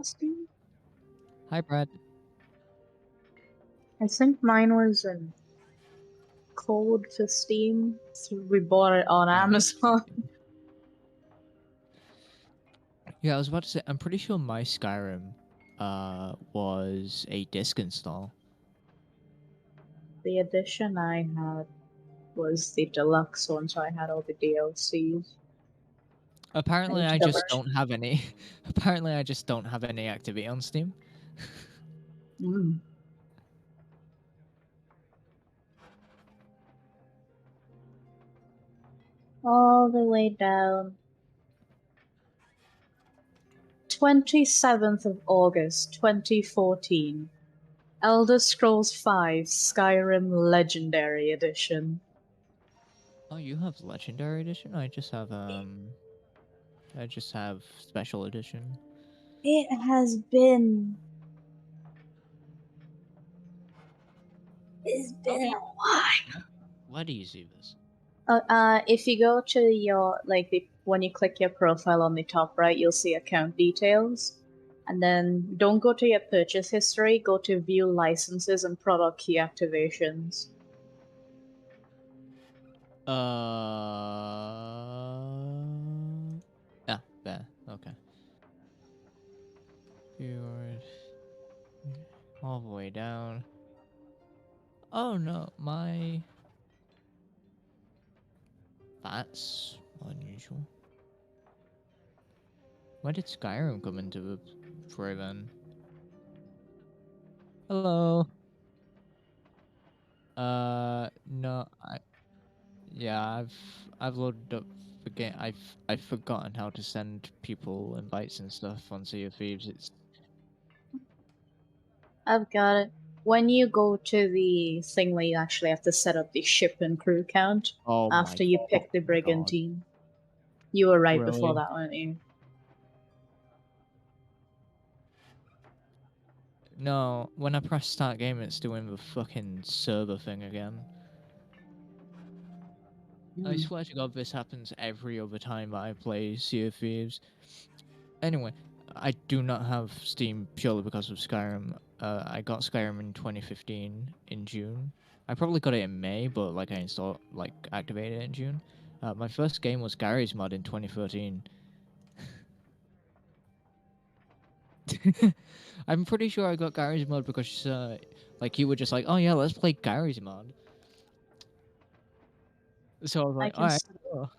Steam? Hi, Brad. I think mine was in code for Steam, so we bought it on Amazon. Yeah, I was about to say, I'm pretty sure my Skyrim was a disc install. The edition I had was the deluxe one, so I had all the DLCs. Apparently, I Double just don't have any. Apparently, I just don't have any activity on Steam. Mm. All the way down. 27th of August, 2014. Elder Scrolls V Skyrim Legendary Edition. Oh, you have Legendary Edition? I just have Special Edition. It has been. It's been a while. Why do you see this? If you go to your when you click your profile on the top right, you'll see account details, and then don't go to your purchase history. Go to view licenses and product key activations. Yeah, there. Okay. Viewers. All the way down. Oh no, that's unusual. When did Skyrim come into the fray then? Hello. No, I've loaded up the game. I've forgotten how to send people invites and stuff on Sea of Thieves. It's I've got it. When you go to the thing where you actually have to set up the ship and crew count oh my after you pick the fucking god. brigantine, you were right before Really? that, weren't you? No, when I press start game, it's doing the fucking server thing again. I swear to God, this happens every other time that I play Sea of Thieves. Anyway, I do not have Steam purely because of Skyrim. I got Skyrim in 2015 in June. I probably got it in May, but like I installed, like activated it in June. My first game was Gary's Mod in 2013. I'm pretty sure I got Gary's Mod because like you were just like, oh yeah, let's play Gary's Mod. So I was I like, can. all right. Cool.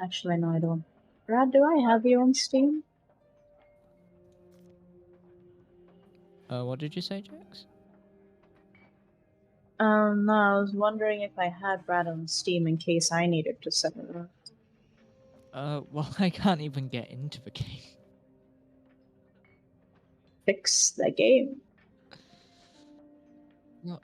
Actually, no, I don't. Brad, do I have you on Steam? What did you say, Jax? No, I was wondering if I had Brad on Steam in case I needed to set it up. Well, I can't even get into the game. Fix the game. No.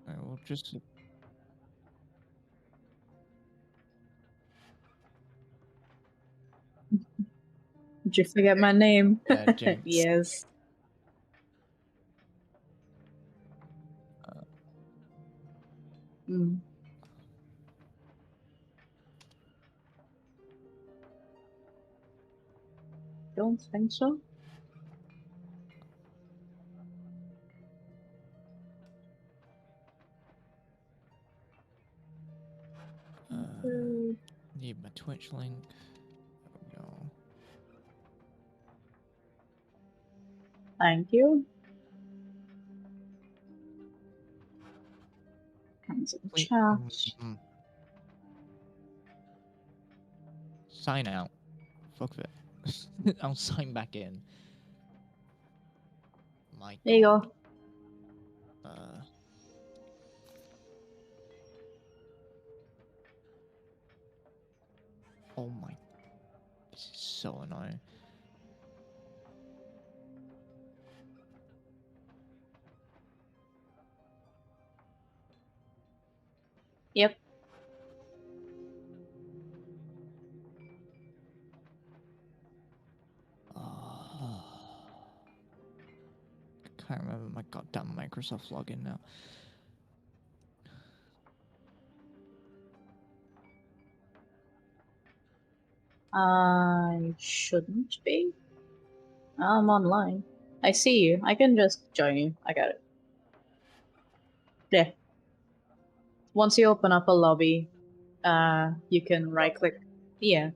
Alright, we'll just. Did you forget my name? Yeah, Jinx. Yes. Mm. Don't think so. Need my Twitch link. There we go. Thank you. Chat. Sign out. Fuck it. I'll sign back in. My There you god. go. Oh my. This is so annoying. Yep. can't remember my goddamn Microsoft login now. I shouldn't be. I'm online. I see you. I can just join you. I got it. Yeah. Once you open up a lobby, you can right-click. Yeah.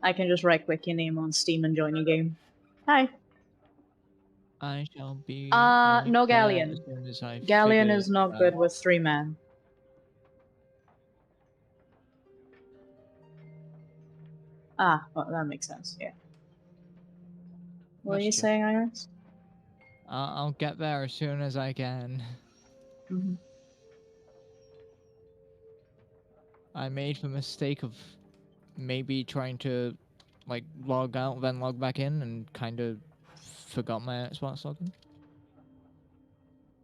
I can just right-click your name on Steam and join your game. Hi. I shall be No running there as Galleon. soon as I Galleon figure is not out. good with 3 man. Ah, well, that makes sense, yeah. What are you saying, Iris? I'll get there as soon as I can. Mm-hmm. I made the mistake of maybe trying to like log out then log back in and kind of forgot my Xbox login.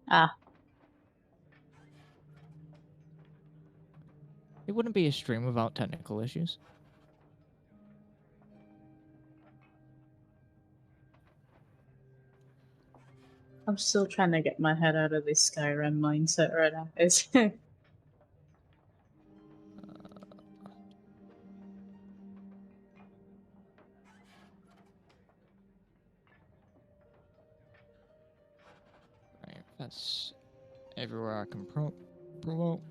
Ah. It wouldn't be a stream without technical issues. I'm still trying to get my head out of this Skyrim mindset right now. It's Right, that's everywhere I can promote.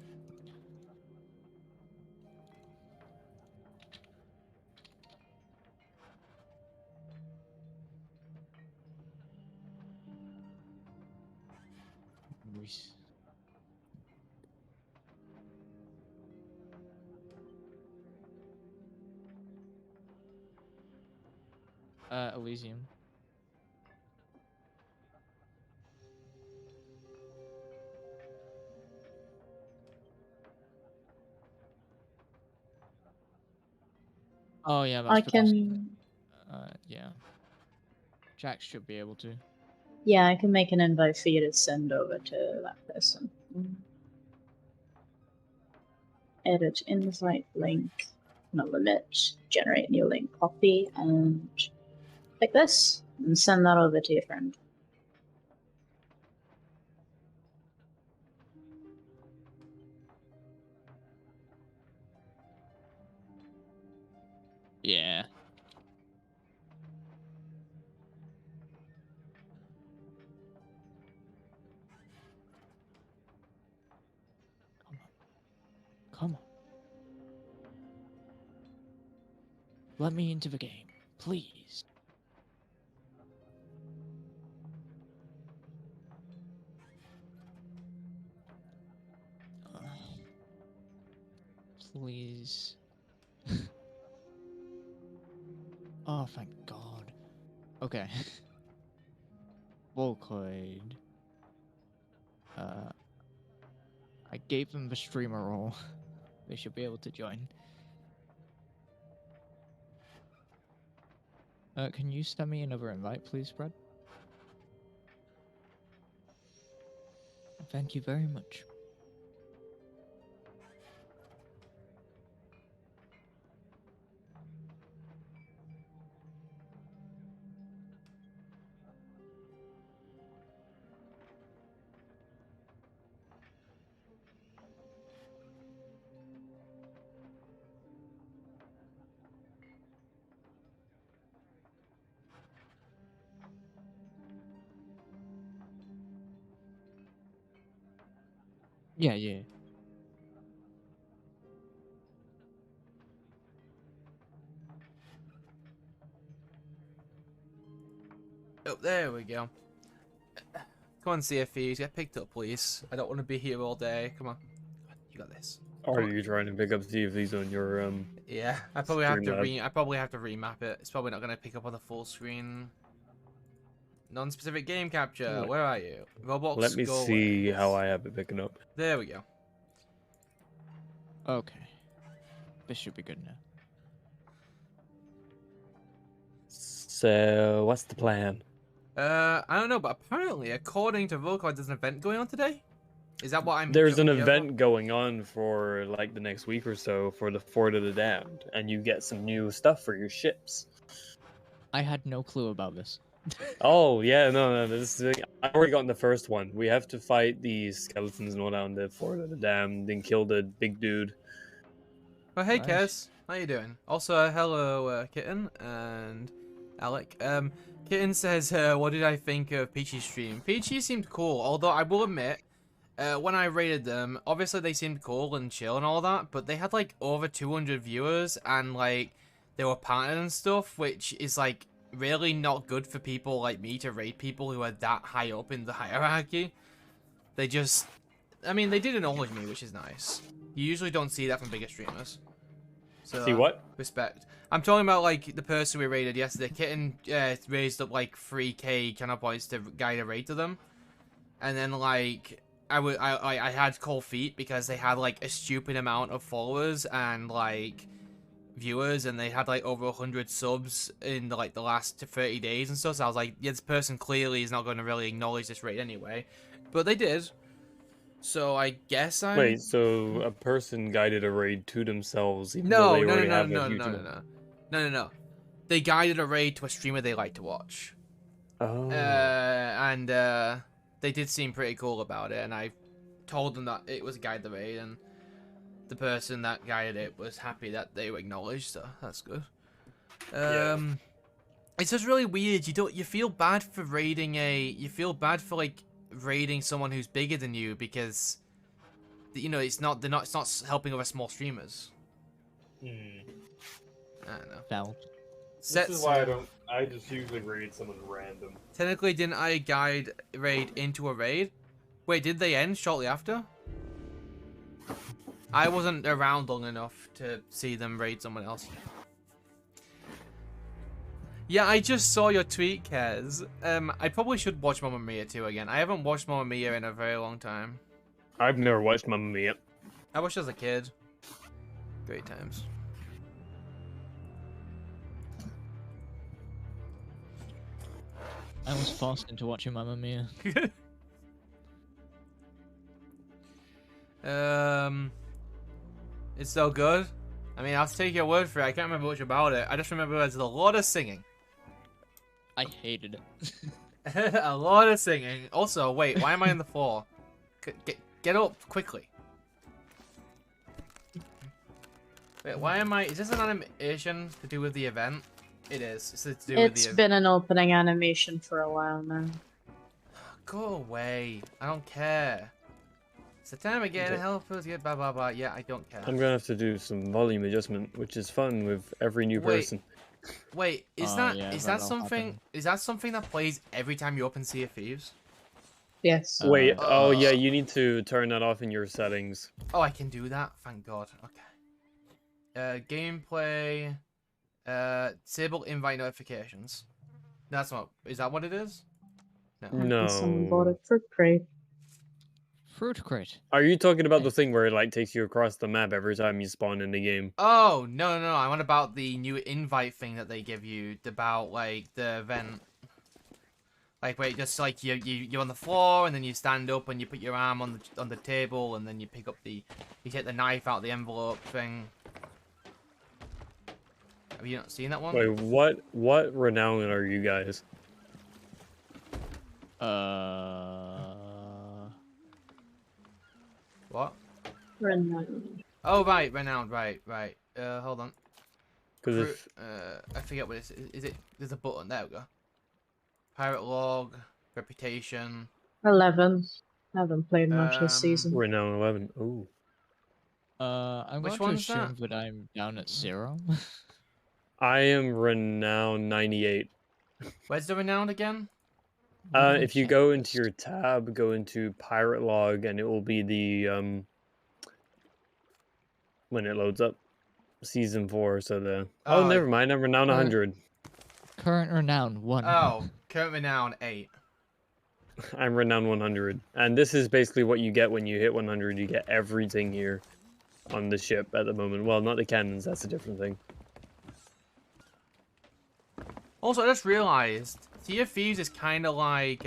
Elysium. Oh yeah, that's I because can. yeah. Jax should be able to. Yeah, I can make an invite for you to send over to that person. Edit invite link. No limit. Generate new link. Copy and click this and send that over to your friend. Yeah. Come on. Let me into the game, please. Please. Oh, thank God. Okay. Volcoid. I gave them the streamer role. They should be able to join. Can you send me another invite, please, Brad? Thank you very much. Yeah. Oh, there we go. Come on, Sea of Thieves, get picked up, please. I don't want to be here all day. Come on. You got this. Are you trying to pick up Sea of Thieves on your Yeah, I probably have to Streamlab? remap it. It's probably not gonna pick up on the full screen. Non-specific game capture. Let, Where are you? Roblox. let me go see away. how I have it picking up. There we go. Okay. This should be good now. So, what's the plan? I don't know, but apparently, according to Volcoid, there's an event going on today. Is that what I'm? There's an event going on for like the next week or so for the Fort of the Damned, and you get some new stuff for your ships. I had no clue about this. Oh yeah, no, this is. I've already gotten the first one. We have to fight the skeletons and all down the floor of the dam, then kill the big dude. Oh, hey, Nice. Kez. How you doing? Also, hello, Kitten and Alec. Kitten says, what did I think of Peachy's stream? Peachy seemed cool, although I will admit, when I rated them, obviously they seemed cool and chill and all that, but they had, like, over 200 viewers, and, like, they were partnered and stuff, which is, like, really not good for people like me to rate people who are that high up in the hierarchy. They just... I mean, they did acknowledge me, which is nice. You usually don't see that from bigger streamers. So, See what? respect. I'm talking about, like, the person we raided yesterday. Kitten raised up, like, 3k channel points to guide a raid to them. And then, like, I had cold feet because they had, like, a stupid amount of followers and, like, viewers. And they had, like, over 100 subs in, like, the last 30 days and stuff. So I was like, yeah, this person clearly is not going to really acknowledge this raid anyway. But they did. So I guess I'm... Wait, so a person guided a raid to themselves, even No, though they no, already no, have no, a no, huge no, no, amount. no. They guided a raid to a streamer they like to watch. Oh. And they did seem pretty cool about it, and I told them that it was a guide the raid, and the person that guided it was happy that they were acknowledged, so that's good. Yeah. It's just really weird. You feel bad for raiding you feel bad for like raiding someone who's bigger than you because it's not helping other small streamers. I don't know. Felt. This is why I just usually raid someone random. Technically, didn't I guide raid into a raid? Wait, did they end shortly after? I wasn't around long enough to see them raid someone else. Yeah, I just saw your tweet, Kez. I probably should watch Mamma Mia 2 again. I haven't watched Mamma Mia in a very long time. I've never watched Mamma Mia. I watched as a kid. Great times. I was forced into watching Mamma Mia. It's so good. I mean, I'll take your word for it. I can't remember much about it. I just remember there's a lot of singing. I hated it. A lot of singing. Also, wait, why am I on the floor? Get up quickly. Wait, why am I... Is this an animation to do with the event? It is. It's to do with the event. It's been an opening animation for a while now. Go away. I don't care. It's the time again. Okay. Help us get blah blah blah. Yeah, I don't care. I'm gonna have to do some volume adjustment, which is fun with every new person. Wait, is Oh, that yeah, is that'll that something? happen. Is that something that plays every time you open Sea of Thieves? Yes. Wait, oh yeah, Uh, you need to turn that off in your settings. Oh, I can do that. Thank God. Okay. Gameplay. Disable invite notifications. That's not. Is that what it is? No. Someone bought No. it for free. Fruit crate. Are you talking about the thing where it like takes you across the map every time you spawn in the game? Oh no! I want about the new invite thing that they give you about like the event. Like wait, just like you're on the floor and then you stand up and you put your arm on the table and then you pick up you take the knife out of the envelope thing. Have you not seen that one? Wait, what renown are you guys? What? Renowned. Oh right, renowned. Right. Hold on. Because if I forget what it is. Is it? There's a button. There we go. Pirate log, reputation. 11. I haven't played much this Um, season. renown 11, ooh, I'm Which going to one's that? assume that I'm down at 0. I am renown 98. Where's the renowned again? If you go into your tab, go into pirate log, and it will be the when it loads up, season 4. So the Oh, never mind, I'm renown 100. Current renown 1. Oh, current renown 8. I'm renown 100, and this is basically what you get when you hit 100. You get everything here on the ship at the moment. Well, not the cannons. That's a different thing. Also, I just realized Sea of Thieves is kind of like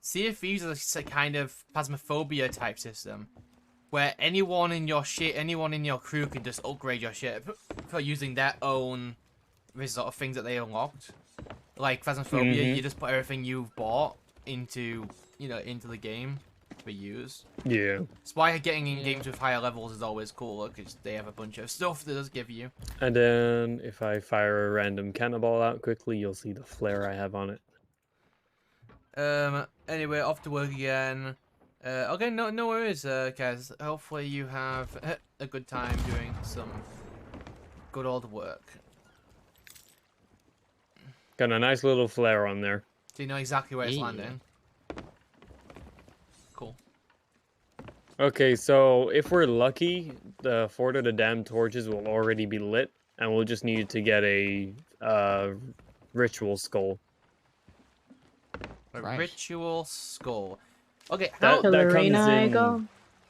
Sea of Thieves is a kind of Phasmophobia type system, where anyone in your crew can just upgrade your ship for using their own sort of things that they unlocked. Like Phasmophobia, Mhm. you just put everything you've bought into, into the game to be used. Yeah. That's why getting in Yeah. games with higher levels is always cool, because they have a bunch of stuff that does give you. And then if I fire a random cannonball out quickly, you'll see the flare I have on it. Anyway, off to work again. Okay, no worries, Kaz. Hopefully you have a good time doing some good old work. Got a nice little flare on there. So you know exactly where it's Yeah. landing. Cool. Okay, so if we're lucky, the Fort of the Damned torches will already be lit, and we'll just need to get a ritual skull. A Right. ritual skull. Okay, That how? To that comes Lorena I in. go.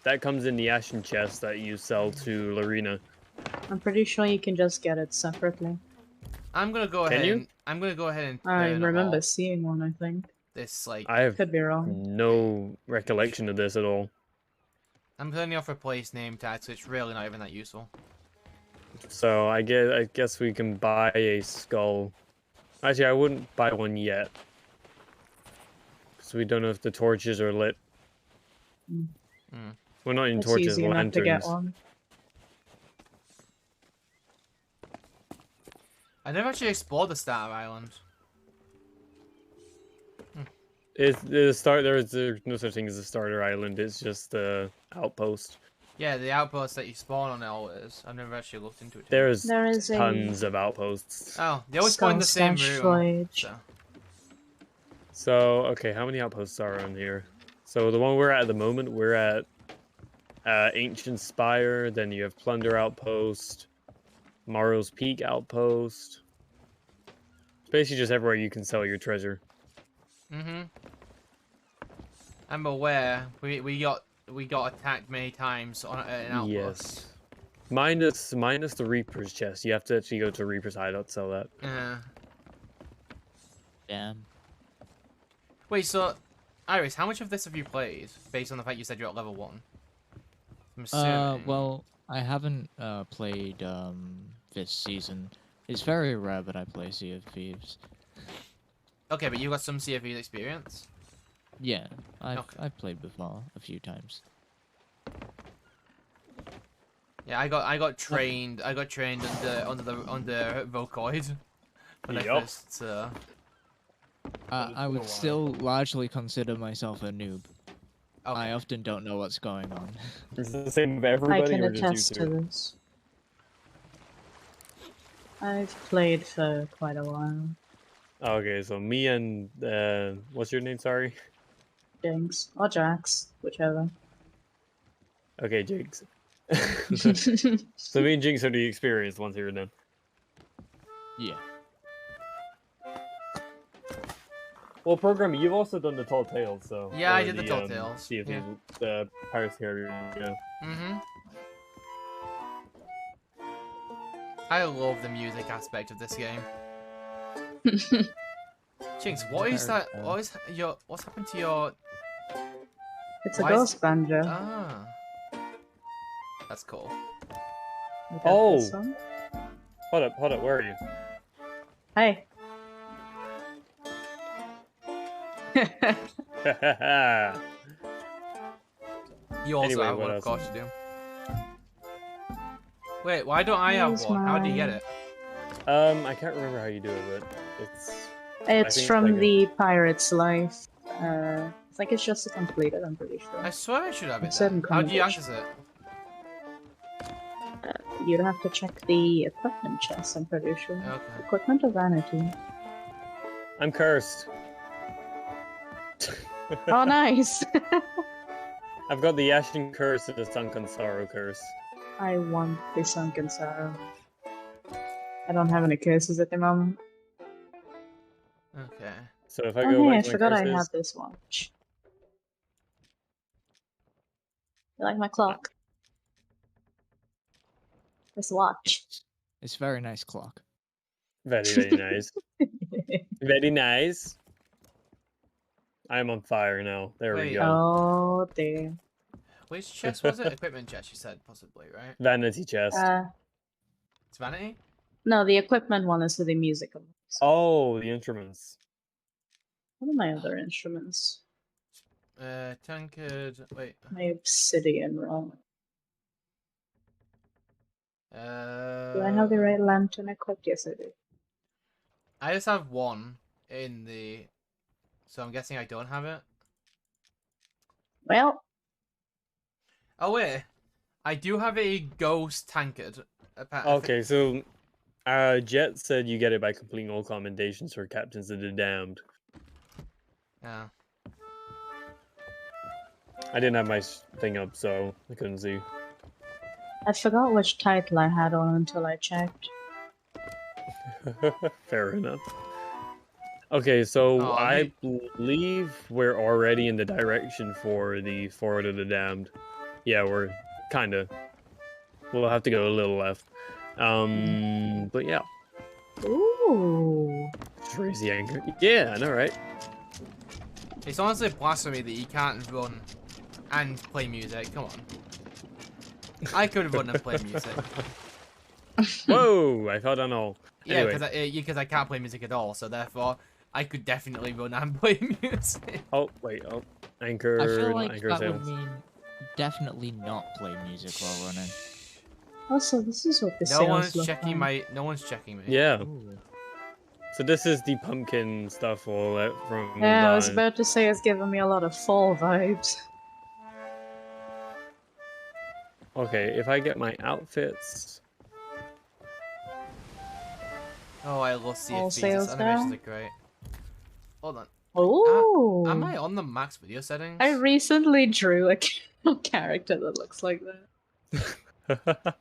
That comes in the ashen chest that you sell to Lorena. I'm pretty sure you can just get it separately. I'm gonna go Can ahead. you? And, I'm gonna go ahead and I turn remember off seeing one, I think. this. Like, I have Could be wrong. no recollection of this at all. I'm turning off replace name tag, so it's really not even that useful. So I guess we can buy a skull. Actually, I wouldn't buy one yet. Because we don't know if the torches are lit. Mm. Mm. Well, not in It's torches, easy enough to get lanterns. one. I never actually explored the Starter Island. It's the start. There's no such thing as a starter island. It's just the outpost. Yeah, the outpost that you spawn on always. I've never actually looked into it. There's There is a tons of outposts. Oh, they always go in the same Skull room. Voyage. So. So okay, how many outposts are on here? So the one we're at the moment, we're at Ancient Spire. Then you have Plunder Outpost, Morrow's Peak Outpost. It's basically just everywhere you can sell your treasure. Mm-hmm. I'm aware. We got attacked many times on an outpost. Yes. Minus the Reaper's chest. You have to actually go to Reaper's hideout to sell that. Damn. Wait, so Iris, how much of this have you played? Based on the fact you said you're at level 1. I'm assuming. Well, I haven't played this season. It's very rare that I play Sea of Thieves. Okay, but you got some Sea of Thieves experience. Yeah, I've Okay. played before a few times. Yeah, I got trained. I got trained under Vocoid when I Yup. first. I would still largely consider myself a noob. Okay. I often don't know what's going on. Is it the same with I everybody can or just attest you to two? this. I've played for quite a while. Okay, so me and what's your name? Sorry. Jinx. Or Jax, whichever. Okay, Jinx. So me and Jinx are the experienced ones here then. Yeah. Well, programming, you've also done the Tall Tales, so. Yeah, I or did the Tall Tales, Sea of yeah. Thieves, the Pirates Caribbean. Yeah. Mm-hmm. I love the music aspect of this game. Jinx, what is Very that? fair. What's happened to your? It's a Why is- ghost banjo. Ah, that's cool. You got Oh. this one? Hold up, where are you? Hey. You also Anyway, have what one, of else? course you do. Wait, why don't I have Here's one? How do you get mine. it? I can't remember how you do it, but it's. It's think from like a- the Pirate's Life. I think it's just to complete it, I'm pretty sure. I swear I should have it. It's certain Then. How do you combination. access it? You'd have to check the equipment chest, I'm pretty sure. Okay. Equipment or vanity? I'm cursed. Oh, nice! I've got the Ashen Curse and the Sunken Sorrow Curse. I want the Sunken Sorrow. I don't have any curses at the moment. Okay. So if I Oh, go hey, I back to my forgot I curses, had this watch. You like my clock? This watch. It's a very nice clock. very, very nice. Very nice. I'm on fire now. There we Wait. go. Oh, dear. Which chest was it? Equipment chest, you said, possibly, right? Vanity chest. It's vanity? No, the equipment one is for the musical. Oh, the instruments. What are my other instruments? Tankard. Wait. My obsidian wrong. Do I have the right lantern equipped? Yes, I do. I just have one in the. So I'm guessing I don't have it. Well, Oh wait, I do have a ghost tankard. Okay, so Jet said you get it by completing all commendations for Captains of the Damned. Yeah. I didn't have my thing up, so I couldn't see. I forgot which title I had on until I checked. Fair enough. Okay, so Oh, I believe we're already in the direction for the Fort of the Damned. Yeah, we're kind of. We'll have to go a little left. But yeah. Ooh. Crazy anchor. Yeah, I know, right? It's honestly blasphemy that you can't run and play music. Come on. I could run and play music. Whoa! I fell down all. Yeah, Anyway. because I can't play music at all, so therefore I could definitely run and play music. Oh wait. Oh, anchor. I feel like anchor that sails. would mean definitely not play music while running. Also, this is what the No sails one's look checking like. my. No one's checking me. Yeah. Ooh. So this is the pumpkin stuff all that from. Yeah, I was the- about to say it's giving me a lot of fall vibes. Okay, if I get my outfits. Oh, I love Sea All of Thieves. sails Its animations down? are great. Hold on. Oh. Am I on the max video settings? I recently drew a character that looks like that.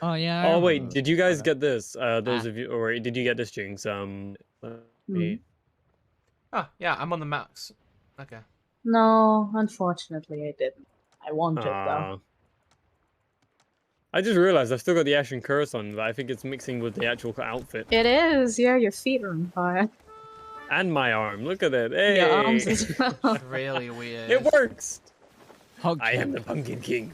Oh yeah. I Oh wait, remember did you guys that. get this? Those of you, or did you get this, Jinx? Let me- Oh, yeah, I'm on the max. Okay. No, unfortunately, I didn't. I wanted though. Aw. I just realized I've still got the Ashen Curse on, but I think it's mixing with the actual outfit It is, yeah. Your feet are on fire. and my arm. Look at it. Hey, Your arms as well. It's really weird. it works. Hug I am him. the Pumpkin King.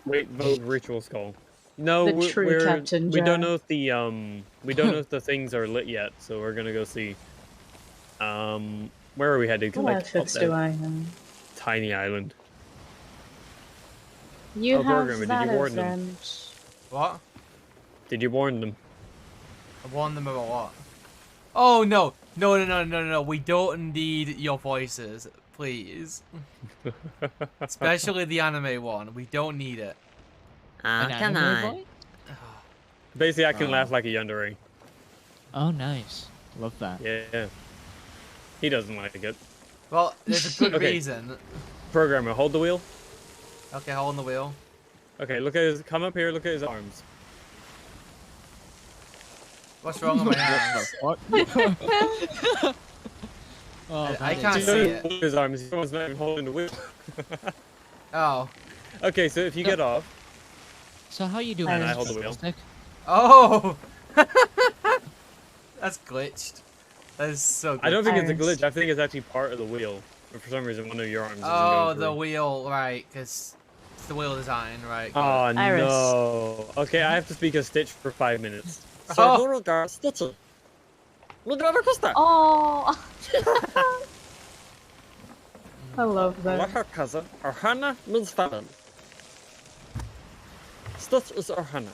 Wait, vote Ritual Skull. No, The true we're Captain we don't Jack. know if the we don't know if the things are lit yet, so we're gonna go see. Where are we headed? What Like up outfits that do I have? tiny island. You Oh, have programmer, did that you warn them? event. What? Did you warn them? I warned them about what? Oh, no. No. We don't need your voices. Please. Especially the anime one. We don't need it. An anime boy? Basically, I can Oh. laugh like a yandere. Oh nice. Love that. Yeah. He doesn't like it. Well, there's a good Okay. reason. Programmer, hold the wheel. Okay, hold on the wheel. Okay, look at his. Come up here. Look at his arms. What's wrong with my hands? What? Oh, I that can't is- see Look it. at his arms. He's almost not even holding the wheel. Oh. Okay, so if you get off, So how you doing? And I Mr. hold the wheel. Stick? Oh! That's glitched. That is so glitched. I don't think it's a Iris. glitch. I think it's actually part of the wheel. But for some reason, one of your arms isn't Oh, going the through. wheel, right, because it's the wheel design, right. got Oh it. Iris. no. Okay, I have to speak as Stitch for 5 minutes. Oh. here we go, Stitchy. Look at Krista. Oh! I love that. her cousin, Ohana Ms. Fallon. Stitch is Ohana.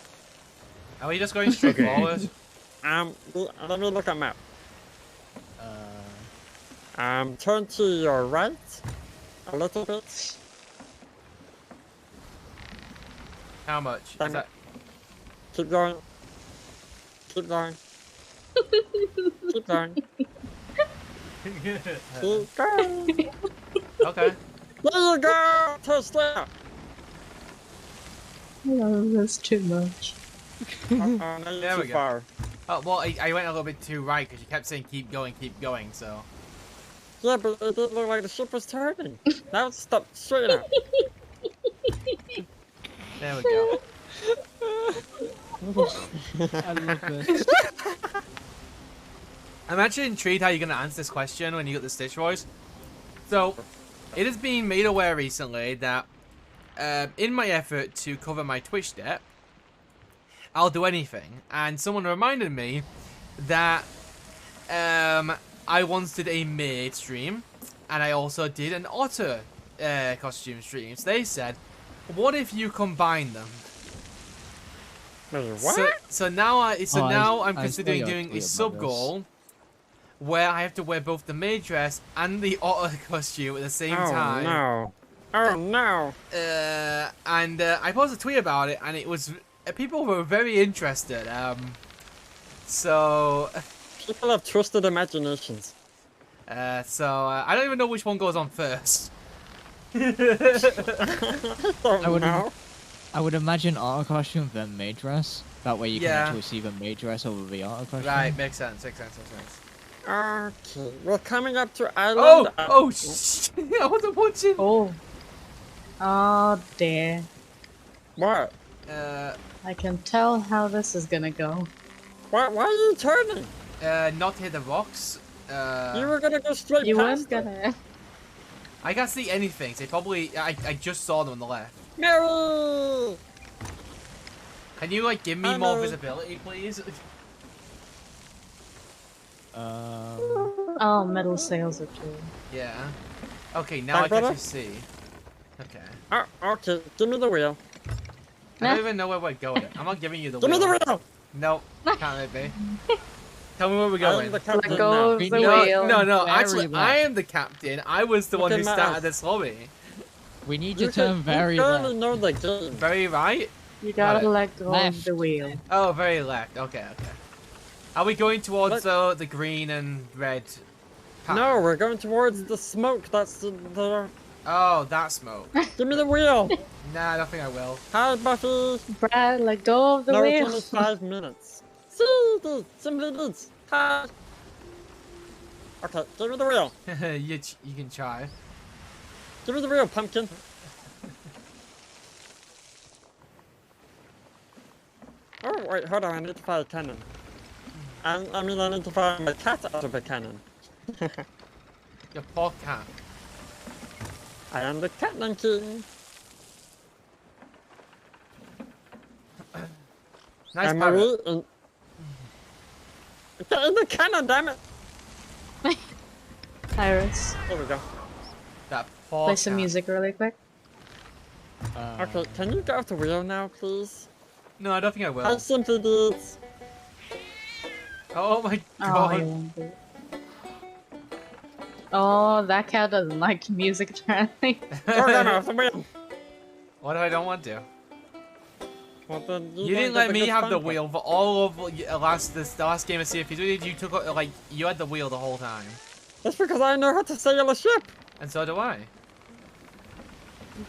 Are we just going straight Okay. forward? Let me look at map. Uh, Turn to your right a little bit. How much? Damn Is that... Keep going. Keep going. Keep going. Keep going. Okay. There you go! Touch there! I love this too much. Now you're There we too go. far. Oh, well, I went a little bit too right because you kept saying keep going, so... Yeah, but it didn't look like the ship was turning. Now it's stopped straight up. There we go. I love this. I'm actually intrigued how you're going to answer this question when you get the Stitch voice. So, it has been made aware recently that in my effort to cover my Twitch debt, I'll do anything. And someone reminded me that I once did a maid stream, and I also did an otter costume stream. So they said, what if you combine them? What? So now I'm I considering saw your doing a tweet sub about goal where I have to wear both the maid dress and the otter costume at the same time. No. Oh no. And I posted a tweet about it, and it was people were very interested. So People have twisted imaginations. I don't even know which one goes on first. I would imagine auto costume then maid dress. That way you can Yeah. actually see the maid dress over the auto costume. Right, makes sense. Okay, we're coming up to island. Shit! I wasn't watching. Oh. Oh dear. What? I can tell how this is gonna go. Why are you turning? Not hit the rocks. You were gonna go straight You past weren't it. gonna. I can't see anything. So probably I just saw them on the left. Mary! Can you like give me more Hello. visibility, please? Oh, metal sails are too. Yeah. Okay, now Hi, I can brother. actually see. Okay. Oh, okay, give me the wheel. I don't even know where we're going. I'm not giving you the Give me wheel. the wheel! No, can't let me. Tell me where we're I'm going. the captain Let go now. of We the need- wheel. No, Very actually, left. I am the captain. I was the one Okay, who my started ass. this lobby. We need You to turn can- very you barely left. know the game. Very right? You gotta Right. let go of Left. the wheel. Oh, very left. Okay. Are we going towards the green and red pattern? No, we're going towards the smoke. That's the... Oh, that smoke. Give me the wheel! Nah, I don't think I will. Hi, Buffy! Brad, let go of the No, wheel. it's only 5 minutes. See, simply this. Hi! Okay, give me the wheel. you can try. Give me the wheel, pumpkin. Oh, wait, hold on, I need to fire a cannon. I need to fire my cat out of a cannon. Your poor cat. I am the cannon king. Nice I'm parrot. Get in the cannon, damn it! Iris, There we go. That poor play some cat. music really quick. Okay, can you get off the wheel now, please? No, I don't think I will. I simply did. Oh my Oh, god. you won't do it. Oh, that cat doesn't like music apparently. Oh, get off the wheel. What if I don't want to? Well, then You don't didn't get let me good have fun the part. wheel for all of the last game of Sea of Thieves. You took like you had the wheel the whole time, That's because I know how to sail a ship. and so do I.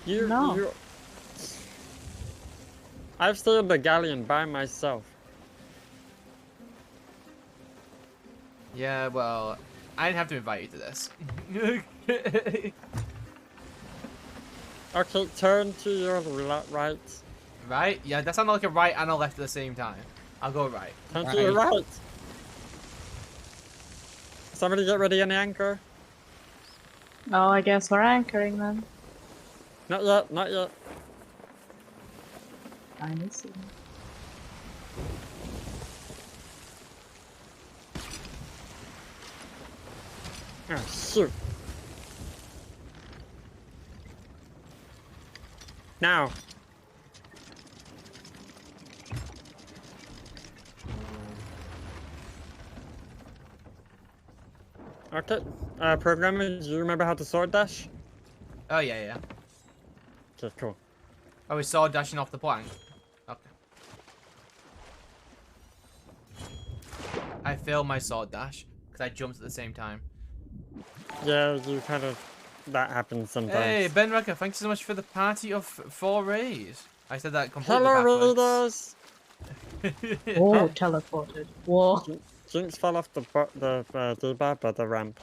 No. I've sailed the galleon by myself. Yeah, well, I didn't have to invite you to this. Okay, turn to your right. Right? Yeah, that sounded like a right and a left at the same time. I'll go right. Turn to your right. Somebody get ready an anchor. Oh, I guess we're anchoring then. Not yet, not yet. I see. Oh, shoot. Now. Okay, programmer, do you remember how to sword dash? Oh yeah. Okay, cool. Oh, we saw dashing off the plank. Okay. I failed my sword dash because I jumped at the same time. Yeah, you kind of... That happens sometimes. Hey, Ben Rucker, thanks so much for the party of 4 rays. I said that completely Hello, backwards. readers! Whoa, teleported. Whoa. Jinx fell off the the ramp.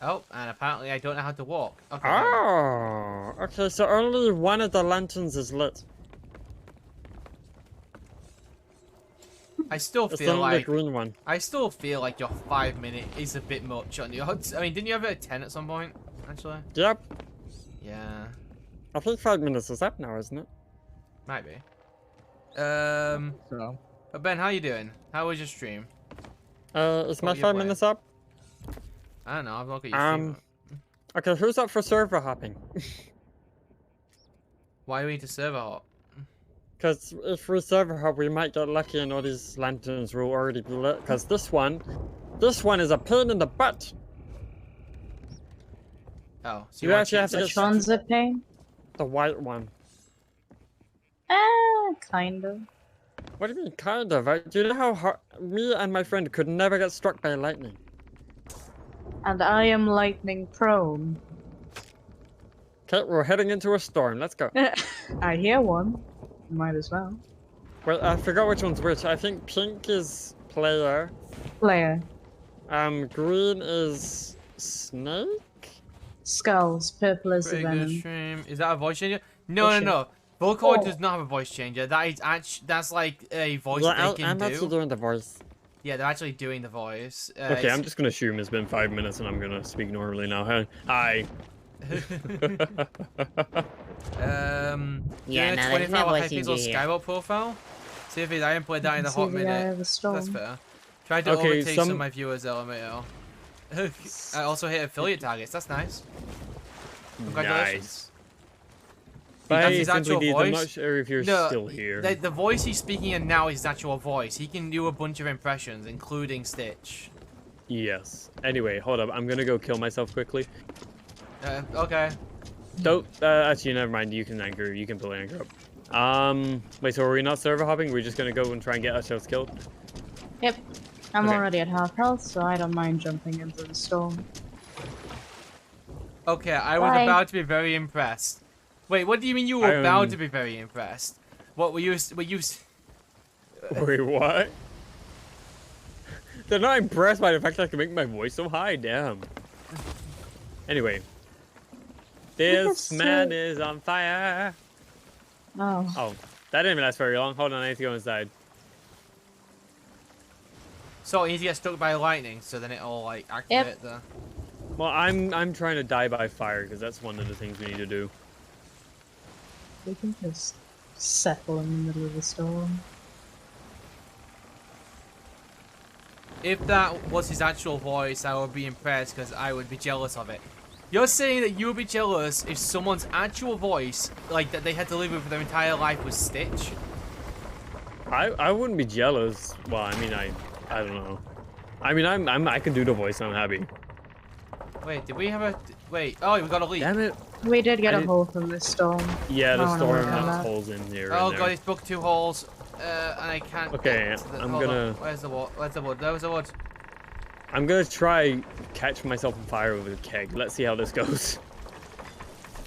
Oh, and apparently I don't know how to walk. Okay. Oh, okay, so only one of the lanterns is lit. I still It's feel only the like green one. your 5 minute is a bit much on the odds. I mean, didn't you have it at 10 at some point? Actually. Yep. Yeah. I think 5 minutes is up now, isn't it? Might be. So But Ben, how you doing? How was your stream? Is my What you 5 playing? minutes up? I don't know. I've looked at your stream. Okay, who's up for server hopping? Why do we need to server hop? Because if we server hop, we might get lucky and all these lanterns will already be lit. Because this one is a pain in the butt. Oh, so You want actually have to Which get one's a pain? the white one. Kind of. What do you mean, kind of? Do you know how hard me and my friend could never get struck by lightning? And I am lightning prone. Okay, we're heading into a storm. Let's go. I hear one. Might as well. Well, I forgot which one's which. I think pink is player. Player. Green is snake. Skulls. Purple is the Pretty good venom. stream. Is that a voice changer? No, Bullshit. no, no. Volcoid Oh. does not have a voice changer. That is actually that's like a voice Yeah, that they can I'm actually do. doing the voice. Yeah, they're actually doing the voice. Okay, I'm just gonna assume it's been 5 minutes and I'm gonna speak normally now. Hi. Yeah, no, 24 there's no hour voice Hypixel changer here. Skywalk profile. See if I haven't played that in a See hot the eye minute. of the storm. That's fair. Tried to Okay, overtake some of my viewers, LMAO. I also hit affiliate targets. That's nice. Congratulations. Nice. That's Bye, his actual Simply Deeds. I'm voice? not sure if you're No, still here. The voice he's speaking in now is his actual voice. He can do a bunch of impressions, including Stitch. Yes. Anyway, hold up. I'm gonna go kill myself quickly. Okay. Don't. Actually, never mind. You can anchor. You can pull anchor up. Wait. So are we not server hopping? We're just gonna go and try and get ourselves killed. Yep. I'm Okay. already at half health, so I don't mind jumping into the storm. Okay, I was Bye. about to be very impressed. Wait, what do you mean you were I, about to be very impressed? What were you? Wait, what? They're not impressed by the fact that I can make my voice so high. Damn. Anyway, this man is on fire. Oh. Oh, that didn't even last very long. Hold on, I need to go inside. So you need to get struck by lightning, so then it'll like activate the. Well, I'm trying to die by fire because that's one of the things we need to do. We can just settle in the middle of the storm. If that was his actual voice, I would be impressed because I would be jealous of it. You're saying that you would be jealous if someone's actual voice, like that they had to live with for their entire life, was Stitch? I wouldn't be jealous. Well, I mean, I don't know. I mean, I can do the voice. I'm happy. Wait, did we have a? Wait, oh, we got a leak. Damn it. We did get I a did- hole from this storm. Yeah, the I wanna storm work on has that. holes in here. Oh and god, there. it's booked 2 holes, and I can't. Okay, get to the- I'm hold on. gonna- Where's the wood? Where's the wood? There was the wood. I'm gonna try catch myself on fire with a keg. Let's see how this goes.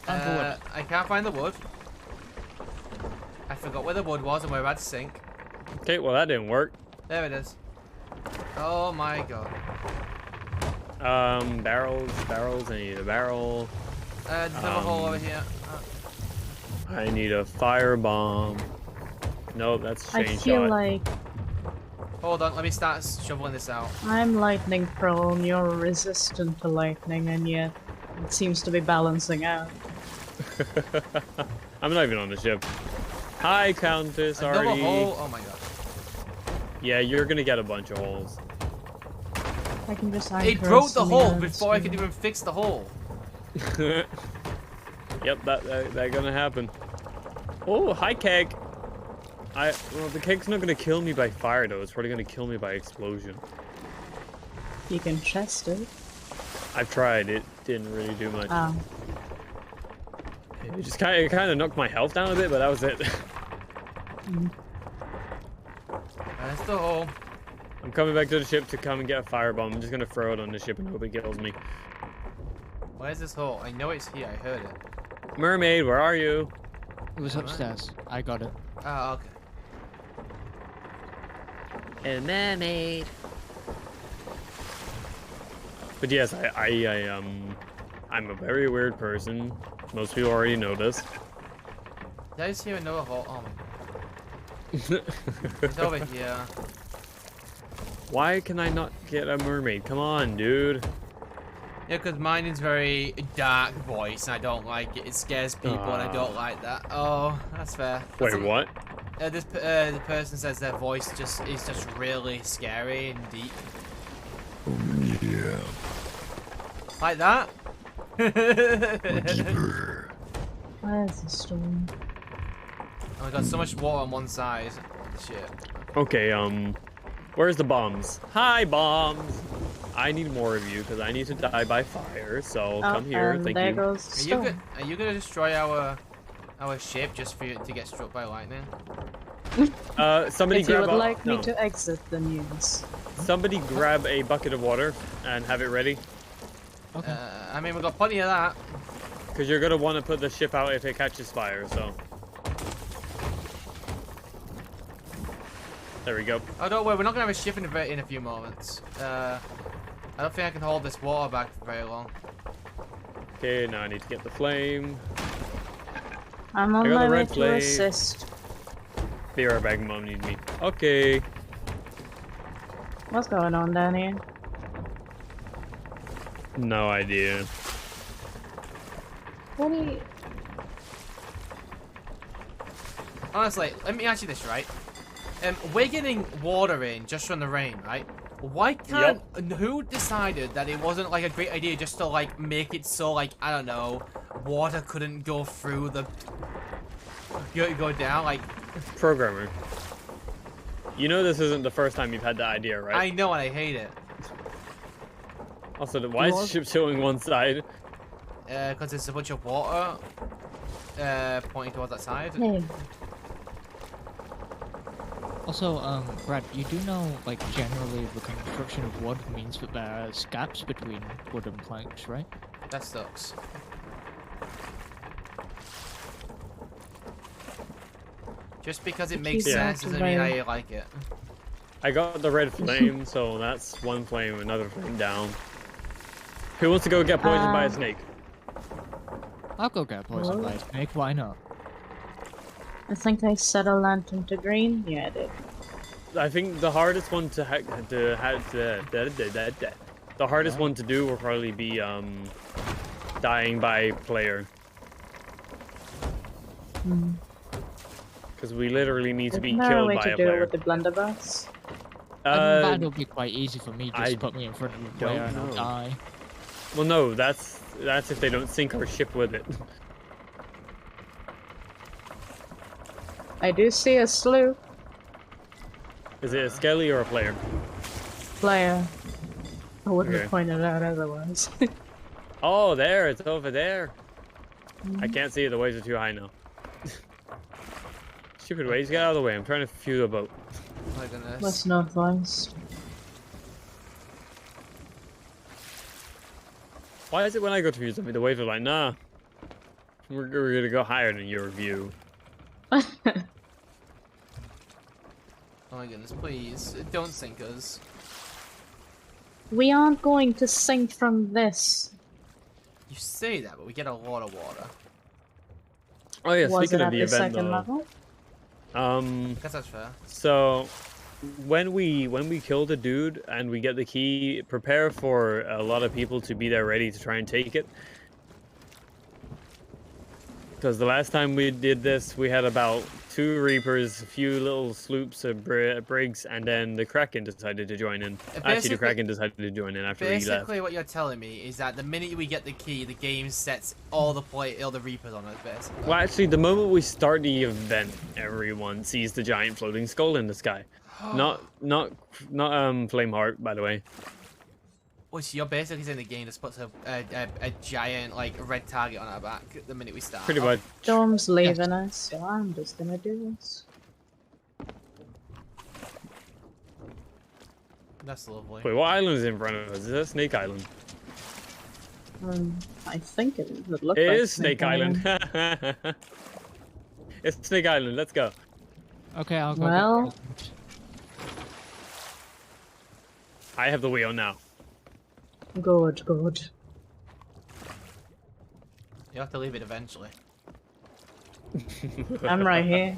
I can't find the wood. I forgot where the wood was, and we're about to sink. Okay, well that didn't work. There it is. Oh my god. Barrels. I need a barrel. There's another hole over here. I need a fire bomb. Nope, that's I chain feel shot. like Hold on, let me start shoveling this out. I'm lightning prone, you're resistant to lightning, and yet it seems to be balancing out. I'm not even on the ship. Hi, Countess. Another Already. hole. Oh my god. Yeah, you're gonna get a bunch of holes. I can just It anchor broke us the in hole end before I could soon. even fix the hole. Yep, that gonna happen. Oh, hi, keg. Well, the keg's not gonna kill me by fire though. It's probably gonna kill me by explosion. You can chest it. I've tried. It didn't really do much. Ah. It just kind of knocked my health down a bit, but that was it. That's the hole. I'm coming back to the ship to come and get a firebomb. I'm just gonna throw it on the ship and hope it kills me. Where's this hole? I know it's here. I heard it. Mermaid, where are you? it was Am I? upstairs. I got it. Oh, okay. A mermaid. But yes, I'm a very weird person. Most people already know this. Did I just hear another hole? Oh my god. It's over here. Why can I not get a mermaid? Come on, dude. Yeah, because mine is very dark voice, and I don't like it. It scares people, and I don't like that. Oh, that's fair. Wait, what? The person says their voice is just really scary and deep. Yeah. Like that? Where's the storm? Oh my god, so much water on one side. Shit. Okay, where's the bombs? Hi, bombs! I need more of you, because I need to die by fire, so come here, thank there you. goes the storm. Are you gonna destroy our ship just for you to get struck by lightning? Somebody If you grab would a- like me no. to exit, then yes. Somebody grab a bucket of water and have it ready, Okay. I mean, we've got plenty of that. because you're gonna want to put the ship out if it catches fire, so. There we go. Oh, don't worry, we're not gonna have a ship in a few moments. I don't think I can hold this water back for very long. Okay, now I need to get the flame. I'm I on got my the way red to flame. assist. Be right back, mom need me. Okay. What's going on down here? No idea. What are you... Honestly, let me ask you this, right? We're getting water in just from the rain, right? Why can't... Who decided that it wasn't, like, a great idea just to, like, make it so, like, I don't know, water couldn't go through the... Go down, like... Programmer. You know this isn't the first time you've had that idea, right? I know and I hate it. Also, why is the ship showing one side? Because there's a bunch of water pointing towards that side. Hey, Also, Brad, you do know, like, generally the construction of wood means that there's gaps between wooden planks, right? That sucks. Just because it makes Yeah. sense doesn't mean I like it. I got the red flame, so that's one flame, another flame down. Who wants to go get poisoned by a snake? I'll go get poisoned by a snake, why not? I think I set a lantern to green. Yeah, I did. I think the hardest one the hardest one to do will probably be dying by player, Hmm. because we literally need to be Isn't there a killed way by to a do it player. with the blunderbuss? I think that'll be quite easy for me, just I put me in front of the don't player and I'll know. die. Well, no, that's if they don't sink our ship with it. I do see a sloop Is it a skelly or a player? player. I wouldn't Okay. have pointed out otherwise. Oh, there, it's over there. I can't see it, the waves are too high now. Stupid waves, get out of the way, I'm trying to fuel a boat. Oh my goodness. That's no advice. Why is it when I go to view something, the waves are like, nah, we're gonna go higher than your view. Oh my goodness, please, don't sink us. We aren't going to sink from this. You say that, but we get a lot of water. Oh yeah, Was it speaking of at the the event second though, level? I guess that's fair. so when we kill the dude and we get the key, prepare for a lot of people to be there ready to try and take it. Because the last time we did this, we had about 2 Reapers, a few little sloops of brigs, and then the Kraken decided to join in. Actually, the Basically- Kraken decided to join in after he left. Basically, what you're telling me is that the minute we get the key, the game sets all the Reapers on us, basically. Well, actually, the moment we start the event, everyone sees the giant floating skull in the sky. Not Flameheart, by the way. Well, so you're basically saying the game just puts a giant, like, red target on our back the minute we start. Pretty much. Storm's leaving us, so I'm just gonna do this. That's lovely. Wait, what island is in front of us? Is that Snake Island? I think it would look It like is Snake Island. It's Snake Island. Let's go. Okay, I'll go Well- get poisoned. I have the wheel now. Good, good. You have to leave it eventually. I'm right here.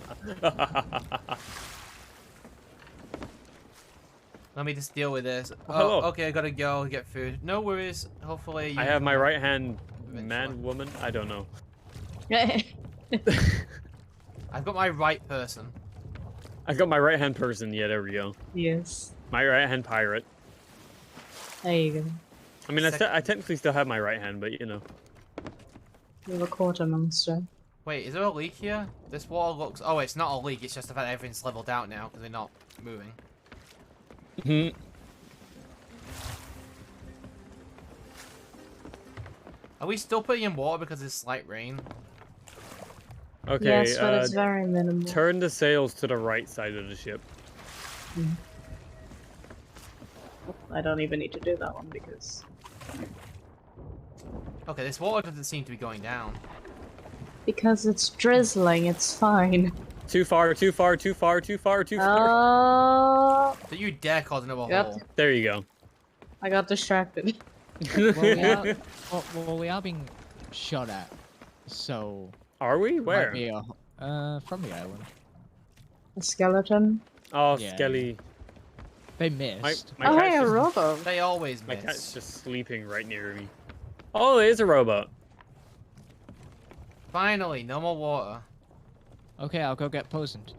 Let me just deal with this. Hello. Oh, okay, I gotta go get food. No worries. Hopefully you I have my come right hand eventually. man, woman. I don't know. I've got my right person. I got my right hand person. Yeah, there we go. Yes. My right hand pirate. There you go. I mean, I technically still have my right hand, but you know. You're a quarter monster. Wait, is there a leak here? This wall looks... Oh, it's not a leak. It's just the fact that everything's leveled out now because they're not moving. Hmm. Are we still putting in water because there's slight rain? Okay. Yes, but it's very minimal. Turn the sails to the right side of the ship. I don't even need to do that one because... Okay, this water doesn't seem to be going down. Because it's drizzling, it's fine. Too far, too far, too far, too far, too far. Oh, Don't you dare cause another Yep. hole. There you go. I got distracted. Well, we are being shot at, so... Are we? might Where? be from the island. A skeleton. Oh, Yeah. Skelly. They missed. My Oh, cat's hey, a just, robo. They always my miss. cat's just sleeping right near me. Oh, it is a robot. Finally, no more water. Okay, I'll go get poisoned.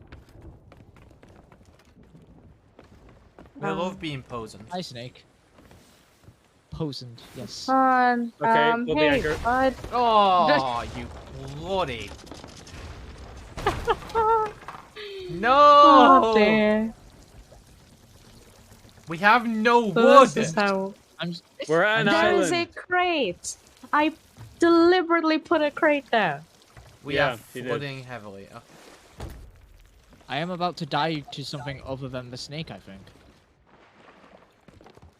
We love being poisoned. Hi, Snake. Poisoned, yes. Fun. Okay, pull the Hey, anchor. bud. Oh, you bloody... No! Oh, dear. We have no So wood! this is how... We're at an There is island. a crate. I deliberately put a crate there. We Yeah, are you did. flooding heavily. Oh. I am about to die to something other than the snake, I think.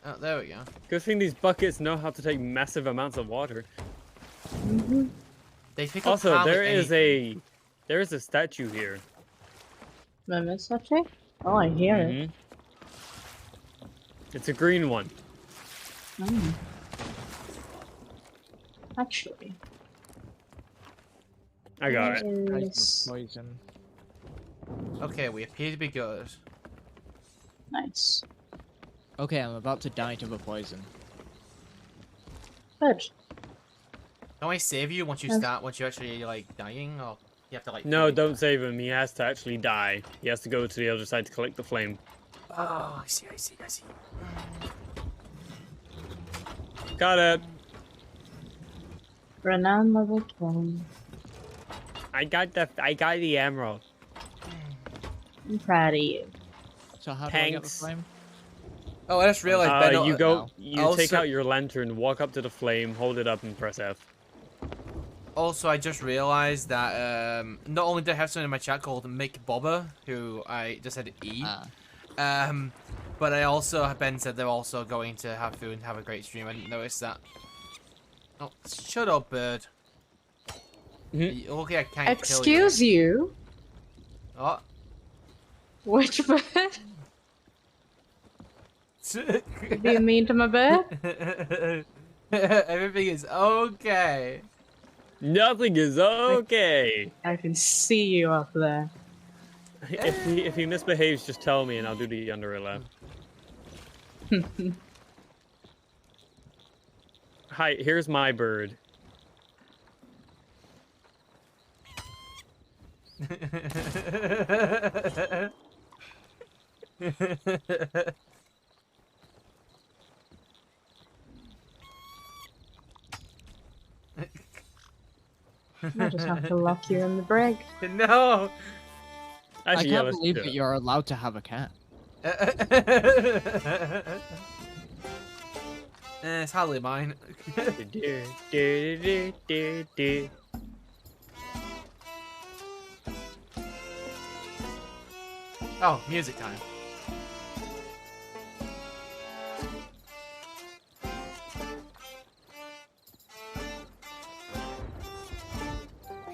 Oh, there we go. Good thing these buckets know how to take massive amounts of water. They pick up Also, hardly there is anything. a statue here. Remember, Sachi? Oh, I hear it. Mhm. It's a green one. Oh. Actually. I got it. there Guys, is- poison. Okay, we appear to be good. Nice. Okay, I'm about to die to the poison. Good. Can I save you once you Yes. start, once you're actually, like, dying? Or you have to, like... No, really don't die? save him. He has to actually die. He has to go to the other side to collect the flame. Oh, I see. Got it. Renown level 12. I got the emerald. I'm proud of you. So how do I get the Thanks. flame? Oh, I just realized Ben... You go. now. You take Also- out your lantern, walk up to the flame, hold it up, and press F. Also, I just realized that, not only did I have someone in my chat called Mick Bobber, who I just said E, Ah. but I also, Ben said they're also going to have food and have a great stream. I didn't notice that. Oh, shut up, bird. Mhm. Okay, I can't Excuse you? kill you. Oh. Which bird? Do you mean to my bird? Everything is okay. Nothing is okay. I can see you up there. If he misbehaves, just tell me and I'll do the under lap. Hi, here's my bird. I just have to lock you in the brig. No. Actually, I yeah, can't let's believe do that it. you're allowed to have a cat. It's hardly mine. Oh, music time.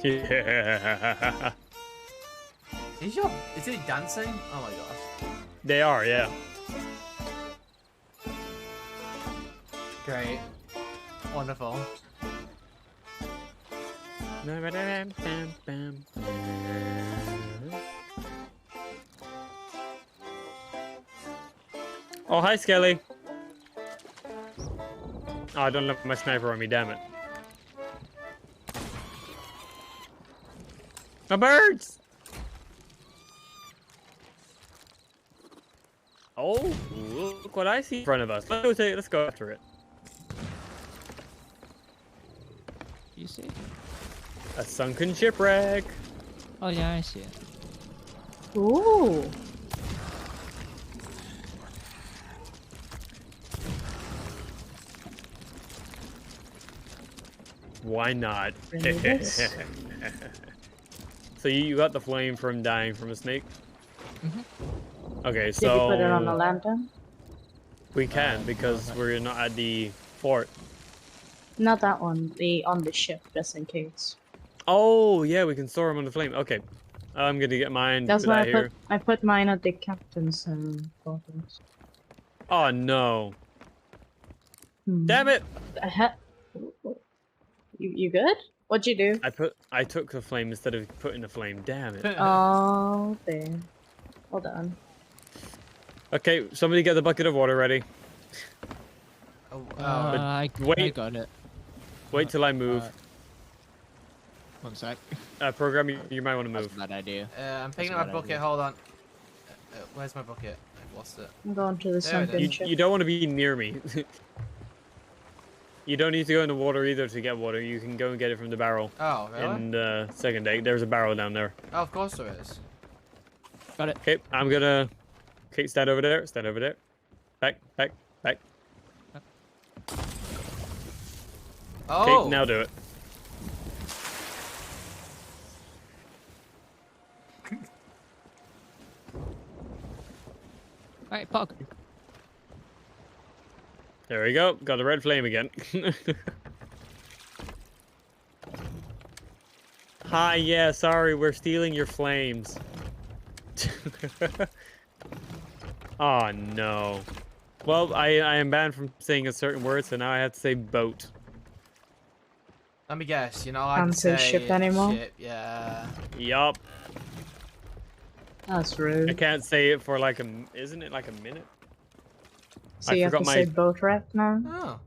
Yeah. Is he dancing? Oh my gosh. They are, yeah. Great. Wonderful. Oh, hi, Skelly. Oh, I don't have my sniper on me, damn it. My birds! Oh, look what I see in front of us. Let's go after it. You see? A sunken shipwreck. Oh yeah, I see it. Ooh. Why not? Yes. So you got the flame from dying from a snake? Okay, Did you put it on a so lantern? we can because we're not at the fort. Not that one. On the ship, just in case. Oh yeah, we can store them on the flame. Okay, I'm gonna get mine. That's Put why that here. I put mine at the captain's quarters. Oh no! Hmm. Damn it! The heck? You good? What'd you do? I took the flame instead of putting the flame. Damn it! Oh, there. Hold on. Okay, somebody get the bucket of water ready. I wait. got it. Wait till I move. 1 sec. Program, you might want to That's move. a bad idea. I'm picking up my bucket. Hold on. Where's my bucket? I've lost it. I'm going to the There it sunken is. ship. You don't want to be near me. You don't need to go in the water either to get water. You can go and get it from the barrel. Oh, really? In the second deck, there's a barrel down there. Oh, of course there is. Got it. Okay, I'm gonna. Okay, stand over there. Stand over there. Back. Oh! Okay, now do it. Right, Pog. There we go. Got the red flame again. Hi, yeah, sorry, we're stealing your flames. Oh no. Well, I am banned from saying a certain word, so now I have to say boat. Let me guess. You're not allowed Can't to say say ship anymore? Ship, yeah. Yup. That's I rude. can't say it for like isn't it like a minute? So I you have to forgot say my- boat wreck now? Oh.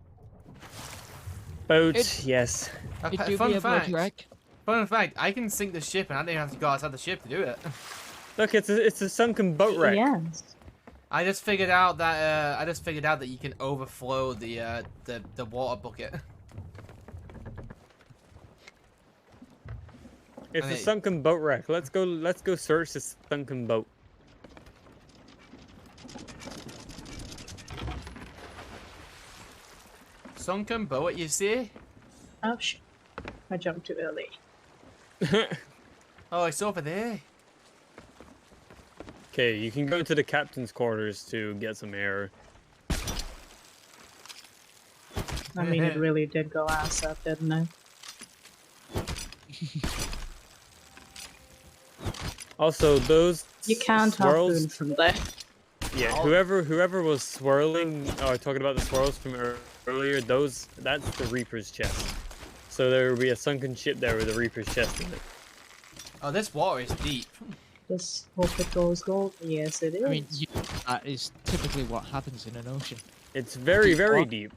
Boat, It- yes. It do be Fun a fact. boat wreck. Fun fact. I can sink the ship, and I don't even have to go outside the ship to do it. Look, it's a sunken boat wreck. Yes. I just figured out that you can overflow the water bucket. It's a Okay. sunken boat wreck. Let's go search this sunken boat. Sunken boat, you see? Oh shit. I jumped too early. Oh, it's over there. Okay, you can go into the captain's quarters to get some air. I mean, it really did go ass up, didn't it? Also, those You can't swirls. harpoon from there. Yeah, whoever was swirling or talking about the swirls from earlier, that's the Reaper's chest. So there will be a sunken ship there with a Reaper's chest in it. Oh, this water is deep. Just hope it goes gold. Yes, it is. I mean, that is typically what happens in an ocean. It's very, Deep very water. deep.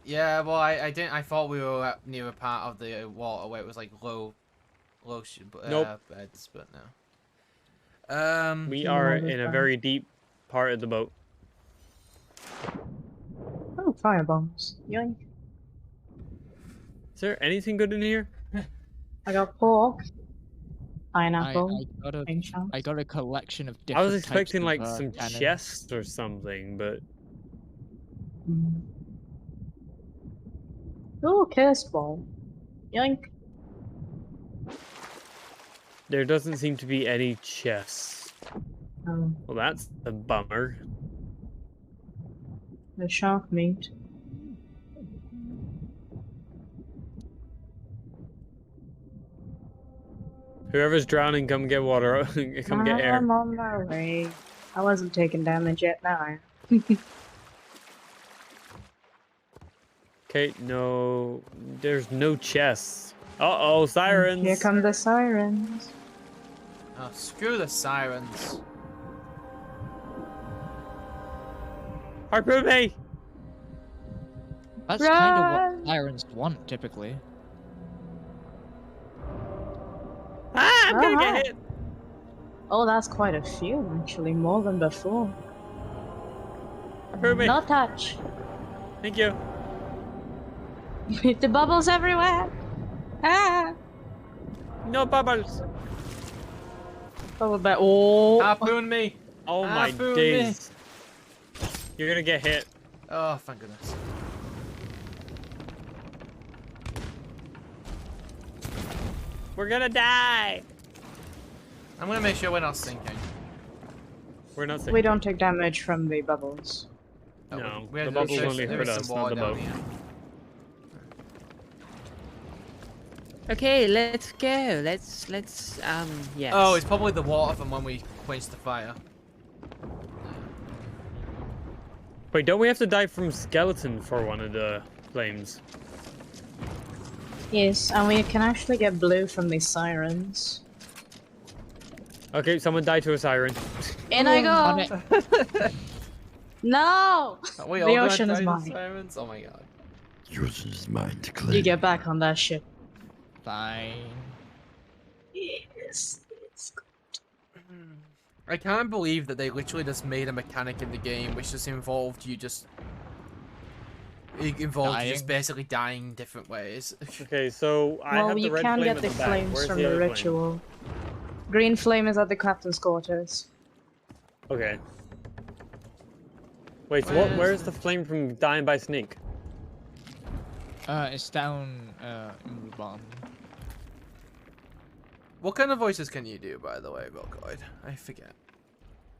Yeah, well, I didn't. I thought we were near a part of the water where it was like low Nope. beds, but no. We No, are that's in a fine. very deep part of the boat. Oh, firebombs. Yoink. Is there anything good in here? I got pork. Pineapple. I got a collection of I different was expecting types like of, some cannons. chests or something, but Oh, cursed ball. Yoink. there doesn't seem to be any chests. Oh, Well, that's a bummer. the shark meat. Whoever's drowning, come get water. Come get air. I'm on my way. I wasn't taking damage yet, now. Okay, no, there's no chests. Uh-oh, sirens. Here come the sirens. Oh, screw the sirens. Harpoon me! That's kind of Run! what sirens want, typically. Ah, I'm gonna Uh-huh. get hit! Oh, that's quite a few, actually, more than before. Harpoon me! No touch. Thank you. The bubbles everywhere. Ah! No bubbles! Bubble bear. Oh! Harpoon me! Oh my Harpoon me! days. You're gonna get hit. Oh, thank goodness. We're gonna die! I'm gonna make sure we're not sinking. We're not safe. We don't take damage from the bubbles. Oh, No, we had the to bubbles search- only there hurt is some us, not water the down boat. here. Okay, let's go. Let's yes. Oh, it's probably the water from when we quenched the fire. Wait, don't we have to die from skeleton for one of the flames? Yes, and we can actually get blue from these sirens. Okay, someone died to a siren. In I On go! it. No! Are we The all gonna ocean is die to mine. sirens? Oh my god. Yours is mine to claim. You get back on that ship. Fine. Yes, it's I can't believe that they literally just made a mechanic in the game which just involved you just... It involved you just Dying. basically dying different ways. Okay, so I Well, have the you red can flame get at the the back. flames Where's from the the other flame? ritual. Green flame is at the captain's quarters. Okay. Wait, so where's the flame from dying by snake? It's down in the bottom. What kind of voices can you do, by the way, Volkoid? I forget.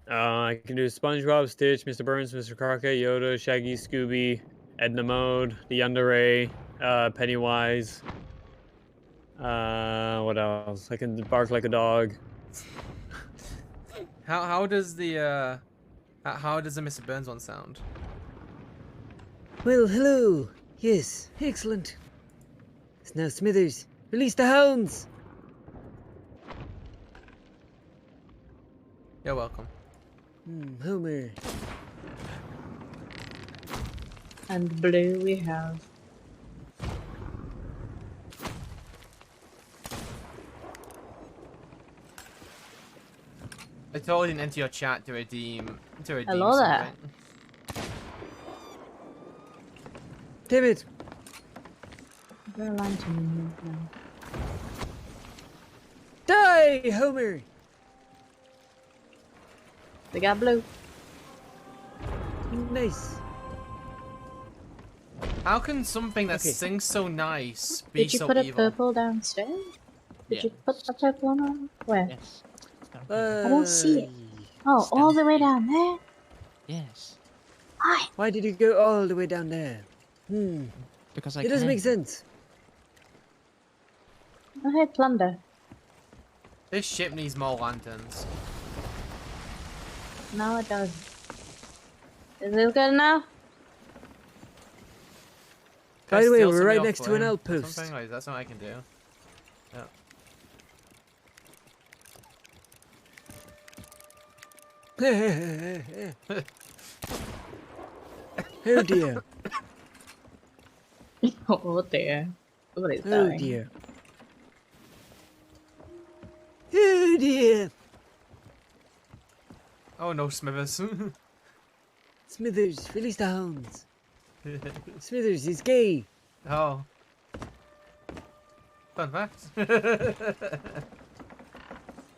I can do SpongeBob, Stitch, Mr. Burns, Mr. Crockett, Yoda, Shaggy, Scooby, Edna Mode, the Yandere, Pennywise. What else? I can bark like a dog. How does the Mr. Burns one sound? Well, hello. Yes, excellent. It's now Smithers. Release the hounds. You're welcome. Homer. And blue we have. I totally didn't enter your chat to redeem Hello there. something. Damn it. There's a lantern in here now. Die, Homer. They got blue. Nice. How can something that Okay. sings so nice be Did you so put a evil? purple downstairs? Did you put a purple on? Where? Yes. It's down here. I don't see it. Oh, all the way down there? Yes. Hi. Why did you go all the way down there? Because I It doesn't can. make sense. Oh, hey, plunder. This ship needs more lanterns. No, it doesn't. Is this good enough? Can By I the way, steal we're some of right your next to an flame or outpost. something? Like, that's what I can do. Oh dear. Oh dear. Somebody's Oh dying. dear. Oh dear. Oh no, Smithers. Smithers, release the hounds. Smithers is gay. Oh. Fun fact.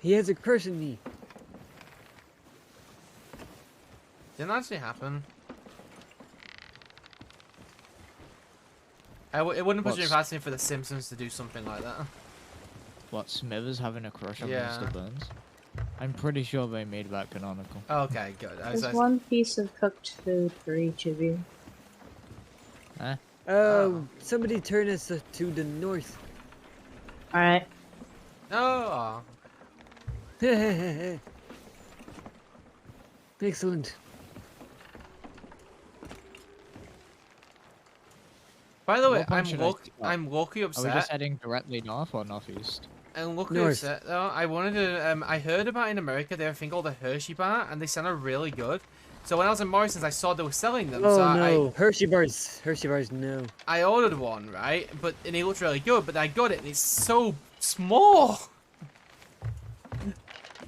He has a crush on me. Didn't actually happen. It wouldn't put you What's- past me for the Simpsons to do something like that. What, Smithers having a crush on Yeah. Mr. Burns? I'm pretty sure they made that canonical. Okay, good. There's one piece of cooked food for each of you. Huh? Oh, somebody turn us to the north. Alright. Oh. Excellent. By the way, What point should I start? I'm low-key Are we just upset. heading directly north or northeast? I'm low-key North. upset though. I wanted to. I heard about in America they have a thing called a Hershey bar, and they sounded really good. So when I was in Morrison's, I saw they were selling them. Oh so no, Hershey bars, no. I ordered one, right? And it looked really good. But I got it, and it's so small.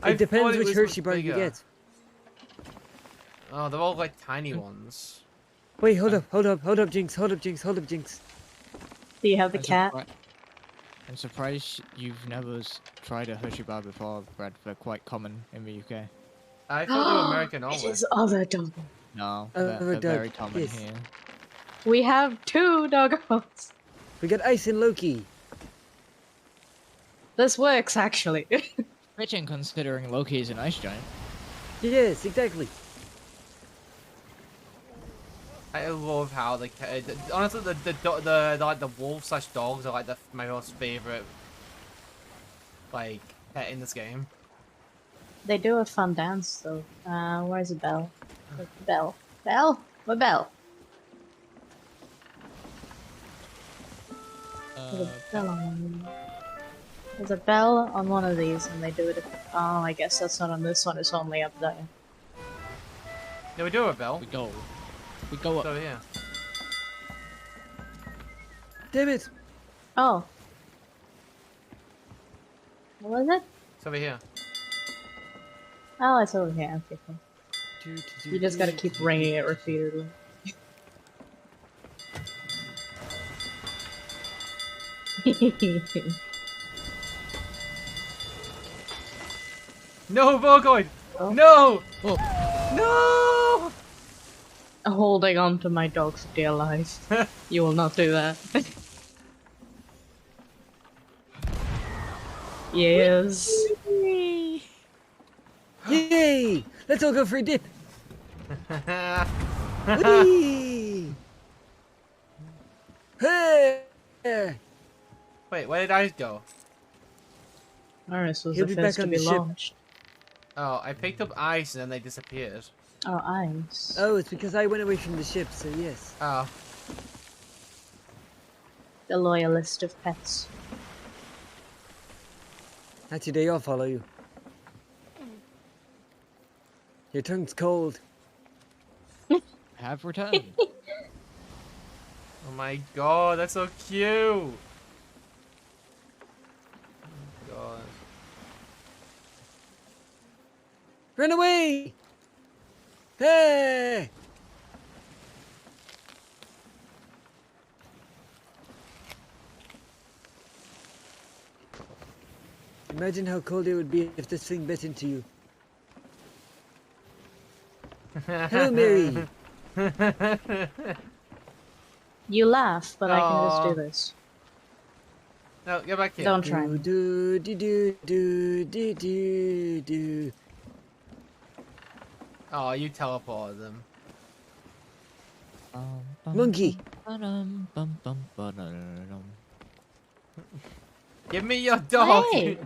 It depends which was Hershey much bar you bigger. get. Oh, they're all like tiny ones. Wait, hold up, Jinx. Do you have the I'm cat? I'm surprised you've never tried a Hershey bar before, Brad. They're quite common in the UK. I thought they were American It only. is other dog. No, Oh, they're Doug, very common yes. here. We have 2 doggos. We got Ice and Loki. This works actually. Fitting considering Loki is an ice giant. Yes, exactly. I love how honestly the wolf/dogs are like my most favorite like pet in this game. They do a fun dance though. Where's the bell? Bell. Bell? What bell? There's a bell on one. There's a bell on one of these, and they do it. Oh, I guess that's not on this one. It's only up there. Yeah, we do have a bell. We go It's up. over here. Damn it. Oh. What was it? It's over here. Oh, it's over here. Okay, cool. You just gotta keep ringing it repeatedly. No, Volcoin! Oh. No! Oh. No! Holding on to my dog's dear life. You will not do that. Yes. Yay! Let's all go for a dip. Whee! Hey! Wait, where did I go? Iris was He'll the be first back to on be the ship. launched. Oh, I picked up ice and then they disappeared. Oh, Iris. Oh, it's because I went away from the ship, so yes. Oh. The loyalist of pets. Not today, I'll follow you. Your tongue's cold. Have returned. Oh my god, that's so cute! Oh my god. Run away! Hey! Imagine how cold it would be if this thing bit into you. Hello, Mary. You laugh, but I can just Aw. do this. No, get back here. Don't try. Do do do do do do do. Oh, you teleported them. Monkey. Give me your dog! Hey!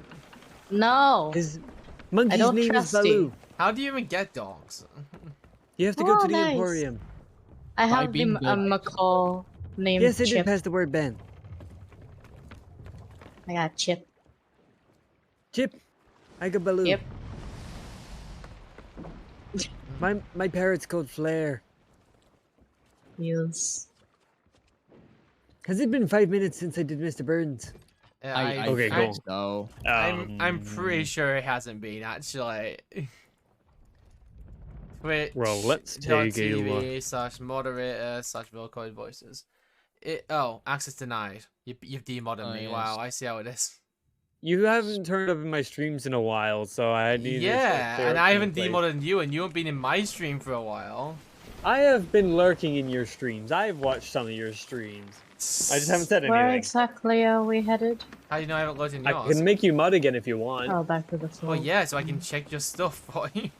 No! His monkey's don't name is trust Baloo. you. How do you even get dogs? You have to go Oh, to the nice. Emporium. I have being him a good. macaw named Yes, I did Chip. pass the word ban. I got Chip. Chip. I got Baloo. Yep. My parrot's called Flair. Yes. Has it been 5 minutes since I did Mr. Burns? I Okay, think cool. so. I'm pretty sure it hasn't been actually. Twitch. Well, let's take a TV/moderator/Vilcoin voices. Access denied. You've demodded Oh, me. yes. Wow, I see how it is. You haven't turned up in my streams in a while, so I need to Yeah, clear and up I some haven't place. demodded you, and you haven't been in my stream for a while. I have been lurking in your streams. I've watched some of your streams. I just haven't said Where anything. exactly are we headed? How do you know I haven't looked in I yours? can make you mud again if you want. Oh, back to the floor. Well, yeah, so I can check your stuff for you.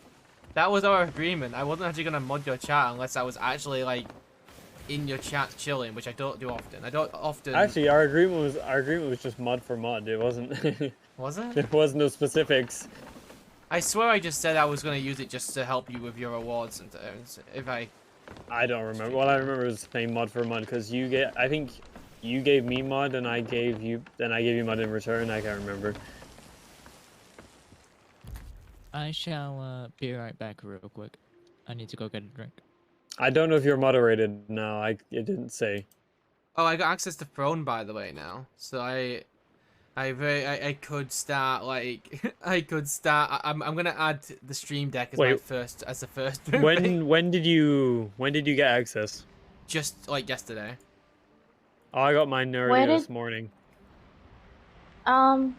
That was our agreement. I wasn't actually gonna mod your chat unless I was actually like in your chat chilling, which I don't do often. I don't often. Actually, our agreement was just mud for mud. It wasn't. Was it? There was no specifics. I swear I just said I was gonna use it just to help you with your rewards and if I. I don't remember. What I remember was saying mud for mud because I think you gave me mud and I gave you mud in return. I can't remember. I shall be right back real quick. I need to go get a drink. I don't know if you're moderated now. It didn't say. Oh, I got access to Throne, by the way, now. So I could start, like, I could start, I'm gonna add the stream deck as Wait. as the first thing. When did you get access? Just, like, yesterday. Oh, I got mine earlier this morning. Where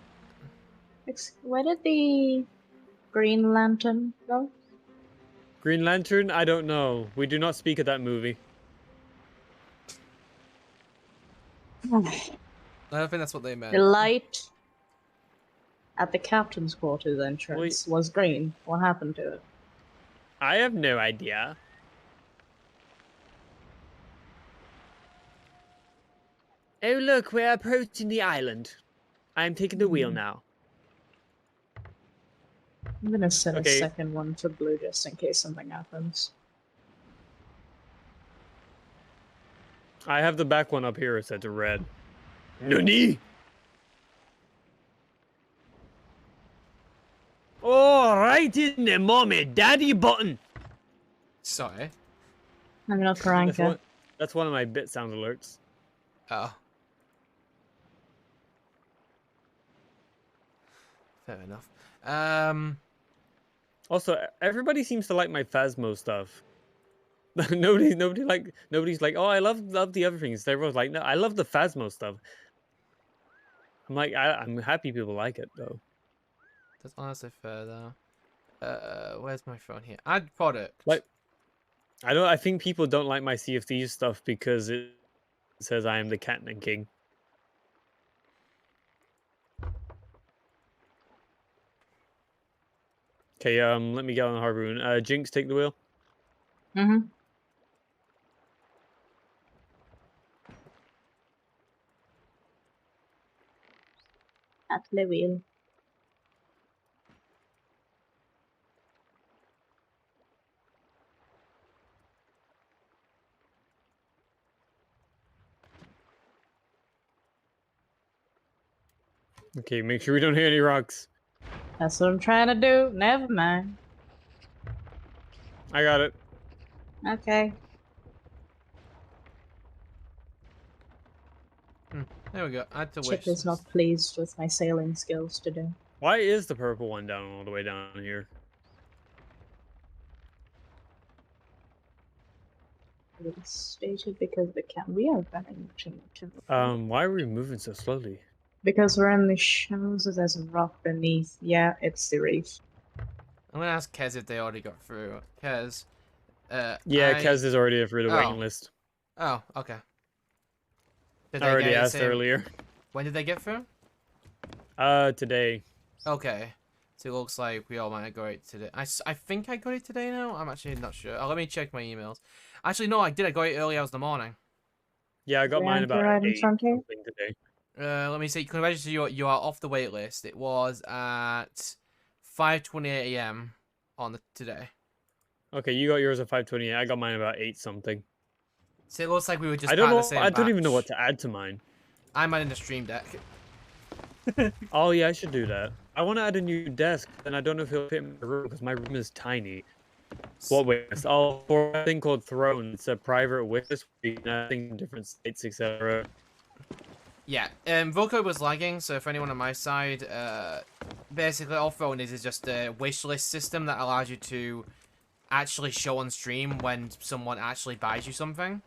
did the Green Lantern go? Green Lantern? I don't know. We do not speak of that movie. I don't think that's what they meant. The light at the captain's quarters entrance was green. What happened to it? I have no idea. Oh, look, we're approaching the island. I'm taking the wheel now. I'm gonna set a second one for blue just in case something happens. I have the back one up here set to red. Nani? Oh, right in the mommy daddy button. Sorry. I'm not Karanka. That's one of my bit sound alerts. Oh. Fair enough. Also, everybody seems to like my Phasmo stuff. nobody's like, oh, I love the other things. Everyone's like, no, I love the Phasmo stuff. I'm like, I'm happy people like it though. That's honestly fair though. Where's my phone here? Add product. Like, I think people don't like my Sea of Thieves stuff because it says I am the Catman King. Okay, let me get on the Harpoon. Jinx, take the wheel. Mm-hmm. At the wheel. Okay, make sure we don't hit any rocks. That's what I'm trying to do. Never mind. I got it. Okay. There we go. Add to Chip wish is not list. pleased with my sailing skills today. Why is the purple one down all the way down here? It's stated because we are very much in the Why are we moving so slowly? Because we're in the shadows, there's a rock beneath. Yeah, it's the reef. I'm gonna ask Kez if they already got through. Kez. Yeah, Kez is already through the waiting list. Oh, okay. Did I already asked earlier. When did they get through? Today. Okay. So it looks like we all might have got it today. I think I got it today now. I'm actually not sure. Let me check my emails. Actually, no, I did. I got it early hours in the morning. Yeah, I got mine about 8 something today. Let me see. You can register. You are off the wait list. It was at 5:28 a.m. on today. Okay, you got yours at 5:28. I got mine about 8 something. So it looks like we were just. I don't know. The same I don't even know batch. what to add to mine. I'm adding the stream deck. Oh yeah, I should do that. I want to add a new desk, and I don't know if it'll fit in my room because my room is tiny. What witness? Oh, for a thing called Throne. It's a private witness where you can add things in different states, etc. Yeah, Voco was lagging, so for anyone on my side, basically all Throne is just a wish list system that allows you to actually show on stream when someone actually buys you something.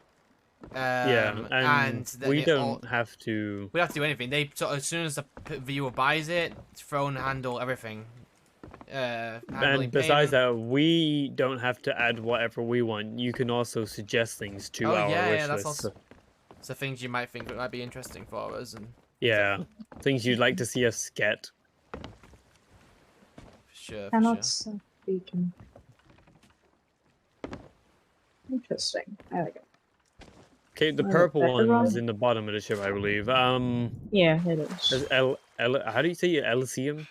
Yeah, and we don't have to. We don't have to do anything. As soon as the viewer buys it, Throne handle everything. And besides that, we don't have to add whatever we want. You can also suggest things to our wish that's list. Also, so things you might think might be interesting for us, and yeah, things you'd like to see us get. For sure. Cannot speak. Interesting. There we go. Okay, the purple one is in the bottom of the ship, I believe. Yeah, it is. How do you say it? Elysium?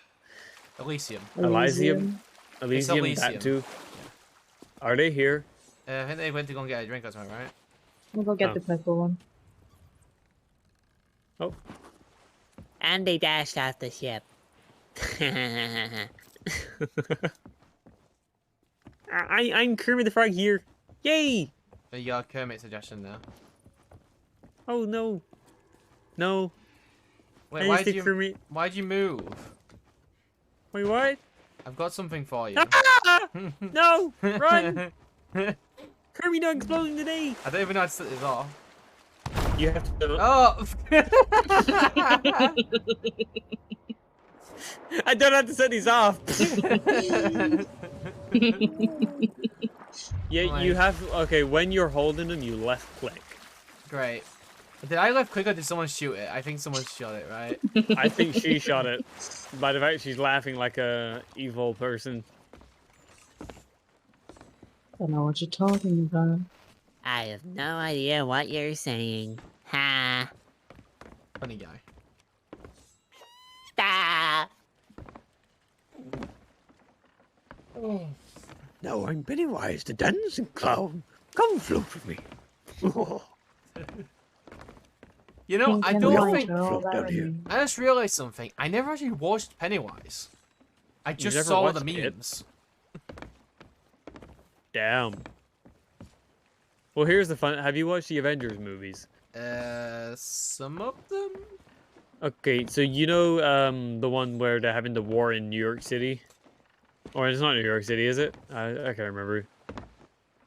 Elysium. Elysium? Elysium, that too. Yeah. Are they here? I think they went to go and get a drink or something, right? We'll go get the purple one. Oh. And they dashed off the ship. I'm Kermit the Frog here. Yay! You got a Kermit suggestion there. Oh no. No. Wait, I used to Kermit. why'd you move? Wait, what? I've got something for you. Ah! No! Run! Kermit, not exploding today! I don't even know how to set this off. You have to. Oh! I don't have to set these off. Yeah, you have. Okay, when you're holding them, you left click. Great. Did I left click or did someone shoot it? I think someone shot it, right? I think she shot it. By the fact she's laughing like a evil person. I don't know what you're talking about. I have no idea what you're saying. Ha! Funny guy. Ah! Now I'm Pennywise, the dancing clown. Come float with me. You know, I Pink and don't white think... are all Float down that here. in- I just realized something. I never actually watched Pennywise. I just never saw the watched it? memes. Damn. Well, here's the fun. Have you watched the Avengers movies? Some of them? Okay, so you know the one where they're having the war in New York City? Or it's not New York City, is it? I can't remember.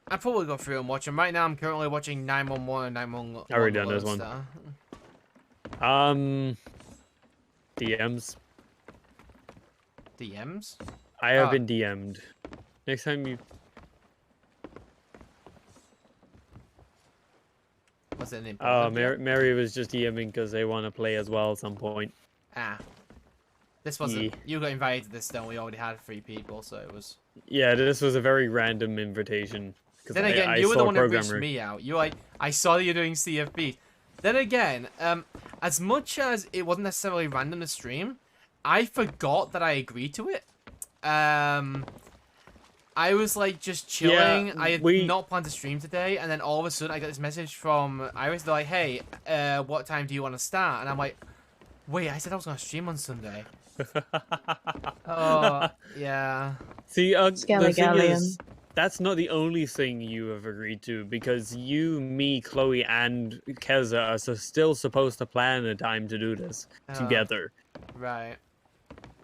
I'll probably go through and watch them. Right now, I'm currently watching 911 and 911. I already done this one. Star. DMs. DMs? I have Ah. been DM'd. Next time you... What's it name? Oh, Mary was just DMing because they want to play as well at some point. Ah. This wasn't... Yeah. You got invited to this, then we already had 3 people, so it was... Yeah, this was a very random invitation. Then again, you were the one that reached me out. You like, I saw that you're doing CFB. Then again, as much as it wasn't necessarily random to stream, I forgot that I agreed to it. I was like just chilling. Yeah, I had not planned to stream today, and then all of a sudden I got this message from Iris. They're like, "Hey, what time do you want to start?" And I'm like, "Wait, I said I was gonna stream on Sunday." Oh, yeah. See, the thing Scalligallion. is, that's not the only thing you have agreed to, because you, me, Chloe, and Keza are still supposed to plan a time to do this together. Right.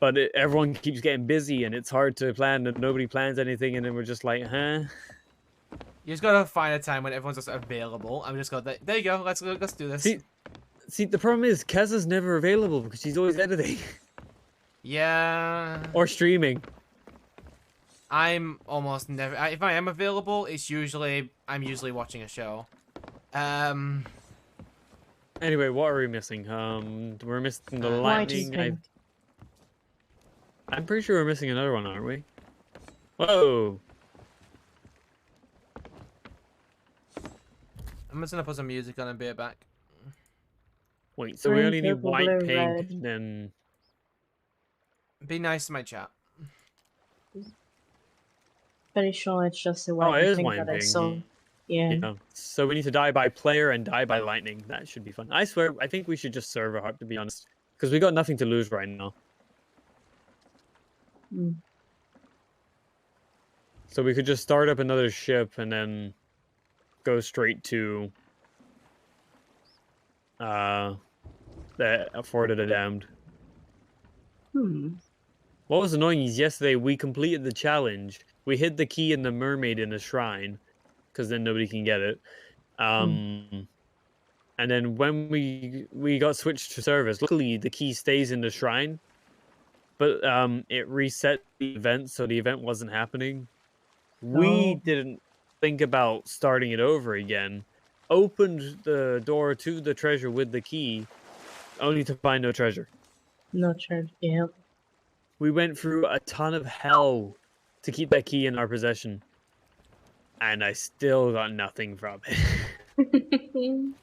But everyone keeps getting busy, and it's hard to plan, and nobody plans anything, and then we're just like, huh? You just gotta find a time when everyone's just available. I'm just gonna. There you go. Let's do this. See, the problem is Keza's never available because she's always editing Yeah. or streaming. I'm almost never. If I am available, I'm usually watching a show. Anyway, what are we missing? We're missing the White is lightning. pink. I'm pretty sure we're missing another one, aren't we? Whoa! I'm just gonna put some music on and be right back. Wait, so we Green, only need purple, white, blue, pink, red. and then... Be nice to my chat. Pretty sure it's just the Oh, white it is thing white that I pink. saw. Yeah. Yeah. So we need to die by player and die by lightning. That should be fun. I swear, I think we should just serve a heart, to be honest. Because we got nothing to lose right now. Mm. So we could just start up another ship and then go straight to the Fort of the Damned. What was annoying is yesterday we completed the challenge. We hid the key in the mermaid in the shrine, because then nobody can get it. And then when we got switched to service, luckily the key stays in the shrine, but it reset the event, so the event wasn't happening. We didn't think about starting it over again. Opened the door to the treasure with the key, only to find no treasure. No charge. Yep. We went through a ton of hell to keep that key in our possession, and I still got nothing from it.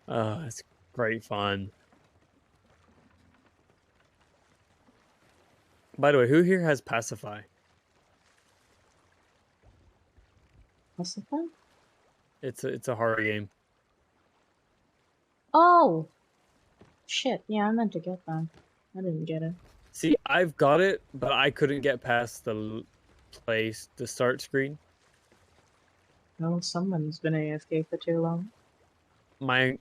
Oh, it's great fun. By the way, who here has Pacify? What's the fun? It's a horror game. Oh! Shit, yeah, I meant to get that. I didn't get it. See, I've got it, but I couldn't get past the place the start screen. No, someone's been AFK for too long. My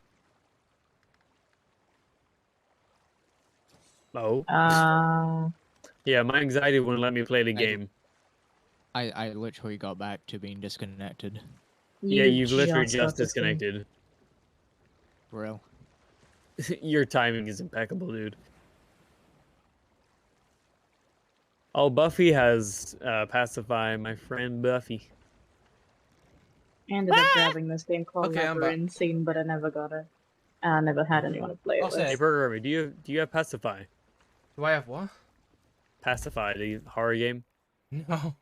oh yeah, my anxiety wouldn't let me play the game. I literally got back to being disconnected. Yeah, you've literally just just got to see. disconnected. Real. Your timing is impeccable, dude. Oh, Buffy has pacify my friend Buffy. I ended up grabbing this game called Okay, I'm back. Labyrinth Scene, but I never got it. I never had anyone to play it I'll with. say. Hey, Programmer, do you have pacify? Do I have what? Pacify, the horror game. No.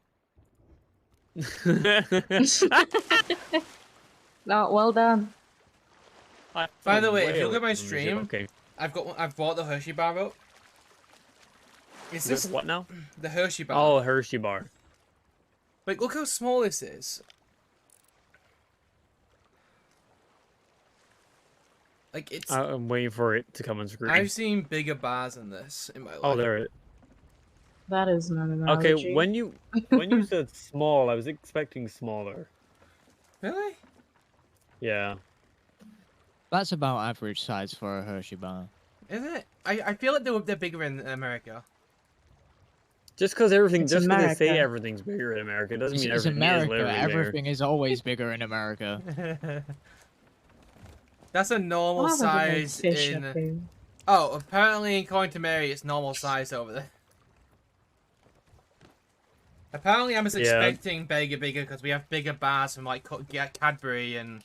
No, well done. By the way, Way if you look away at my from the music, stream, okay. I've bought the Hershey bar up. Is this What now? the Hershey bar? Oh, Hershey bar. Like, look how small this is. Like, it's. I'm waiting for it to come on screen. I've seen bigger bars than this in my life. Oh, there it. That is not an analogy. Okay, when you said small, I was expecting smaller. Really? Yeah. That's about average size for a Hershey bar. Is it? I feel like they're bigger in America. Just because everything, It's just because they say America. everything's bigger in America doesn't mean It's everything is America. literally bigger. Everything is always bigger in America. That's a normal I'll have a big size fish in. up here. Oh, apparently, according to Mary, it's normal size over there. Apparently, I was Yeah. expecting bigger because we have bigger bars from like Cadbury and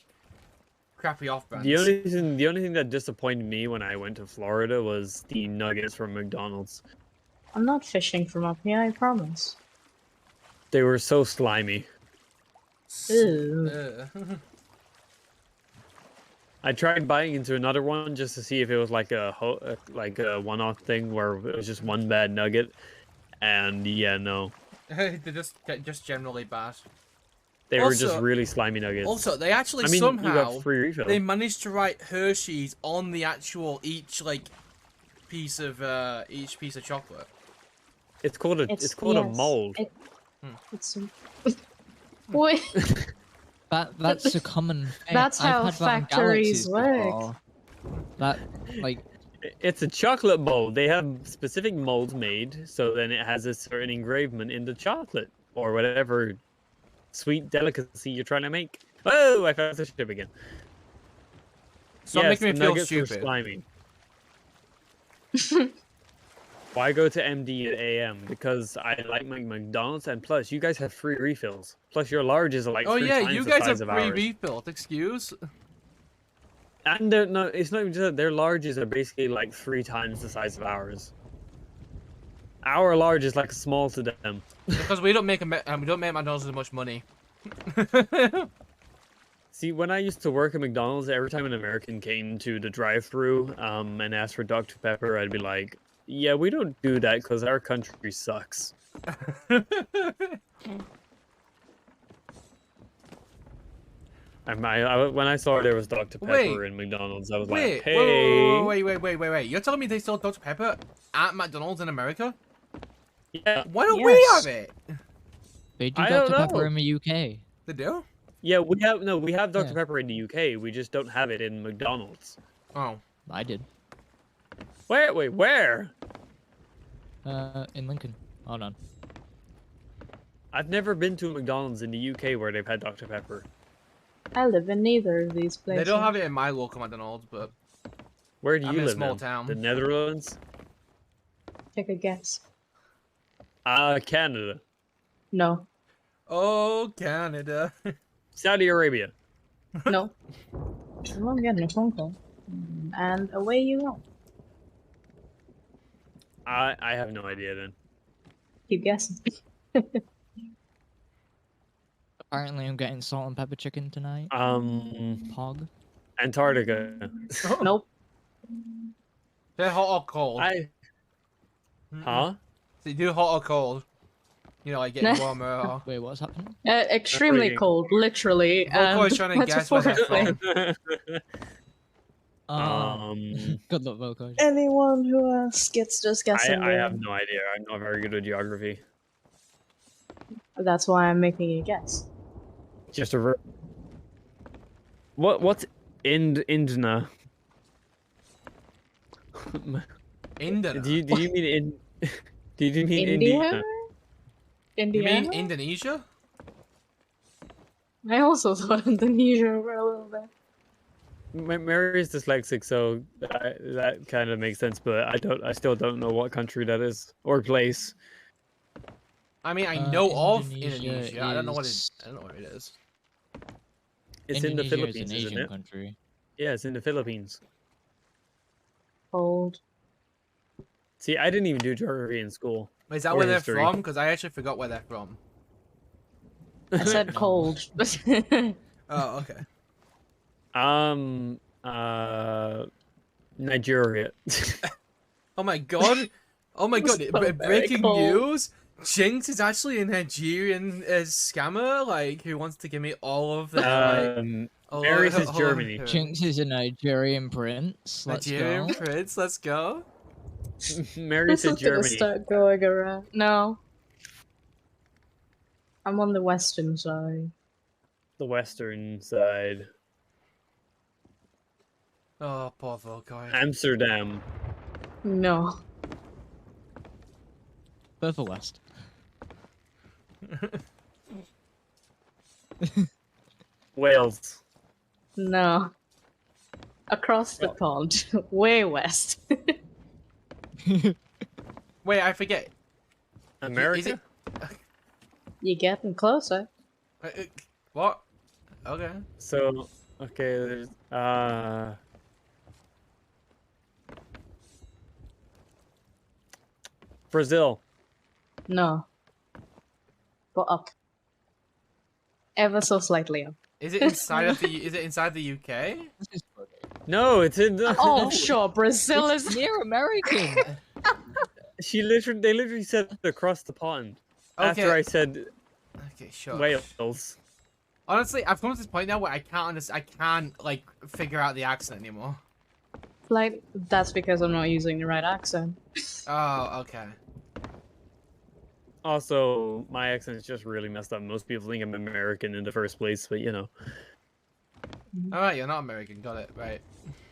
crappy off-brands. The only thing that disappointed me when I went to Florida was the nuggets from McDonald's. I'm not fishing from up here, I promise. They were so slimy. Ew. Ugh. I tried buying into another one just to see if it was like a one-off thing where it was just one bad nugget, and yeah, no, They're just generally bad. they were just Also- really slimy nuggets. Also, they actually I mean, you somehow got free refill. they managed to write Hershey's on the actual each piece of chocolate. It's called a It's called a yes, mold. It's Wait, That's a common thing. That's I've how had that in factories Galaxies work. before. That like It's a chocolate mold. They have specific molds made, so then it has a certain engravement in the chocolate or whatever sweet delicacy you're trying to make. Oh, I found the ship again. Stop Yes, making me the feel nuggets were stupid. slimy. Why go to MD at AM? Because I like my McDonald's, and plus you guys have free refills. Plus your larges are like Oh three yeah, times you the guys size have of free ours. refilled. Excuse? And no, it's not even just that. Their larges are basically like 3 times the size of ours. Our large is like small to them. Because we don't make McDonald's as much money. See, when I used to work at McDonald's, every time an American came to the drive-thru and asked for Dr. Pepper, I'd be like, "Yeah, we don't do that because our country sucks." When I saw there was Dr. Pepper Wait. in McDonald's, I was Wait, like, "Hey, wait. You're telling me they sell Dr. Pepper at McDonald's in America? yeah, Why don't we Yes. have it? they do I Dr. don't Pepper know. in the UK. They do? yeah, we have Dr. Yeah. Pepper in the UK. We just don't have it in McDonald's." Oh. I did. Where? Wait, where? In Lincoln. Hold on. I've never been to a McDonald's in the UK where they've had Dr. Pepper. I live in neither of these places. They don't have it in my local McDonald's, but Where do I'm you in a live? small in? town. The Netherlands? Take a guess. Canada. No. oh, Canada. Saudi Arabia. No. I'm getting a phone call. And away you go. I have no idea then. Keep guessing. Apparently, I'm getting salt and pepper chicken tonight. Pog. Antarctica. Nope. They're hot or cold. Huh? So you do hot or cold. You know, like getting warmer or... Wait, what's happening? Extremely Freaking- cold, literally. Volko is and trying to guess where they're metaphorically. Oh, good luck, Volko. Anyone who gets just guessing. I have no idea. I'm not very good at geography. That's why I'm making a guess. Just a. What's Indna? Indiana. Do you mean in? Did you mean Indiana? You mean Indiana? Indonesia? I also thought Indonesia for a little bit. Mary is dyslexic, so that kind of makes sense. But I still don't know what country that is or place. I mean, I know of Indonesia Indonesia. I don't know what it. is- I don't know where it is. It's in the Indonesia Philippines, is an isn't Asian it? country. Yeah, it's in the Philippines. Cold. See, I didn't even do geography in school. Is that Or where they're history. from? Because I actually forgot where they're from. I said No. cold. Oh, okay. Nigeria. Oh my god. Oh my god. So very Breaking cold. news. Jinx is actually a Nigerian scammer, like, who wants to give me all of their, like... Mary's is Germany. Jinx is a Nigerian prince. Let's Nigerian go. prince, let's go. Mary's This is is gonna Germany. start going around. No. I'm on the western side. The western side. Oh, poor Volkoi. Amsterdam. No. Further west. Wales. No. Across the pond. Way west. Wait, I forget. America? Is it... You're getting closer. What? Okay. So, okay, there's, Brazil. No. Go up. Ever so slightly up. Is it inside of the... Is it inside the UK? No, it's in the... Oh, sure. Brazil is. near American. They literally said across the pond. After Okay. I said Okay, sure. Wales. Honestly, I've come to this point now where I can't like figure out the accent anymore. Like, that's because I'm not using the right accent. Oh, okay. Also, my accent is just really messed up. Most people think I'm American in the first place, but you know. Alright, you're not American, got it, right.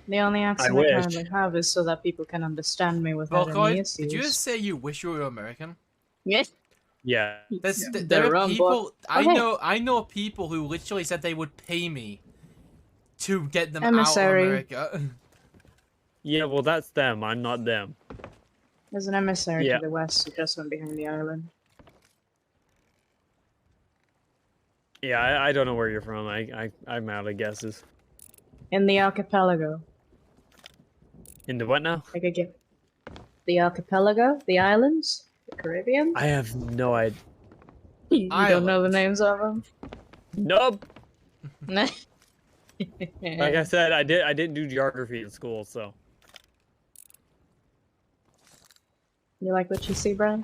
The only accent I wish. currently have is so that people can understand me without any Volkoid, issues. did you just say you wish you were American? Yes. Yeah. There are wrong, people but- Okay. I know people who literally said they would pay me to get them Emissary. out of America. Yeah, well, that's them. I'm not them. There's an emissary Yeah. to the west, who just went behind the island. Yeah, I don't know where you're from. I'm out of guesses. In the archipelago. In the what now? Like again. The archipelago? The islands? The Caribbean? I have no idea. You don't know the names of them? Nope. Like Like I said, I didn't do geography in school, so. You like what you see, Brian?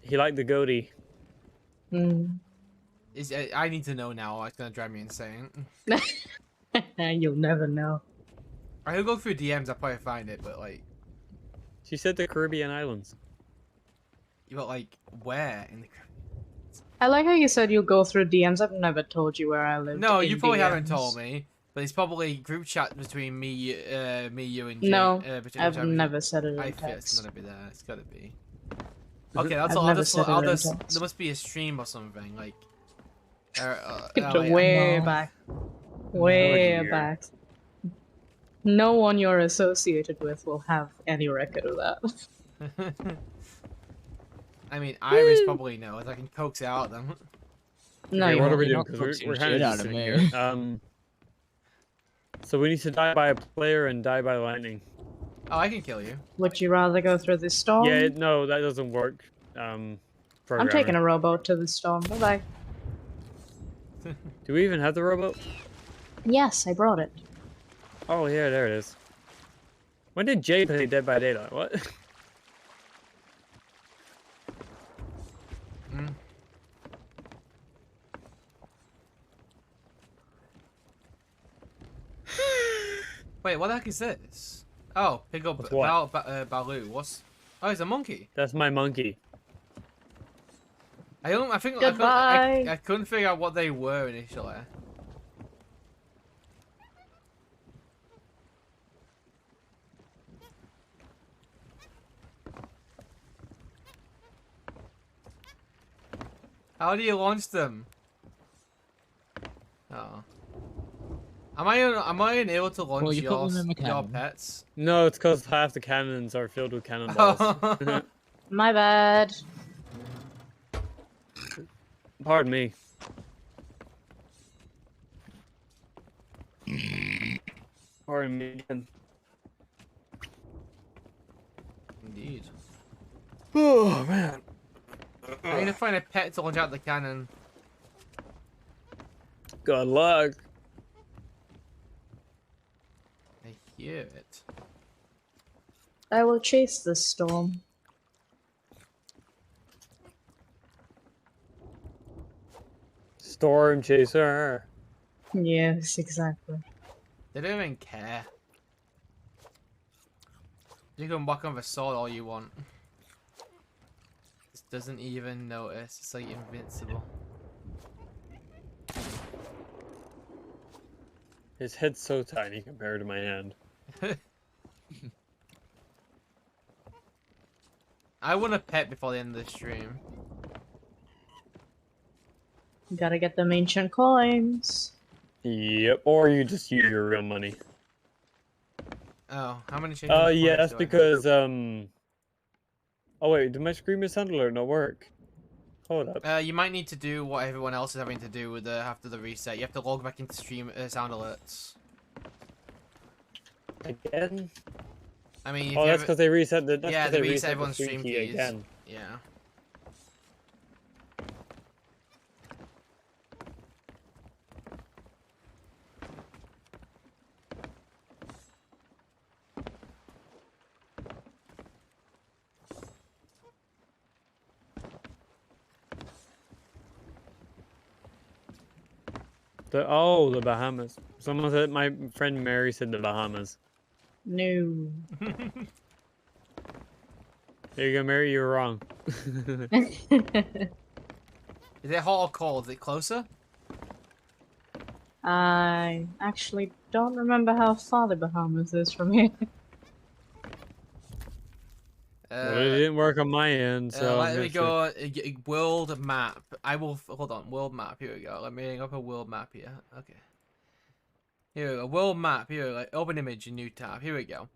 He liked the goatee. Hmm. I need to know now, it's gonna drive me insane. You'll never know. I could go through DMs, I'll probably find it, but like, She said the Caribbean islands. where in the I like how you said you'll go through DMs. I've never told you where I live. No, you probably haven't told me, but it's probably group chat between me, you, and Jay. No, between I've which I- never said it I in feel it's text. gonna be there. It's gotta be. Okay, that's I've all. never said it in text. There must be a stream or something like. Way no. back. Way dear. back. No one you're associated with will have any record of that. I mean, Iris probably knows. I can coax it out of them. No, Okay, you what are won't. we You're doing? not Because coaxing we're shit kind of out just of sitting me. here. So we need to die by a player and die by lightning. Oh, I can kill you. Would you rather go through the storm? Yeah, no, that doesn't work. I'm taking a rowboat to the storm. Bye bye. Do we even have the rowboat? Yes, I brought it. Oh, yeah, there it is. When did Jay play Dead by Daylight? What? Mm. Wait, what the heck is this? Oh, pick up What's what? Balu. What's Oh, it's a monkey. That's my monkey. I think Goodbye. I couldn't figure out what they were initially. How do you launch them? Oh. Am I unable to launch Well, you put them in the your cannon. pets? No, it's because half the cannons are filled with cannonballs. My bad. Pardon me. Pardon me again. Indeed. Oh man. I need to find a pet to launch out the cannon. Good luck. I hear it. I will chase the storm. Storm chaser. Yes, exactly. They don't even care. You can whack on the sword all you want. This doesn't even notice. It's like invincible. His head's so tiny compared to my hand. I want a pet before the end of the stream. Gotta get them ancient coins. Yep. Or you just use your real money. Oh, how many chickens? Yeah, that's because Oh wait, did my screamer sound alert not work? Hold up. You might need to do what everyone else is having to do with after the reset. You have to log back into stream sound alerts. Again? I mean, if Oh, you that's have because they reset the. yeah, they they reset reset the everyone's stream key keys. again. Yeah. The Bahamas. Someone said my friend Mary said the Bahamas. No. There you go, Mary. You were wrong. Is it hot or cold? Is it closer? I actually don't remember how far the Bahamas is from here. Well, it didn't work on my end, so let I'm me gonna go. World map. I will. Hold on. World map. Here we go. Let me bring up a world map here. Okay. Here we go. World map. Here we go. Open image. New tab. Here we go.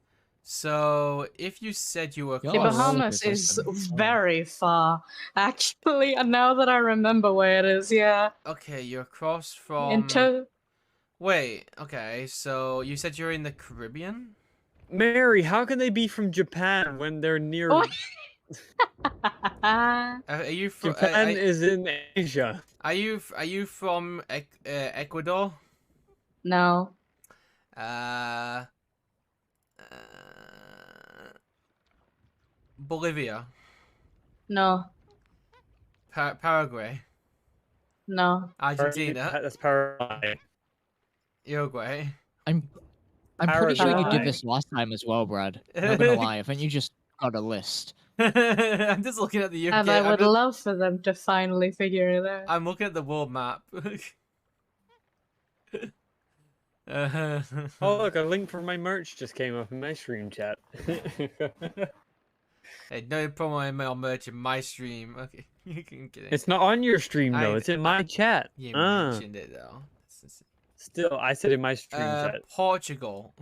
So if you said you were The The roller Bahamas coaster is system. very far, actually, and now that I remember where it is, yeah. okay, you're across from. Into Wait. Okay. So you said you're in the Caribbean. Mary, how can they be from Japan when they're near? Oh. Are you from? Japan is in Asia. Are you from Ecuador? No. Bolivia, No. Paraguay, No. Argentina, That's Paraguay. Uruguay. I'm pretty sure you Paraguay. did this last time as well, Brad. Not gonna lie, I think you just got a list. I'm just looking at the UK. And I would love for them to finally figure it out. I'm looking at the world map. Oh look, a link for my merch just came up in my stream chat. Hey, no problem on merch in my stream. Okay, you can get it. It's not on your stream though. It's in my chat. You mentioned it though. Still, I said in my stream chat. Portugal.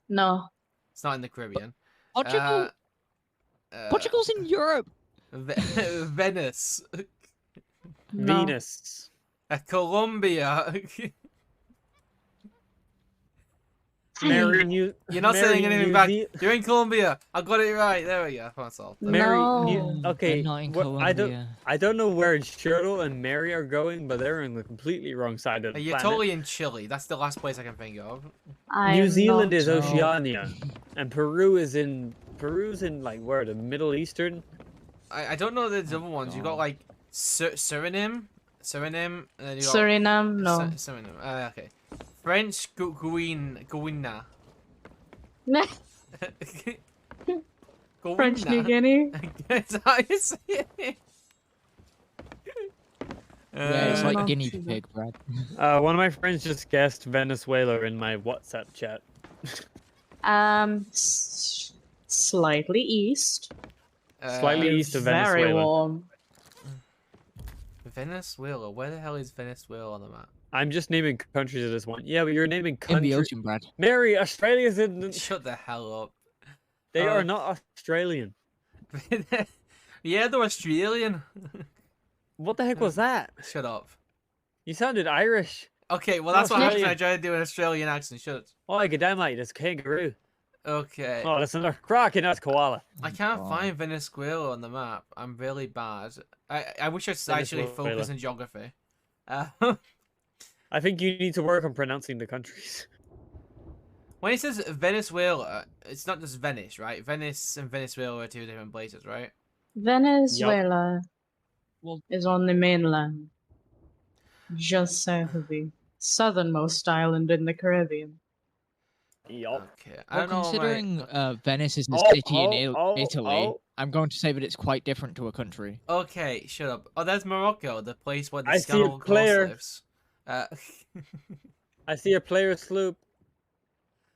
No. It's not in the Caribbean. Portugal. Portugal's in Europe. Venice. No. Venus. Colombia. Mary, You're not Mary, saying anything New back. Ze- You're in Colombia. I got it right. There we go. That's all. Mary, No. okay. They're not in I Colombia. don't know where Cheryl and Mary are going, but they're in the completely wrong side of the You're planet. totally in Chile. That's the last place I can think of. New Zealand not- is No. Oceania, and Peru's in like where, the Middle Eastern. I don't know the other ones. You got God. like Suriname, and then you got Suriname? No. Suriname. Okay. French Guiana. French New Gowina. Guinea. That's how you say it. Yeah, it's like not guinea too bad. pig, Brad. One of my friends just guessed Venezuela in my WhatsApp chat. Slightly east. Slightly You're east of very Venezuela. warm. Venezuela. Where the hell is Venezuela on the map? I'm just naming countries at this point. Yeah, but you're naming In the countries. ocean, Brad. Mary, Australia's in. Shut the hell up. They are not Australian. Yeah, they're Australian. What the heck was that? Shut up. You sounded Irish. Okay, well Not that's what happens when I Australian. try to do an Australian accent. Shut up. Oh, I get that, mate. It's kangaroo. Okay. Oh, that's another crocodile. That's koala. I can't Oh. find Venezuela on the map. I'm really bad. I wish I actually Venezuela. focus on geography. I think you need to work on pronouncing the countries. When it says Venezuela, it's not just Venice, right? Venice and Venezuela are two different places, right? Venezuela Well- is on the mainland, just south of the southernmost island in the Caribbean. Yup. Okay. I don't know. Considering Venice is a Oh, city in Italy, oh. I'm going to say that it's quite different to a country. Okay, shut up. Oh, that's Morocco, the place where the I see a Scannel player. lives. Uh, I see a player sloop.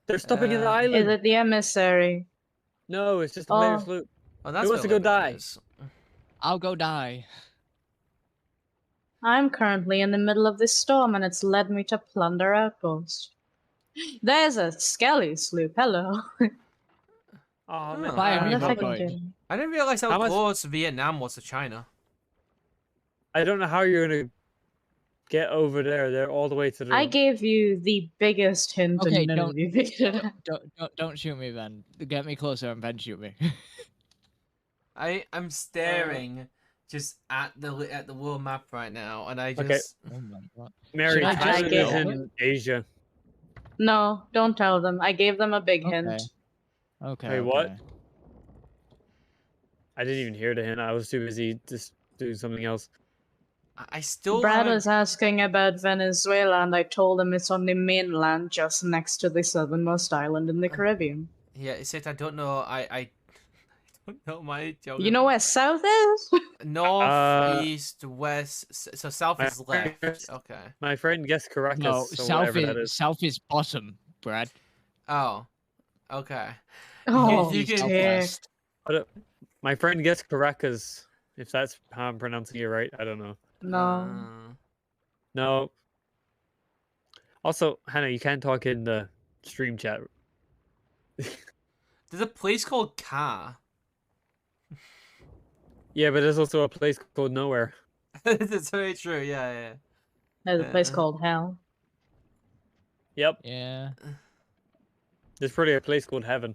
They're stopping in the Uh, Is island. it the emissary? No, it's just a player Oh. sloop. oh, that's Who wants to where go Libya die? is. I'll go die. I'm currently in the middle of this storm and it's led me to Plunder Outpost. There's a Skelly sloop, hello. Oh, Oh, man. Bye, I I wonder if I everybody. can get him. I didn't realize how How much- close Vietnam was to China. I don't know how you're gonna get over there. They're all the way to the. I gave you the biggest hint Okay, and none of you picked it up. Don't shoot me, Ben. Get me closer and then shoot me. I'm staring just at the world map right now, and I just Okay. Oh my god. Mary, Should I just Thailand is go? in Asia. No, don't tell them. I gave them a big hint. Okay. Okay. Wait, what? okay. I didn't even hear the hint. I was too busy just doing something else. I still Brad haven't- was asking about Venezuela, and I told him it's on the mainland just next to the southernmost island in the Caribbean. Yeah, except I don't know. I don't know my geography. You know where south is? North, east, west. So south My is left. friend- Okay. My friend guessed Caracas. No, so south whatever that is is. south is bottom, Brad. Oh. Okay. Oh, you can- dear. Southwest. My friend guessed Caracas. If that's how I'm pronouncing it right, I don't know. No. No. Also, Hannah, you can't talk in the stream chat. There's a place called Car. Yeah, but there's also a place called Nowhere. That's very true. Yeah. There's a place Uh. called Hell. Yep. Yeah. There's probably a place called Heaven.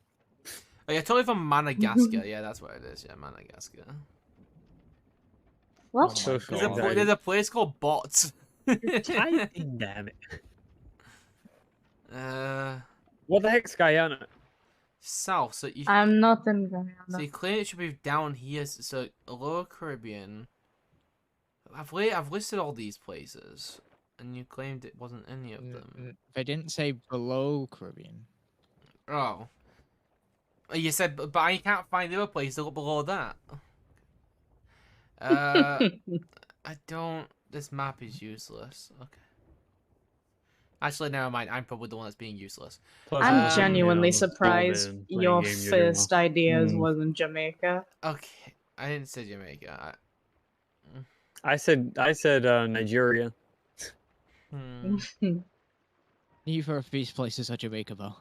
Oh, yeah, totally from Madagascar. Yeah, that's what it is. Yeah, Madagascar. What? Oh my Social There's a, God. anxiety. there's a place called Bots. Typing, damn it. What the heck's Guyana? South. So you, I'm not in so Guyana. you claim it should be down here. So Lower Caribbean. I've listed all these places, and you claimed it wasn't any of them. They didn't say below Caribbean. Oh. You said, but I can't find the other place to look below that. I don't. This map is useless. Okay. Actually, never mind. I'm probably the one that's being useless. Plus, I'm Um, genuinely yeah, surprised Bobbin, playing your game, you're doing first ideas Hmm. wasn't Jamaica. Okay, I didn't say Jamaica. well. I said Nigeria. Neither of these places are Jamaica, though.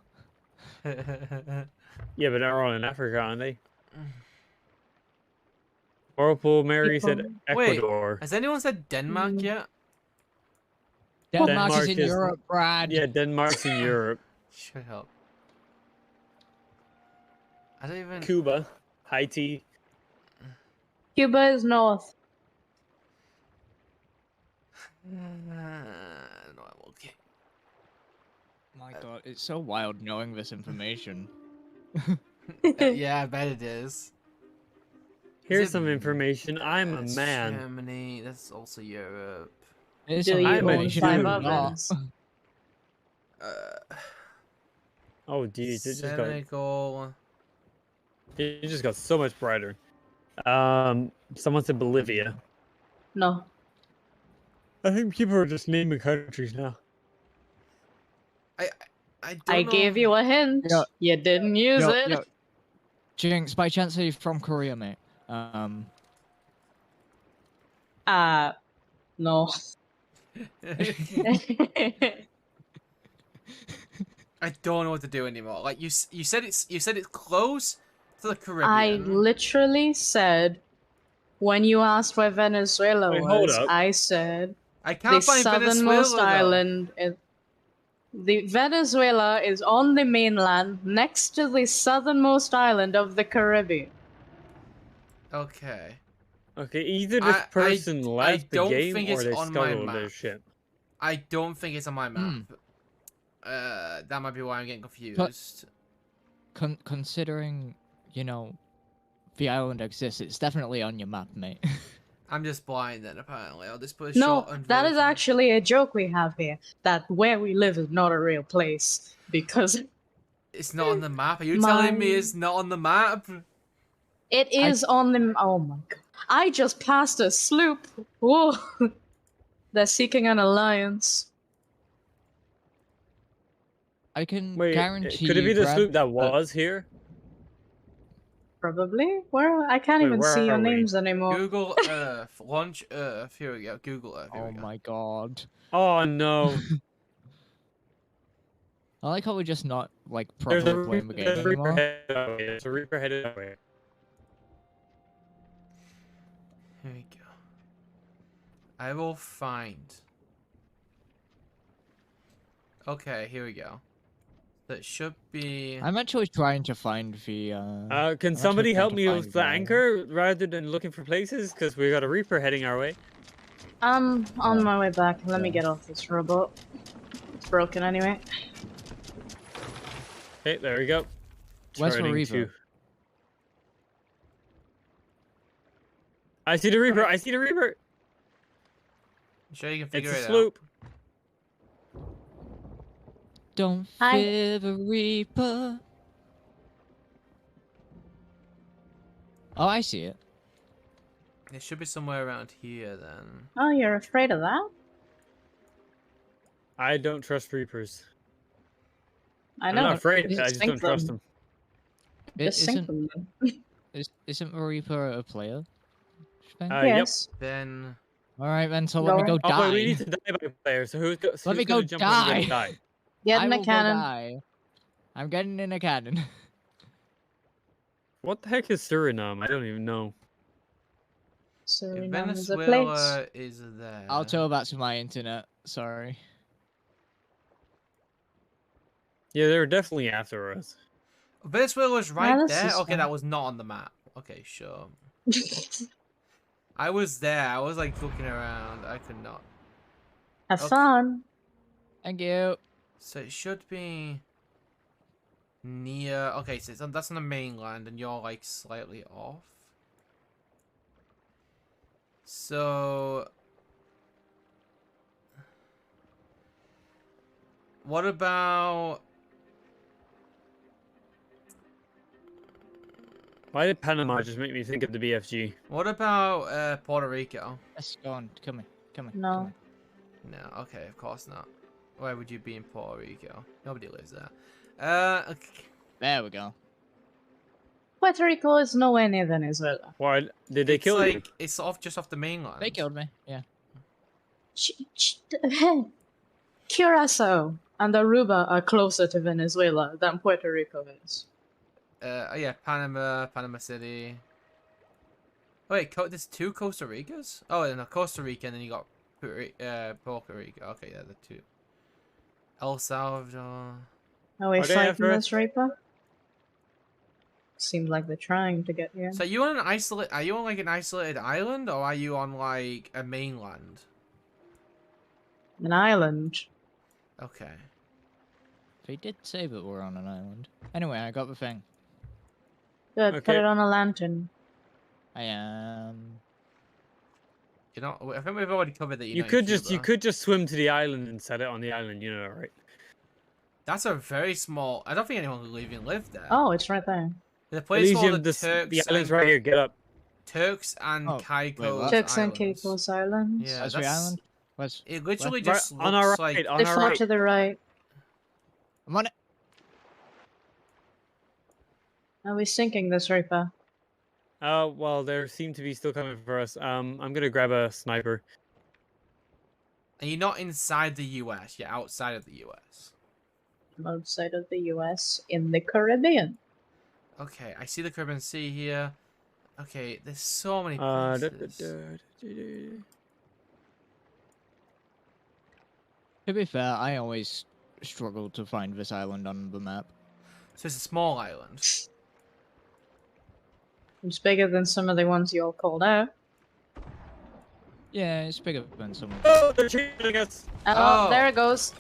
Yeah, but they're all in Africa, aren't they? Whirlpool Mary said Wait, Ecuador. Has anyone said Denmark Mm. yet? Denmark is Denmark in is- Europe, Brad. Yeah, Denmark's in Europe. Shut up. I don't even. Cuba, Haiti. Cuba is north. No, I'm okay. My God, it's so wild knowing this information. Yeah, I bet it is. Here's it- some information. I'm a That's man. Germany. That's also Europe. It's Do some you I'm a own information five Jew. I'm not. ovens? Oh, geez, it just got. Senegal. You just got so much brighter. Someone said Bolivia. No. I think people are just naming countries now. I don't I know. gave you a hint. Yeah. You didn't use Yo, it. yo. Jinx, by chance are you from Korea, mate? No. I don't know what to do anymore. Like you said it's close to the I Caribbean. literally said, when you asked where Venezuela Wait, hold was, up. I said I the can't find southernmost Venezuela though. island. The Venezuela is on the mainland, next to the southernmost island of the Caribbean. Okay. Okay, either this person I left the don't game think or it's they on my scuttled their map. ship. I don't think it's on my map. That might be why I'm getting confused. Considering, you know, the island exists, it's definitely on your map, mate. I'm just blind then, apparently. I'll just put a No, short that is version. actually a joke we have here. That where we live is not a real place because It's not on the map. Are you telling me it's not on the map? it is on the. Oh my god! I just passed a sloop. Whoa! They're seeking an alliance. I can Wait, guarantee could it be the Brad, sloop that was here? Probably. Where I can't Wait, even where see your are we? names anymore. Google Earth. Launch Earth. Here we go. Google Earth. Here Oh we go. my god. Oh no. I like how we're just not, like, There's properly a, playing the game there's a Reaper anymore. headed that way. There's a Reaper headed that way. Here we go. I will find. Okay, here we go. That should be. I'm actually trying to find the, Can somebody help me with the anchor rather than looking for places? Because we got a Reaper heading our way. I'm on Yeah. my way back. Let me Yeah. get off this robot. It's broken anyway. Okay, there we go. Where's the Charting Reaper? to- I see the Reaper. I see the Reaper. I'm sure you can It's figure a it sloop. Don't Hi. fear the Reaper. Oh, I see it. out. It should be somewhere around here then. Oh, you're afraid of that? I don't trust Reapers. I I'm know. not afraid. I Just just sink don't trust them. Just sink Isn't them. isn't the Reaper a player? Thing? Yep. Yes. Then All right, then. So let me go Go. die. Oh wait, we need to die by player. So who's, Let me who's go gonna jump on and die. die? Get I in a will cannon. Go die. I'm getting in a cannon. What the heck is Suriname? I don't even know. Suriname is a place. Venezuela is there. I'll tell that to my internet. Sorry. Yeah, they're definitely after us. Venezuela's right this there. is Okay, fine. that was not on the map. Okay, sure. I was there. I was like looking around. I could not. Have Okay. fun. Thank you. So it should be near. Okay, so that's on the mainland, and you're like slightly off. So what about? Why did Panama just make me think of the BFG? What about Puerto Rico? Let's go on. Come here. Come here. No. Come here. No, okay, of course not. Why would you be in Puerto Rico? Nobody lives there. Okay. There we go. Puerto Rico is nowhere near Venezuela. Why did they It's kill you? like it's just off the mainland. They killed me. Yeah. Curacao and Aruba are closer to Venezuela than Puerto Rico is. Yeah, Panama City. Wait, there's two Costa Ricas? Oh, no, Costa Rica, and then you got Puerto Rico. Okay, yeah, the two. El Salvador. Are we Are they fighting after us? this Reaper? Seems like they're trying to get here. So are you on Are you on like an isolated island, or are you on like a mainland? An island. Okay. They did say that we're on an island. Anyway, I got the thing. Good, put Okay. it on a lantern. I am. You know, I think we've already covered that. You could just swim to the island and set it on the island. You know, right? That's a very small. I don't think anyone will even live there. Oh, it's right there. The place called Elysium, the the island's right here. Get up. Turks and Oh, wait, Caicos what? Turks and Islands. Caicos Islands. Yeah, Where's the that's. island? Where's... It literally Right just on our looks right. like. On They're our far right. to the right. I'm on it. Are we sinking this Reaper? Well, there seem to be still coming for us. I'm gonna grab a sniper. And you're not inside the US. You're outside of the US. Outside of the US in the Caribbean. Okay, I see the Caribbean Sea here. Okay, there's so many Da, da, places. da. To be fair, I always struggle to find this island on the map. So it's a small island. It's bigger than some of the ones you all called out. Yeah, it's bigger than some of them. Oh, they're shooting us. Oh, Oh. there it goes.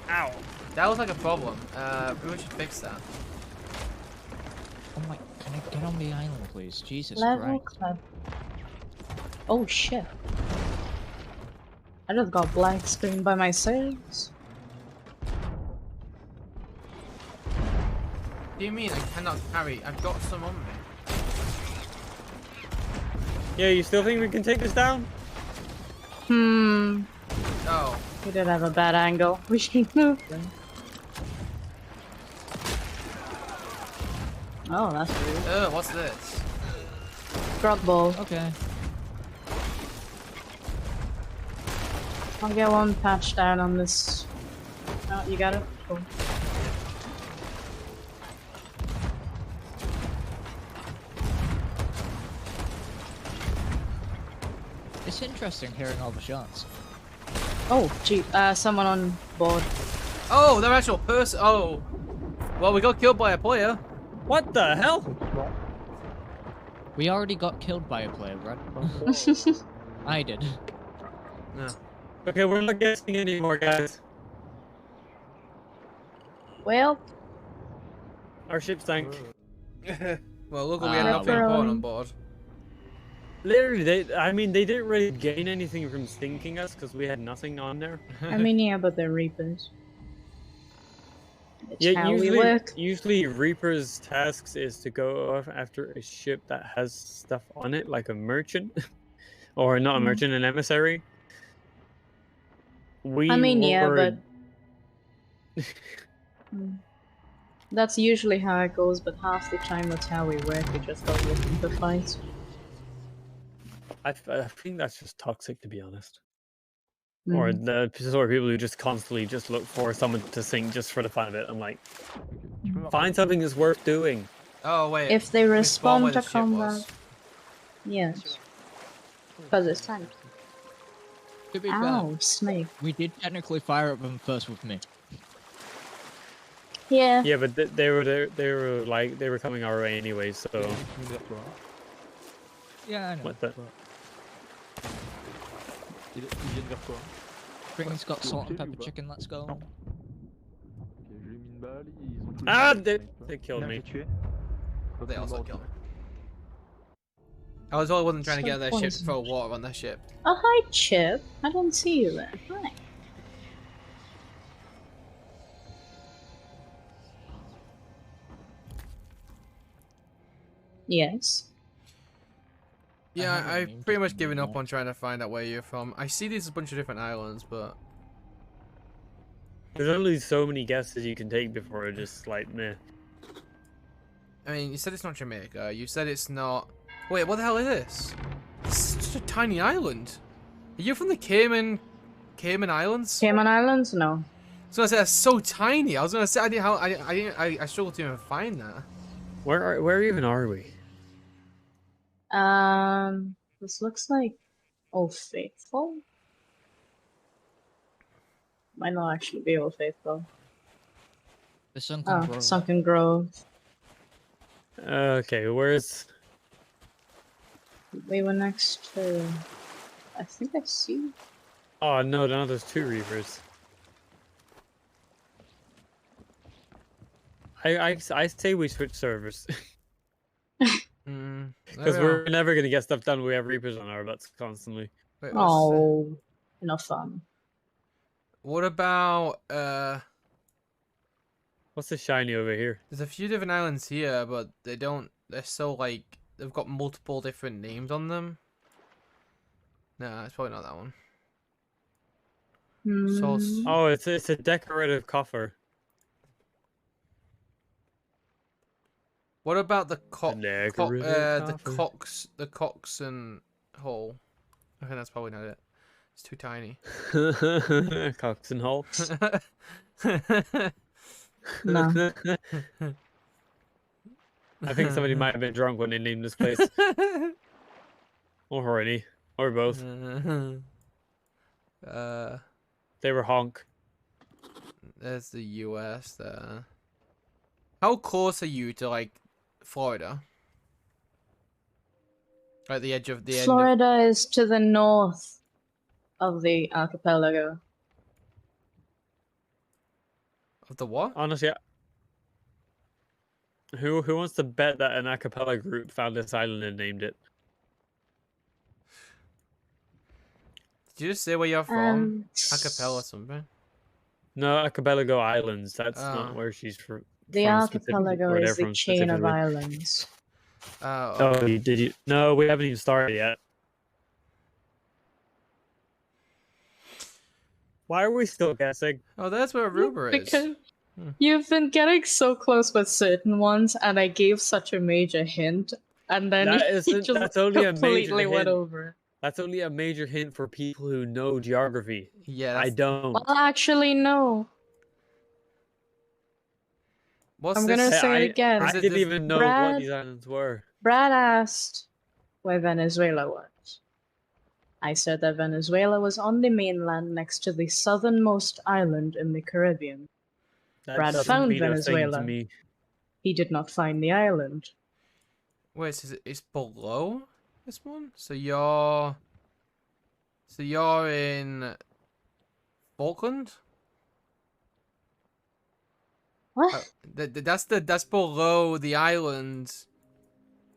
Ow. That was like a problem. We should fix that. Oh my, can I get on the island, please? Jesus Level Christ. club. Oh shit. I just got black screen by myself. What do you mean I cannot carry? I've got some on me. Yeah, you still think we can take this down? Oh. We did have a bad angle. We should move them. Oh, that's weird. What's this? Grog ball. Okay. I'll get one patch down on this. Oh, you got it? Cool. It's interesting hearing all the shots. Oh, gee, someone on board. Oh, they're actual person. Oh. Well, we got killed by a player. What the hell? We already got killed by a player, Brad. I did. No. Okay, we're not guessing anymore, guys. Well, Our ship sank. Well, look, we had nothing Pepperoni. important on board. Literally, they didn't really gain anything from sinking us because we had nothing on there. I mean, yeah, but they're Reapers. It's Yeah, how we work. usually Reaper's tasks is to go off after a ship that has stuff on it, like a merchant, or not a merchant, an emissary. I mean, yeah, but that's usually how it goes. But half the time, that's how we work. We just go looking for fights. I think that's just toxic, to be honest. Or the sort of people who just constantly just look for someone to sink just for the fun of it. I'm like, find something that's worth doing. Oh, wait. If they We spawned where respond to the ship was. combat, yes, because it's time. To be fair, Ow, snake. we did technically fire at them first with me. Yeah. Yeah, but they were coming our way anyway. So Yeah, I know. what the? Ils viennent vers toi. Britain's got salt and pepper chicken, let's go. Ok, je lui ai mis une balle, ils ont tous Ah, les they killed me. tué. They also killed me. I was only wasn't trying to get their ship to poison. throw water on their ship. Oh, hi, Chip. I don't see you there. Hi. Yes. Yeah, have a I've name pretty for much them given up anymore. on trying to find out where you're from. I see there's a bunch of different islands, but There's only so many guesses you can take before it just like meh. I mean, you said it's not Jamaica. You said it's not. Wait, what the hell is this? This is just a tiny island. Are you from the Cayman Islands? Cayman Islands? No. So I said that's so tiny. I was gonna say I struggled to even find that. Where even are we? This looks like Old Faithful. Might not actually be Old Faithful. The Sunken Oh, Grove. Sunken Grove. Okay, where's? We were next to. I think I see. Oh no, there's two Reapers. I say we switch servers because we're never gonna get stuff done. We have Reapers on our butts constantly. Wait, Oh, enough fun. what about What's this shiny over here? There's a few different islands here, but they don't. They're so like they've got multiple different names on them. Nah, it's probably not that one. Source. Oh, it's a decorative coffer. What about the decorative coffer. the coxswain hole? I think that's probably not it. It's too tiny. Cox and Hall. No. I think somebody might have been drunk when they named this place. Or horny. Or both. They were honk. There's the US there. How close are you to like Florida? At the edge of the Florida is to the north of the archipelago. of the what? Honestly, who wants to bet that an a cappella group found this island and named it? Did you just say where you're from? Acapella something. No, Archipelago Islands. That's Oh. not where she's from. The archipelago where they're is the from chain of specifically. islands. Oh, Oh, did you? No, we haven't even started yet. Why are we still guessing? oh, that's where Aruba is. Because you've been getting so close with certain ones, and I gave such a major hint, and then That you isn't- just that's only a major completely went hint. over it. That's only a major hint for people who know geography. Yeah, I that's, don't. Well, actually, no. what's I'm this? gonna say it again. I Is it didn't the- even know what Brad? these islands were. Brad asked where Venezuela was. I said that Venezuela was on the mainland next to the southernmost island in the Caribbean. That Brad doesn't found mean a thing Venezuela. to me. He did not find the island. Wait, it's below this one. So you're in Falkland. What? That's below the island.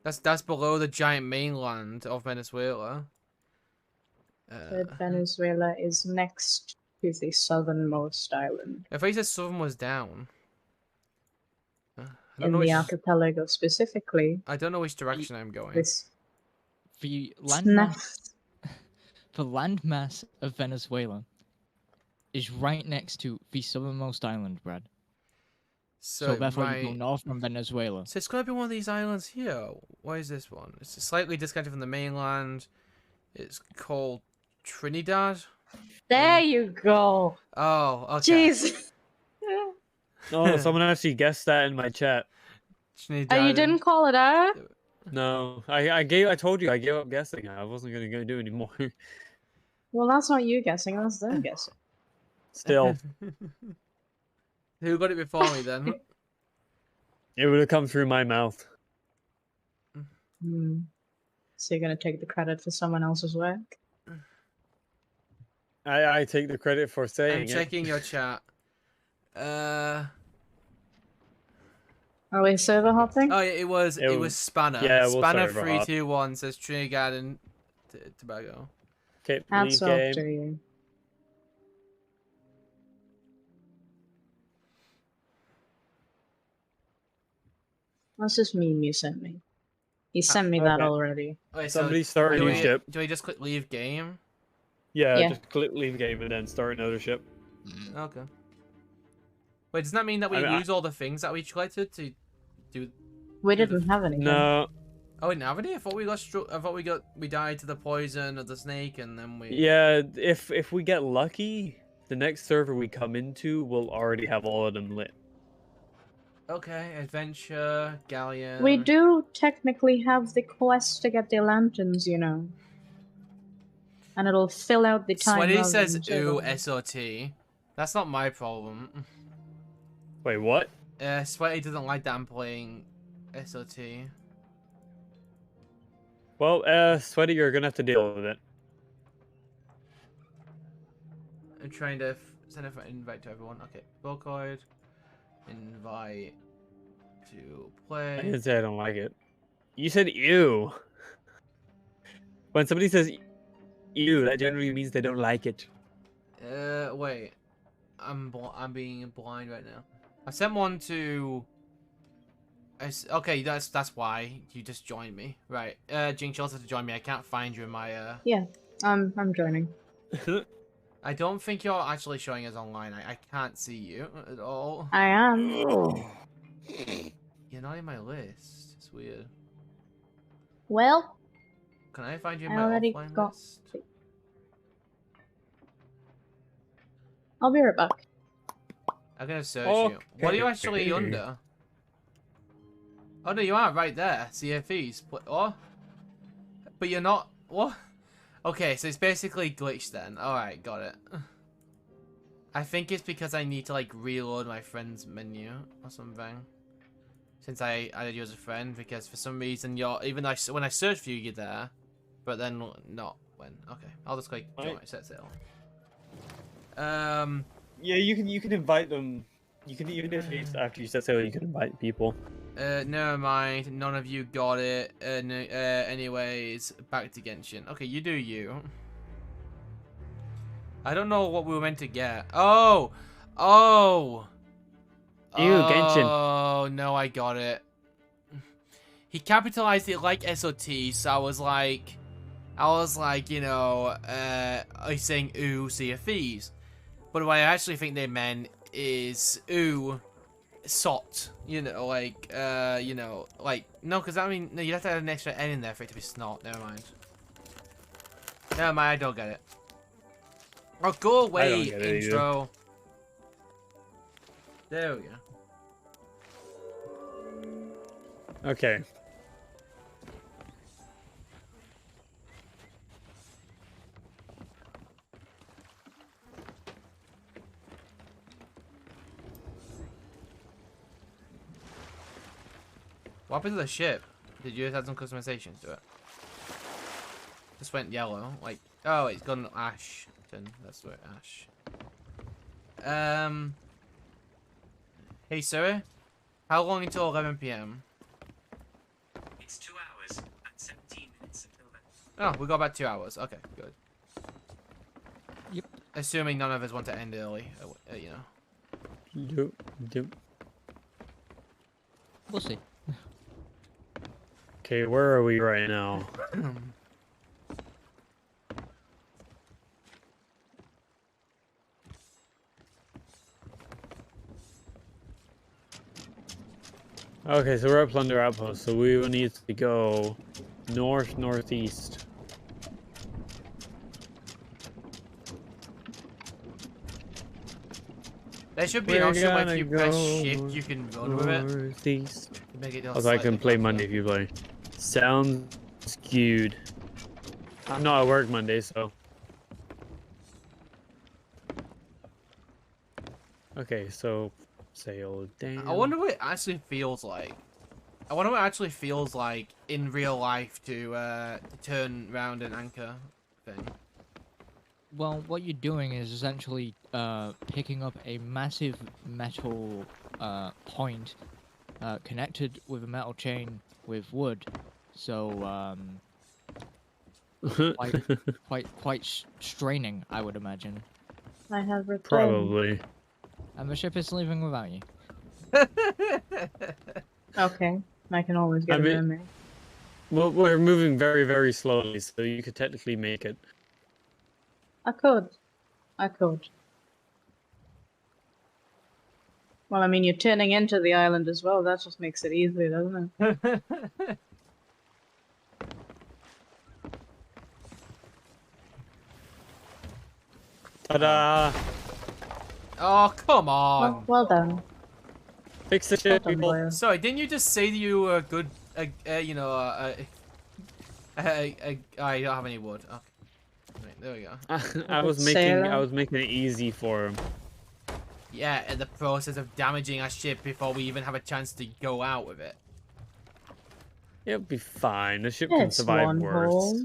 That's below the giant mainland of Venezuela. Said Venezuela is next to the southernmost island. If I said southern was down. I don't In know the which, archipelago specifically. I don't know which direction I'm going. This The snaps. landmass of Venezuela is right next to the southernmost island, Brad. So therefore you go right. north from Venezuela. So it's gonna be one of these islands here. Why is this one? It's slightly disconnected from the mainland. It's called Trinidad. There you go. Oh, okay. Jeez. Oh, someone actually guessed that in my chat. Trinidad. Oh, you didn't call it out? No, I told you I gave up guessing. I wasn't gonna go do anymore. Well, that's not you guessing, that's them guessing. Still, Who got it before me then? it would have come through my mouth. So you're gonna take the credit for someone else's work? I take the credit for saying I'm it. checking your chat. Are we server hopping? Oh yeah, it was It was was- Spanner. yeah, we'll Spanner server 321 says Trinidad and Tobago. Okay, leave Hats off game. to you. What's this meme you sent me? He sent me that okay. already. Wait, Somebody start a do new we, ship. do we just click leave game? Yeah, Yeah. just click leave game and then start another ship. Okay. Wait, does that mean that we I mean, lose all the things that we collected to do? We didn't have anything. No, Oh, we didn't have any. I thought we died to the poison of the snake, and then we. yeah. If we get lucky, the next server we come into will already have all of them lit. Okay, adventure, galleon. We do technically have the quest to get the lanterns, you know. And it'll fill out the time. Sweaty rather says than ooh server. SOT. That's not my problem. Wait, what? Sweaty doesn't like that I'm playing SOT. Well, Sweaty, you're gonna have to deal with it. I'm trying to send an invite to everyone. Okay, Volcoid. Invite to I play. didn't say I don't like it. You said ew. When somebody says ew, that generally means they don't like it. Wait. I'm being blind right now. I sent one to... Okay, that's why you just joined me. Right. Jinx, you also have to join me. I can't find you in my... Yeah, I'm joining. I don't think you're actually showing us online. I can't see you at all. I am. You're not in my list. It's weird. Well, Can I find you in I my already offline got. list? I'll be right back. I'm gonna search you. What are you actually Okay. under? Oh no, you are right there. Sea of Thieves. Oh, but you're not. What? Okay, so it's basically glitched then. All right, got it. I think it's because I need to like reload my friends menu or something. Since I added you as a friend, because for some reason you're even though when I search for you, you're there, but then not when. Okay, I'll just click join. Set sail. Yeah, you can invite them. You can even if it's after you set sail, you can invite people. Never mind. None of you got it. No, anyways, back to Genshin. Okay, you do you. I don't know what we were meant to get. Oh! Oh! Ew, Genshin. Oh, no, I got it. He capitalized it like SOT, so I was like, you know, I saying ooh, Sea of Thieves. But what I actually think they meant is ooh, sot. You know, like, no, because I mean, no, you'd have to add an extra N in there for it to be snot. Never mind. Never mind, I don't get it. Oh, go away, intro. There we go. Okay. What happened to the ship? Did you add some customizations to it? Just went yellow. Like, oh, it's gone ash. Then that's where ash. Hey, sir. How long until 11 p.m.? It's 2 hours and 17 minutes until then. Oh, we got about 2 hours. Okay, good. Yep. Assuming none of us want to end early, you know. Yep. We'll see. Okay, where are we right now? Okay, so we're at Plunder Outpost, so we will need to go northeast. There should be an option where if you press shift, you can run with it. Northeast. To make it Also, I can play Monday if you play. Sounds skewed. I'm not at work Monday, so. Okay, so sail down. I wonder what it actually feels like. I wonder what it actually feels like in real life to turn round an anchor thing. Well, what you're doing is essentially picking up a massive metal point connected with a metal chain with wood. So, quite straining, I would imagine. I have returned. Probably. And the ship is leaving without you. Okay, I can always get I mean- in there. Well, we're moving very, very slowly, so you could technically make it. I could. Well, I mean, you're turning into the island as well. That just makes it easier, doesn't it? Ta-da! Oh, come on. Well done. Fix the Well ship, done, people. boy. Sorry, didn't you just say that you were good, you know, I don't have any wood. Okay. Right, there we go. I was making it easy for him. Yeah, in the process of damaging our ship before we even have a chance to go out with it. It'll be fine. The ship can It's survive one worse. hole.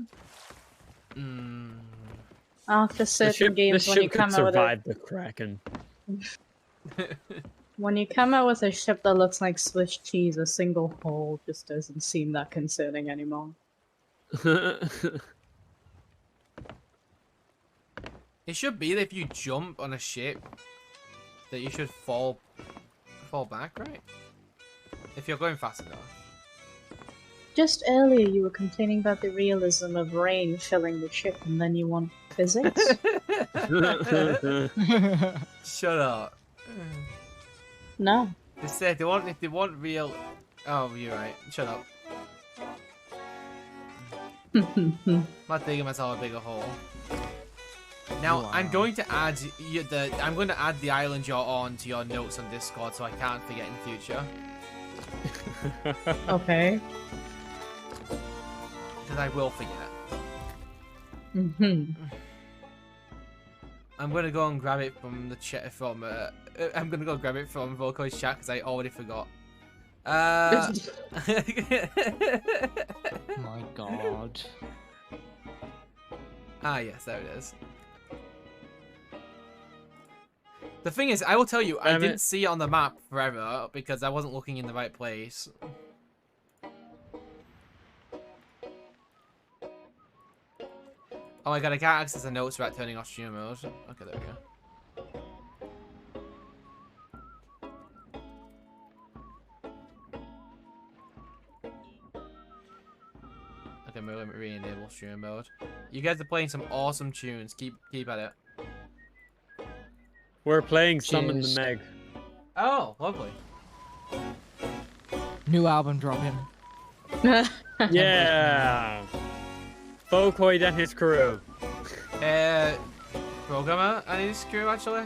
After The certain ship, games, the when you ship could come out with a survive the Kraken. when you come out with a ship that looks like Swiss cheese, a single hole just doesn't seem that concerning anymore. It should be that if you jump on a ship, that you should fall fall back, right? If you're going fast enough. Just earlier you were complaining about the realism of rain filling the ship, and then you want physics? Shut up. No. They said they want real. Oh, you're right. Shut up. I'm not digging myself a bigger hole. Now Wow. I'm going to add the island you're on to your notes on Discord so I can't forget in future. Okay. Because I will forget. Mm-hmm. I'm gonna go and grab it from the chat from. I'm gonna go grab it from Volko's chat because I already forgot. My god. Ah, yes, there it is. The thing is, I will tell you, I Damn it. didn't see it on the map forever because I wasn't looking in the right place. Oh my god, I can't access the notes without turning off stream mode. Okay, there we go. Okay, let me re-enable stream mode. You guys are playing some awesome tunes. Keep at it. We're playing Summon the Cheers. Meg. Oh, lovely. New album dropping. Yeah. Volkoid and his crew. Programmer, I need a screw actually.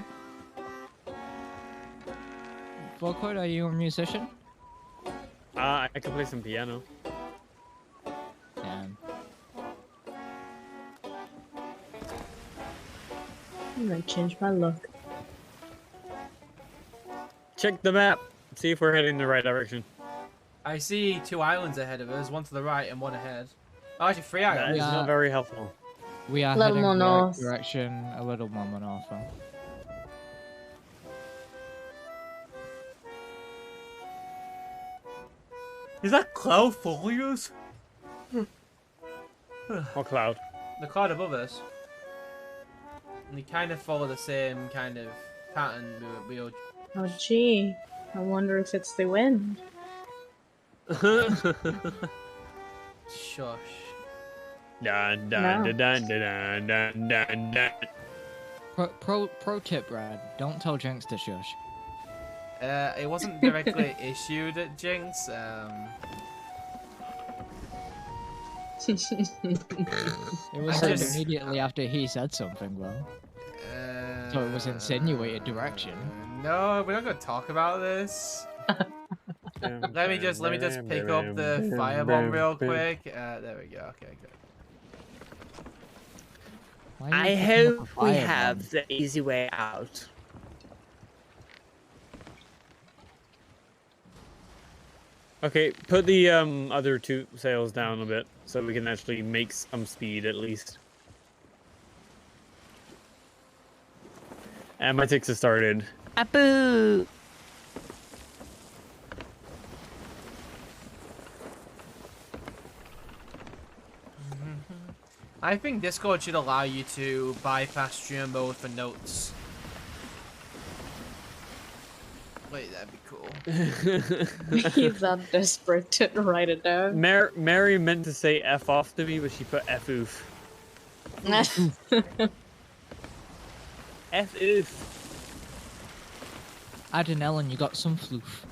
Volkoid, are you a musician? I can play some piano. Damn. I'm gonna change my look. Check the map. See if we're heading in the right direction. I see 2 islands ahead of us, one to the right and one ahead. Oh, actually 3 islands. That is Yeah. not very helpful. We are A little heading more the right north. direction, a little more north. Is that cloud folios? Or cloud. The cloud above us. And they kind of follow the same kind of pattern we were. Oh gee, I wonder if it's the wind. Shush. Dun, No. dun, dun, dun, dun, dun, dun. Pro tip, Brad. Don't tell Jenks to shush. It wasn't directly issued at Jinx. It was I said just- immediately after he said something, though. So it was insinuated direction. No, we're not gonna talk about this. Let me just pick up the firebomb real quick. There we go. Okay, good. Why are you I picking up a hope we firebomb? have the easy way out. Okay, put the other 2 sails down a bit so we can actually make some speed at least. And my ticks have started. Apu! I think Discord should allow you to bypass stream mode for notes. Wait, that'd be cool. He's that desperate to write it down. Mary meant to say F off to me, but she put F oof. F oof. Adenellen, you got some floof.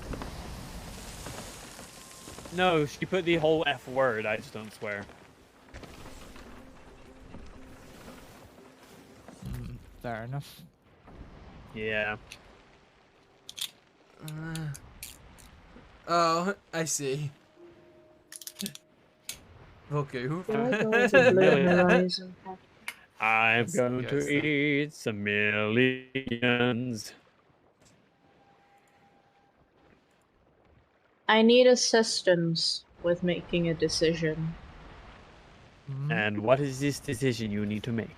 No, she put the whole F word, I just don't swear. Fair enough. Yeah. Oh, I see. Okay. I'm That's going to disgusting. eat some millions. I need assistance with making a decision. And what is this decision you need to make?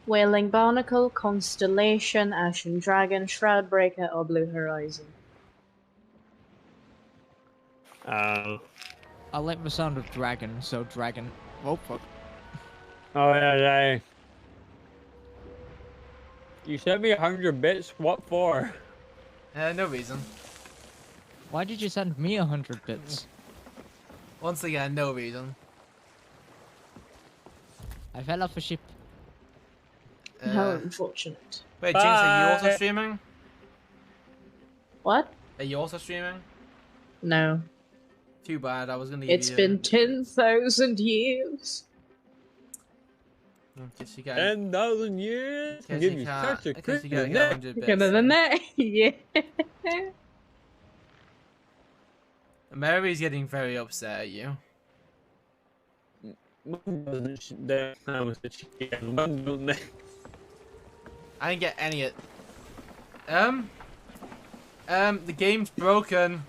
Wailing Barnacle, Constellation, Ashen Dragon, Shroudbreaker, or Blue Horizon? Oh I like the sound of dragon, so dragon. Oh fuck. yeah. You sent me 100 bits. What for? No reason. Why did you send me 100 bits? Once again, no reason. I fell off a ship. How Uh, unfortunate. wait, Jinx, are you also Bye. streaming? What? Are you also streaming? No. Too bad. I was gonna give It's you. been 10,000 years. Guess you got. 10,000 years. Guess Give you you can't. such a Guess you quick gotta get neck. 100 bits. Yeah. Mary's getting very upset at you. I didn't get any of. The game's broken.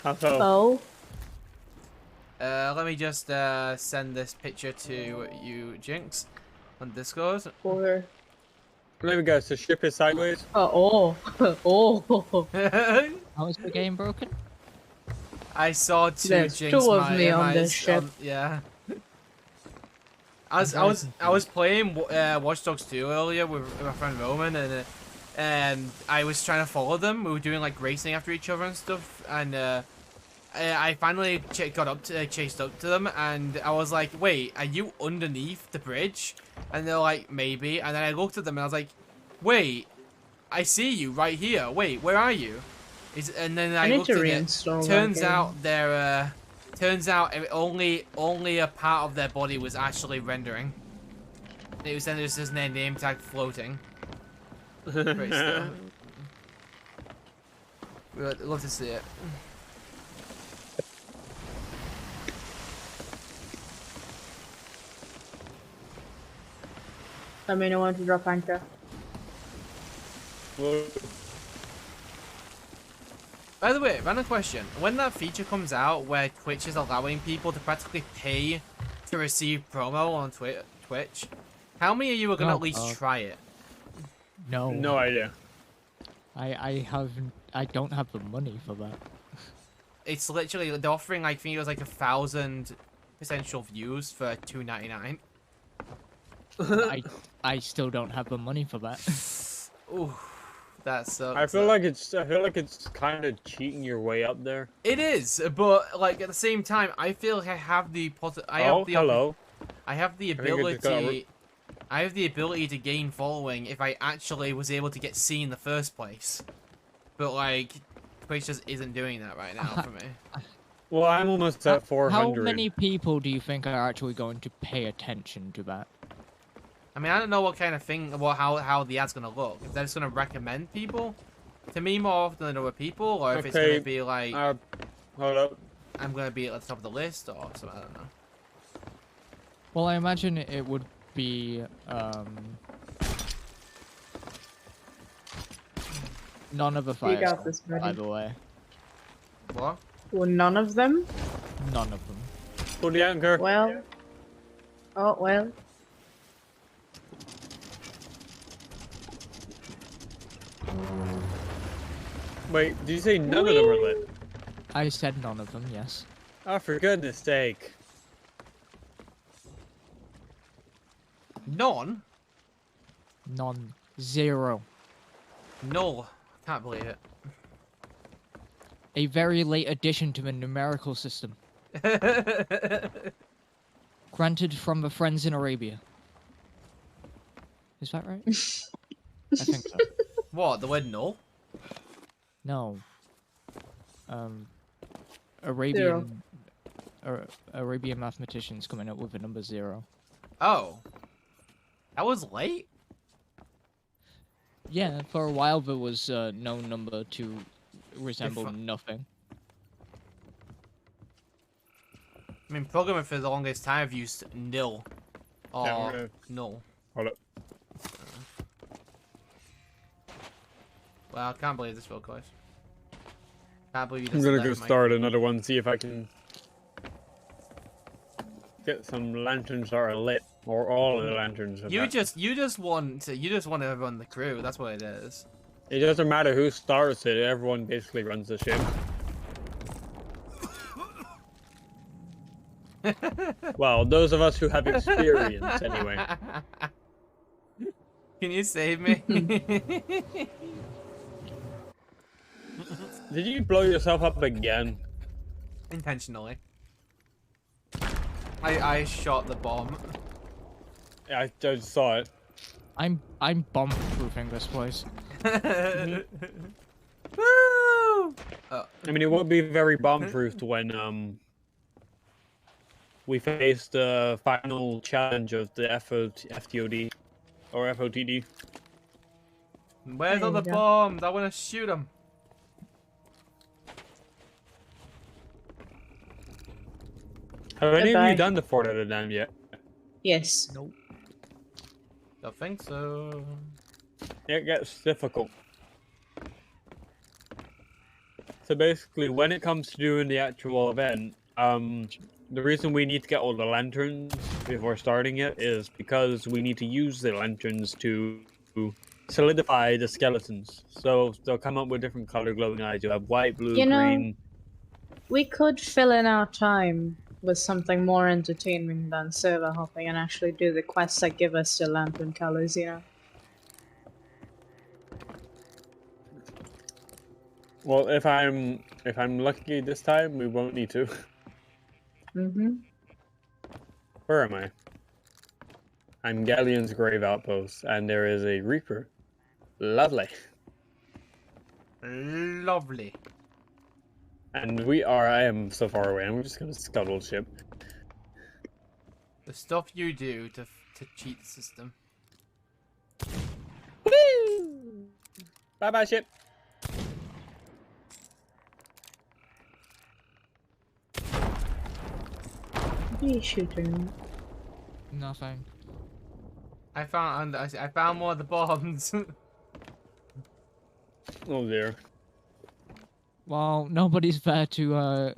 How so? Oh. Let me just send this picture to you, Jinx, on Discord. Or. There we go. So ship is sideways. Oh. Oh. How is the game broken? I saw two There's Jinx two of me on this ship. Yeah. I was playing Watch Dogs 2 earlier with my friend Roman, and I was trying to follow them. We were doing like racing after each other and stuff, and I finally chased up to them, and I was like, "Wait, are you underneath the bridge?" And they're like, "Maybe." And then I looked at them and I was like, "Wait, I see you right here. Wait, where are you?" And then I need looked to at it. reinstall that Turns game. out they're only a part of their body was actually rendering. It was then there's just their name tag floating. Great stuff. We'd love to see it. Let me know when to drop anchor. Well, By the way, random question. When that feature comes out where Twitch is allowing people to practically pay to receive promo on Twitch, how many of you are going to at least try it? No. no idea. I don't have the money for that. It's literally, they're offering, I think it was like 1,000 potential views for $2.99. I still don't have the money for that. Ooh, that sucks. I feel like it's kind of cheating your way up there. It is, but like at the same time, I feel like I have the Hello. I have the think I just got a ability. I have the ability to gain following if I actually was able to get seen in the first place. But like, Twitch just isn't doing that right now for me. Well, I'm almost at 400. How many people do you think are actually going to pay attention to that? I mean, I don't know what kind of thing, how the ad's gonna look. If they're just gonna recommend people to me more often than other people, or if it's gonna be like, Hold up. I'm gonna be at the top of the list or something. I don't know. Well, I imagine it would be none of the You fires. got this, By buddy. the way, What? Well, none of them? none of them. Pull the anchor. Well. Oh, well. Wait, did you say none of them are lit? I said none of them. Yes. Oh, for goodness sake. None? None. Zero. No. Can't believe it. A very late addition to the numerical system. Granted from the friends in Arabia. Is that right? I think so. What? The word null? No. Arabian mathematicians coming up with the number 0. Oh. That was late? Yeah, for a while there was no number to resemble nothing. I mean, programming for the longest time I've used nil. Or Yeah, null. Hold up. Well, I can't believe this real close. Can't believe you I'm just gonna let go my- start another one, see if I can get some lanterns that are lit, or all of the lanterns. You just want to run the crew. That's what it is. It doesn't matter who starts it. Everyone basically runs the ship. Well, those of us who have experience, anyway. Can you save me? Did you blow yourself up again? Intentionally. I shot the bomb. Yeah, I just saw it. I'm bomb-proofing this place. Woo! Oh, I mean, it won't be very bomb-proofed when we face the final challenge of the FTOD or FOTD. where's all There the you go. bombs? I want to shoot them. Have any of Goodbye. you done the Fort at a Dam yet? Yes. Nope. Don't think so. It gets difficult. So basically, when it comes to doing the actual event, the reason we need to get all the lanterns before starting it is because we need to use the lanterns to solidify the skeletons. So they'll come up with different color glowing eyes. You have white, blue, You know- green. We could fill in our time with something more entertaining than server hopping and actually do the quests that give us the lantern colors, you know? Well, if I'm lucky this time, we won't need to. Mm-hmm. Where am I? I'm Galleon's Grave Outpost, and there is a Reaper. Lovely. Lovely. And I am so far away, I'm just gonna scuttle ship. The stuff you do to cheat the system. Woo! Bye bye, ship. What are you shooting? Nothing. I found more of the bombs. Oh dear. Well, nobody's there to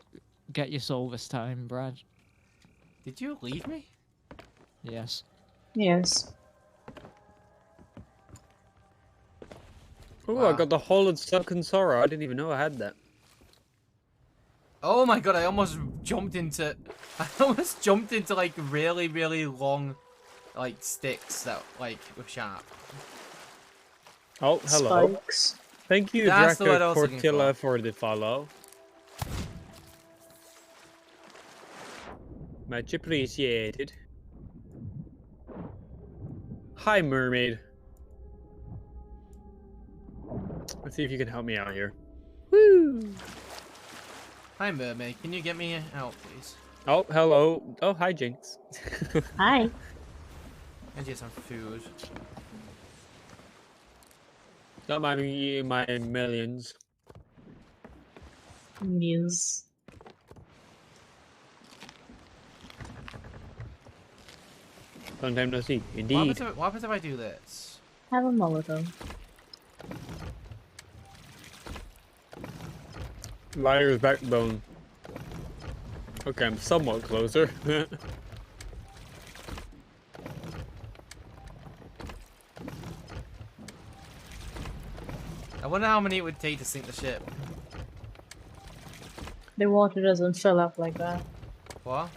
get your soul this time, Brad. Did you leave me? Yes. Yes. Oh, Wow. I got the Hollowed Sunken Sorrow. I didn't even know I had that. Oh my god! I almost jumped into like really, really long, like sticks that like were sharp. Oh, hello. Spikes. Thank you, That's the word I Draco was looking Tortilla, for the follow. Much appreciated. Hi, mermaid. Let's see if you can help me out here. Woo! Hi, mermaid. Can you get me out, please? Oh, hello. Oh, hi, Jinx. Hi. I need some food. Don't mind me eating my millions. News. Long time no see. What Indeed. happens if I do this? Have a Molotov. Liar's backbone. Okay, I'm somewhat closer. I wonder how many it would take to sink the ship. The water doesn't fill up like that. What?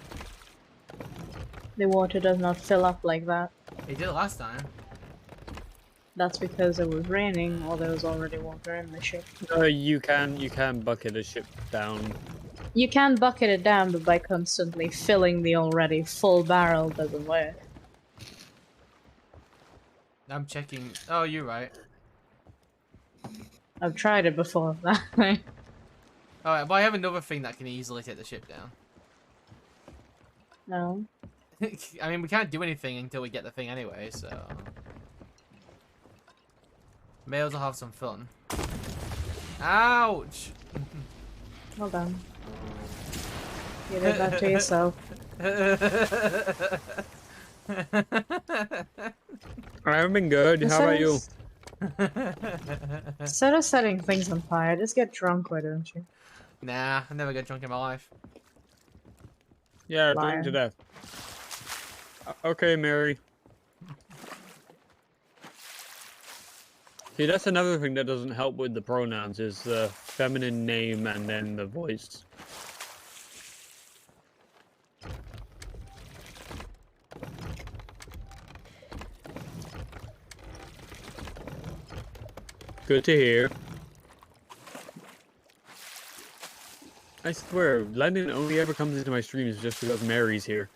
The water does not fill up like that. It did it last time. That's because it was raining or there was already water in the ship. You can bucket a ship down. You can bucket it down, but by constantly filling the already full barrel doesn't work. I'm checking. Oh, you're right. I've tried it before. Alright, but I have another thing that can easily take the ship down. No. I mean, we can't do anything until we get the thing anyway, so... May as well have some fun. Ouch! Hold on. You did that to yourself. I haven't been good. How about you? Instead of setting things on fire, just get drunk, why don't you? Nah, I never get drunk in my life. Yeah, Liar. drink to death. Okay, Mary. See, that's another thing that doesn't help with the pronouns, is the feminine name and then the voice. Good to hear. I swear, Lennon only ever comes into my streams just because Mary's here.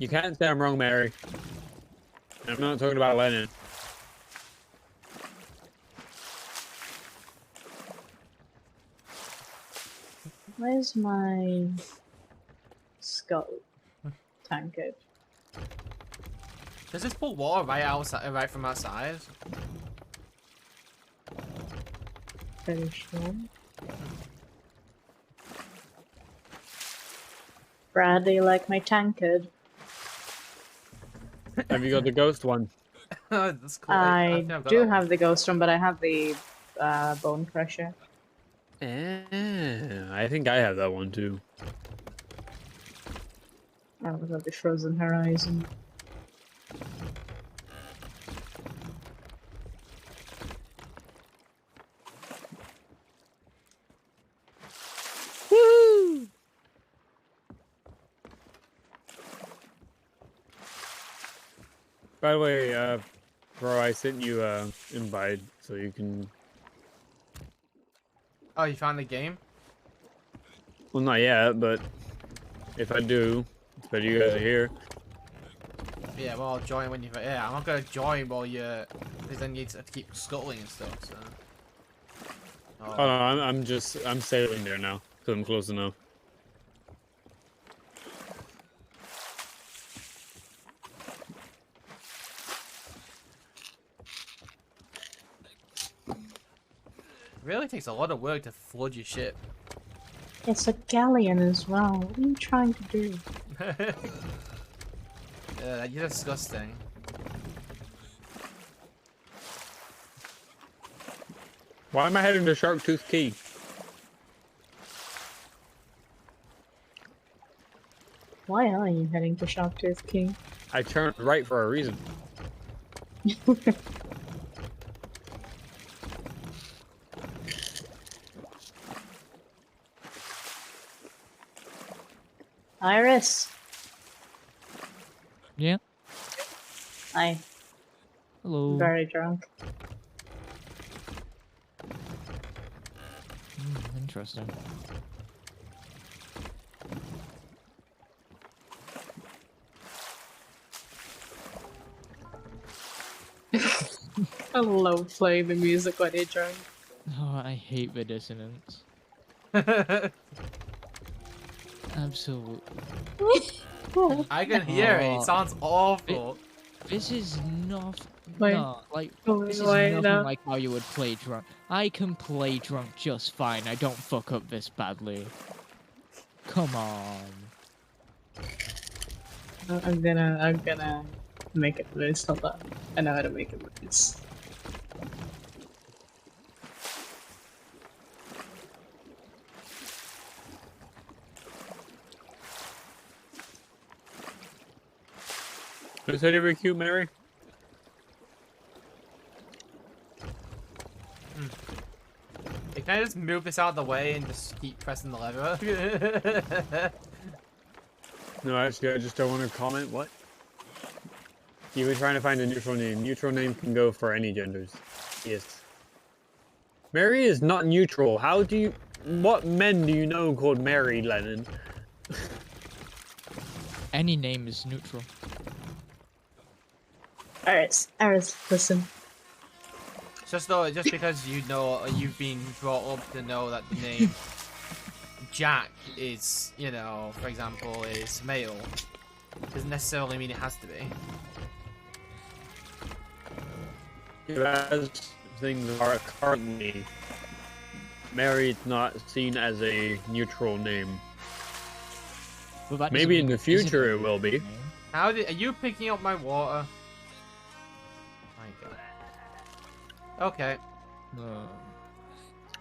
You can't say I'm wrong, Mary. I'm not talking about Lennon. Where's my skull tankard? Does this pull water right outside, right from outside? Very sure. Brad, do you like my tankard? Have you got the ghost one? That's cool. I think I've got do that have one. the ghost one, but I have the bone crusher. I think I have that one too. I was at the Frozen Horizon. Woo! By the way, bro, I sent you a invite so you can. Oh, you found the game? Well, not yet, but if I do, it's better you guys are here. Yeah, well, I'll join when you. Yeah, I'm not gonna join while you're. Because then you have to keep scuttling and stuff. So. Oh no, I'm sailing there now because I'm close enough. It really takes a lot of work to flood your ship. It's a galleon as well. What are you trying to do? You're disgusting. Why am I heading to Sharktooth Key? Why are you heading to Sharktooth Key? I turned right for a reason. Iris! Yeah. Hi. Hello. I'm very drunk. Interesting. I love playing the music when you're drunk. Oh, I hate the dissonance. Absolutely. I can hear it. It Oh. sounds awful. This is not. Wait. No, like Oh, this is wait, nothing no. like how you would play drunk. I can play drunk just fine. I don't fuck up this badly. Come on. I'm gonna make it loose. Hold on. I know how to make it loose. Is that ever cute, Mary? Can I just move this out of the way and just keep pressing the lever? No, actually, I just don't want to comment. What? You were trying to find a neutral name. Neutral name can go for any genders. Yes. Mary is not neutral. How do you... What men do you know called Mary, Lennon? Any name is neutral. Iris, listen. Just because you know you've been brought up to know that the name Jack is, you know, for example, is male, doesn't necessarily mean it has to be. As things are currently, Mary is not seen as a neutral name. Well, that doesn't Maybe in mean the it isn't future a it will be. neutral name. Are you picking up my water? My God. Okay.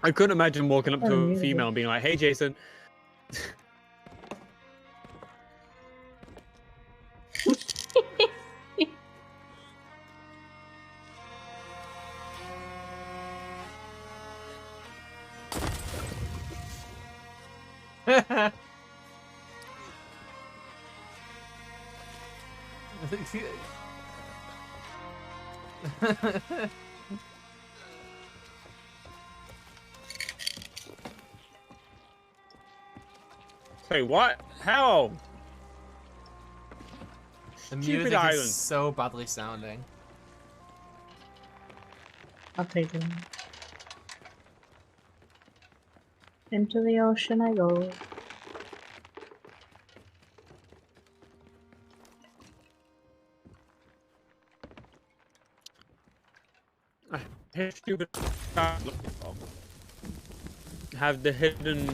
I couldn't imagine walking up to Oh, a yeah. female and being like, "Hey, Jason." Wait, what? How? The Stupid music island. is so badly sounding. I'll take it. Into the ocean I go. Hey, stupid. Have the hidden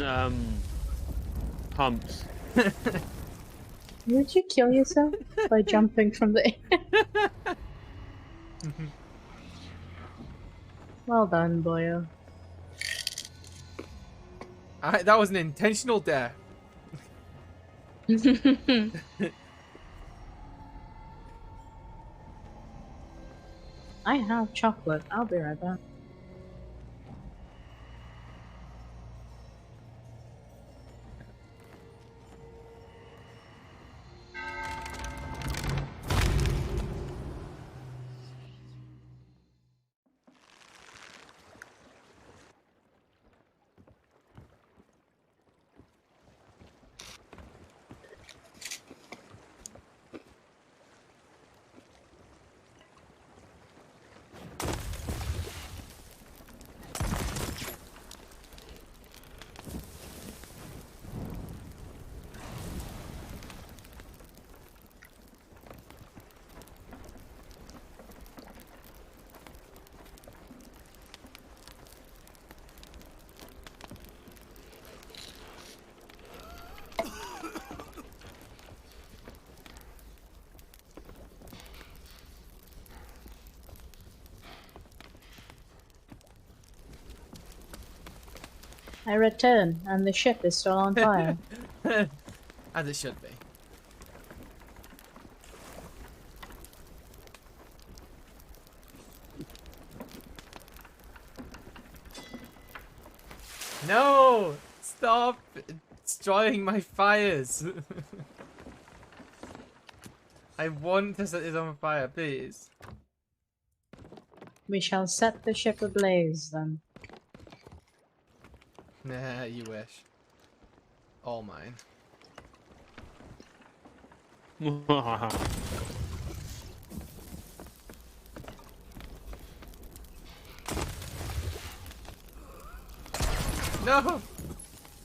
humps. Did you kill yourself by jumping from the air? Well done, boyo. That was an intentional death. I have chocolate. I'll be right back. I return, and the ship is still on fire. As it should be. No! Stop destroying my fires! I want to set it on fire, please. We shall set the ship ablaze, then. Nah, you wish. All mine. No!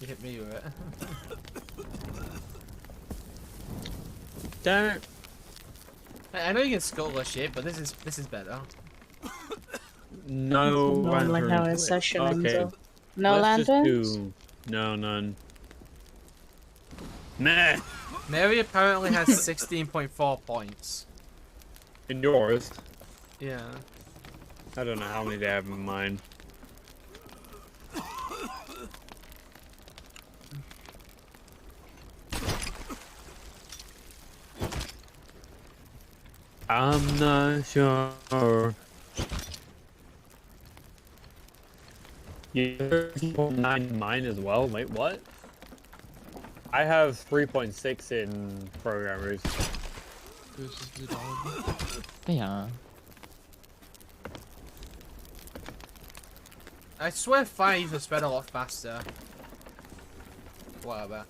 You hit me with it. Damn it. I know you can scuttle a ship, but this is better. No Normally how a lanterns. session ends Okay. up. No Let's just lanterns? do... No, none. Meh. Mary apparently has 16.4 points. In yours, Yeah. I don't know how many they have in mine. I'm not sure. You have 3.9 in mine as well? Wait, what? I have 3.6 in programmers. Versus the dog. Yeah. I swear 5 are spread a lot faster. Whatever.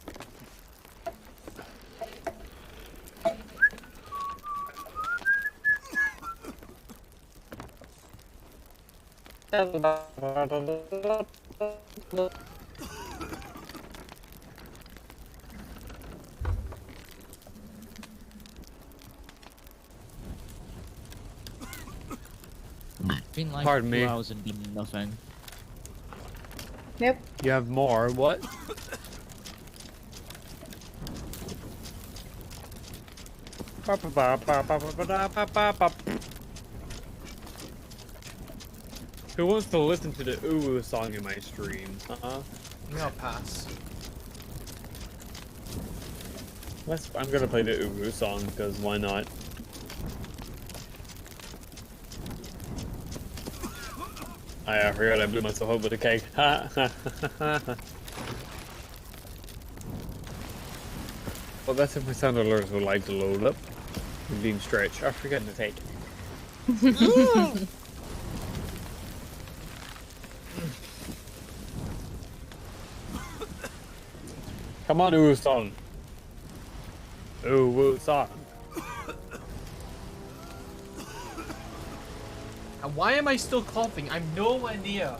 Been like Pardon 2 me. hours and done nothing. Yep. You have more, what? Who wants to listen to the ooh song in my stream? I'll pass. I'm gonna play the ooh song because why not? I forgot I blew myself up with a cake. Well, that's if my sound alerts would like to load up. Beam stretch. I forgot to take. Come on, Uson. Uson. And why am I still coughing? I'm nowhere near.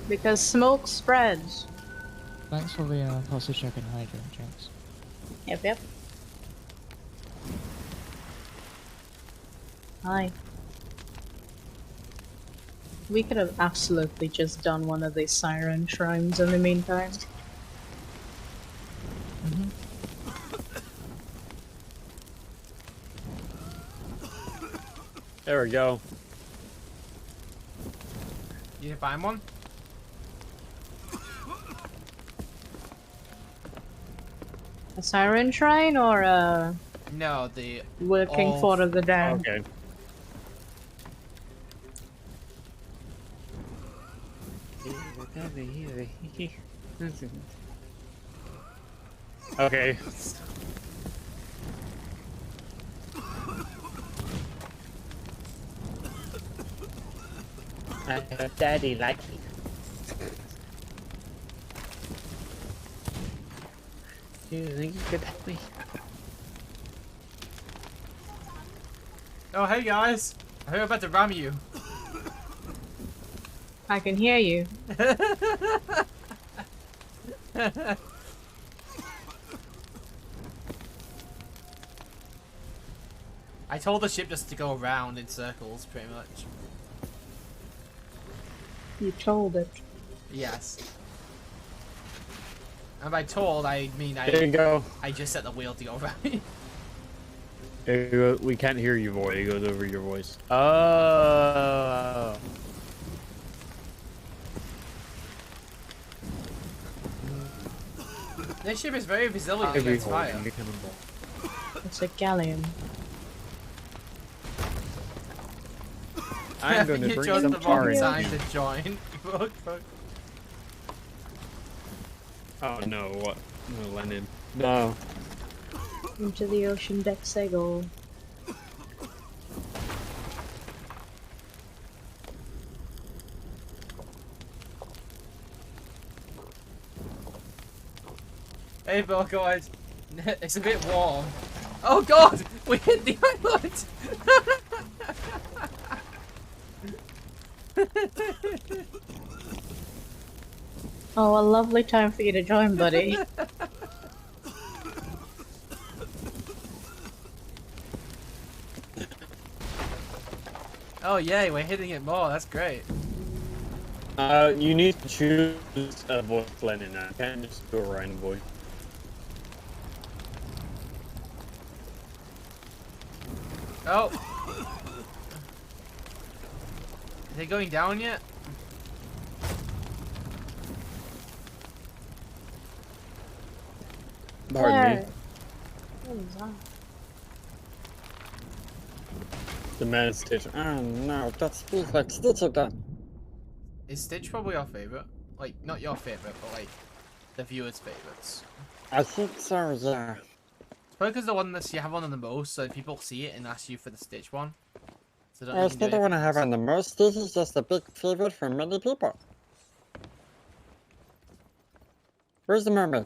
Because smoke spreads. Thanks for the pulse check and hydrant checks. Yep. Hi. We could have absolutely just done one of these siren shrines in the meantime. There we go. You can find one? A siren shrine or a No, the working fort of the damned? Okay. Okay. I heard Daddy like it. Do you think you could help me? Oh, hey guys! I heard about to ram you. I can hear you. I told the ship just to go around in circles, pretty much. You told it. Yes. And by told, I mean There you go. I just set the wheel to go around. There you go. We can't hear you, boy. It goes over your voice. Oh. This ship is very resilient Every against hole fire. can be cannonball. It's a galleon. I'm gonna You bring chose some the wrong orange. time to join. Oh no, what? No, Lennon. No. Into the ocean deck sail. Hey, Bill, guys. It's a bit warm. Oh god! We hit the island! Oh, a lovely time for you to join, buddy. Oh yay, we're hitting it more. That's great. You need to choose a voice, Lennon. You can't just go around a voice. Oh. Is it going down yet? Pardon me. What is that? The man Stitch. Oh no, that's feels like Stitch again. Is Stitch probably our favorite? Like, not your favorite, but like the viewers' favorites. I think so, yeah. It's probably because the one that you have on the most, so people see it and ask you for the Stitch one. So don't I you can do still don't it. want to have on the most. This is just a big favorite for many people. Where's the mermaid?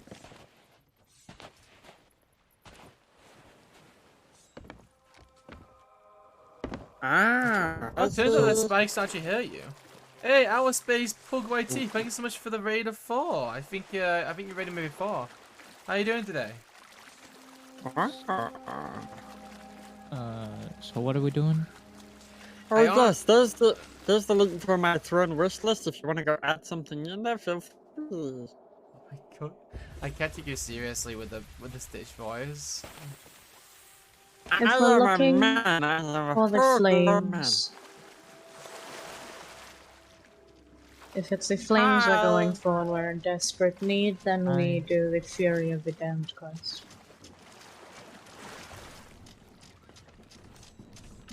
Ah, Oh, I it turns out that see. spikes actually hurt you. Hey, our space Pug YT, thank you so much for the raid of 4. I think you raided me before. How you doing today? So what are we doing? Oh I yes, there's the link for my throne wish list. If you want to go add something in there, feel free. Oh my god. I can't take you seriously with the Stitch voice. If I we're am looking a man. I am a for the full-grown man. flames. If it's the flames we're going for and we're in desperate need, then we Aye. do the Fury of the Damned quest.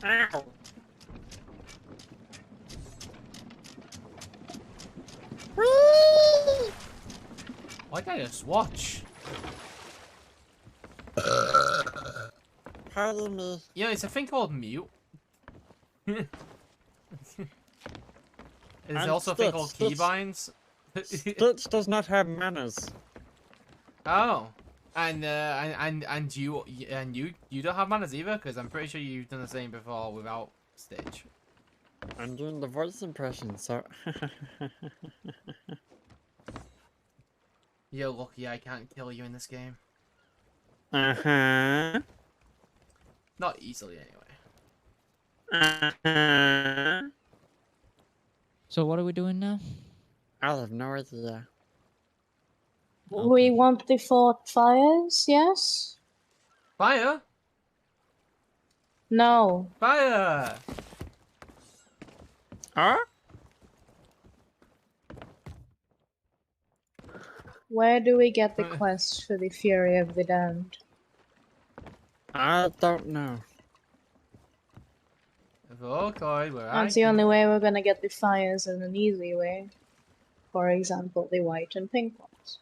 Ow. Whee! Why can't I just watch? Pardon me. You know, it's a thing called mute. There's And also a thing called Stitch. keybinds. Stitch does not have manners. Oh, and you don't have manners either, because I'm pretty sure you've done the same before without Stitch. I'm doing the voice impression, so. You're lucky I can't kill you in this game. Uh-huh. Not easily, anyway. Uh-huh. So what are we doing now? I have no idea. We want the fort fires, yes? Fire! No. Fire! Huh? Where do we get the quest for the Fury of the Damned? I don't know. Volcoid, where That's the only way we're gonna get the fires in an easy way. For example, the white and pink ones.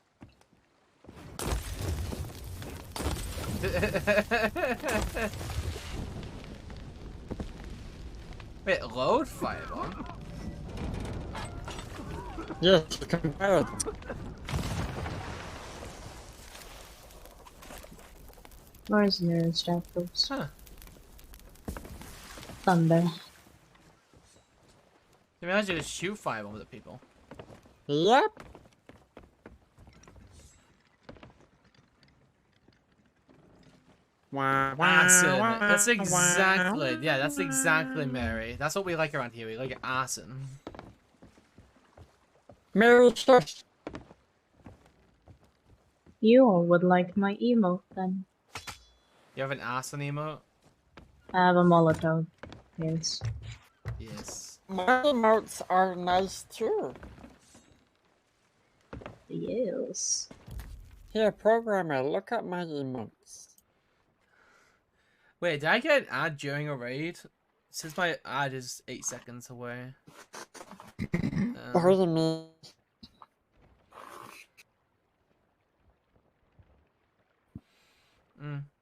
Wait, load firebomb? Yes, you can fire them. Where's the nearest outpost? Huh. Thunder. You imagine just shoot firebombs at people. Yep. Wah, wah, Arson. wah, That's wah. exactly, yeah, that's exactly Mary. That's what we like around here. We like arson. Mary Shush. You all would like my emote then. You have an arson emote? I have a Molotov. Yes. Yes. My emotes are nice too. Yes. Here, programmer, look at my emotes. Wait, did I get an ad during a raid? Since my ad is 8 seconds away. Pardon me.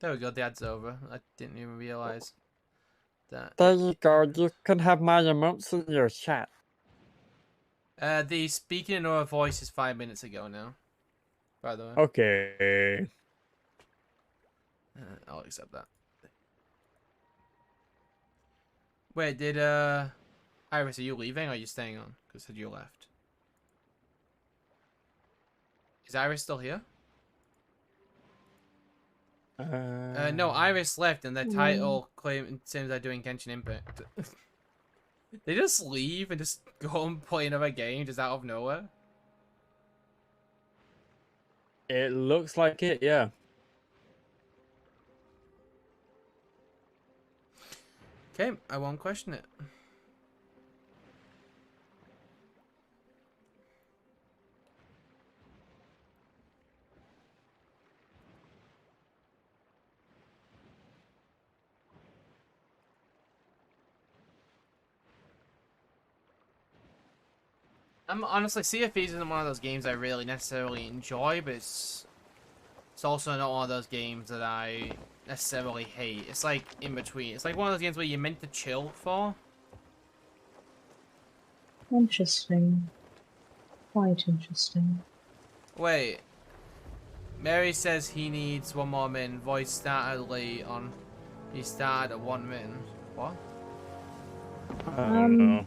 There we go, the ad's over. I didn't even realize that. There you go. You can have my emotes in your chat. The speaking in our voice is 5 minutes ago now. By the way. Okay. I'll accept that. Wait, did Iris, are you leaving or are you staying on? Because you left. Is Iris still here? No, Iris left and the title seems they're doing Genshin Impact. They just leave and just go and play another game just out of nowhere. It looks like it, yeah. Okay, I won't question it. I'm honestly, Sea of Thieves isn't one of those games I really necessarily enjoy, but it's also not one of those games that I necessarily hate. It's like in between. It's like one of those games where you're meant to chill for. Interesting. Quite interesting. Wait. Mary says he needs 1 more min. Voice started late on. He started at 1 min. What? I don't know.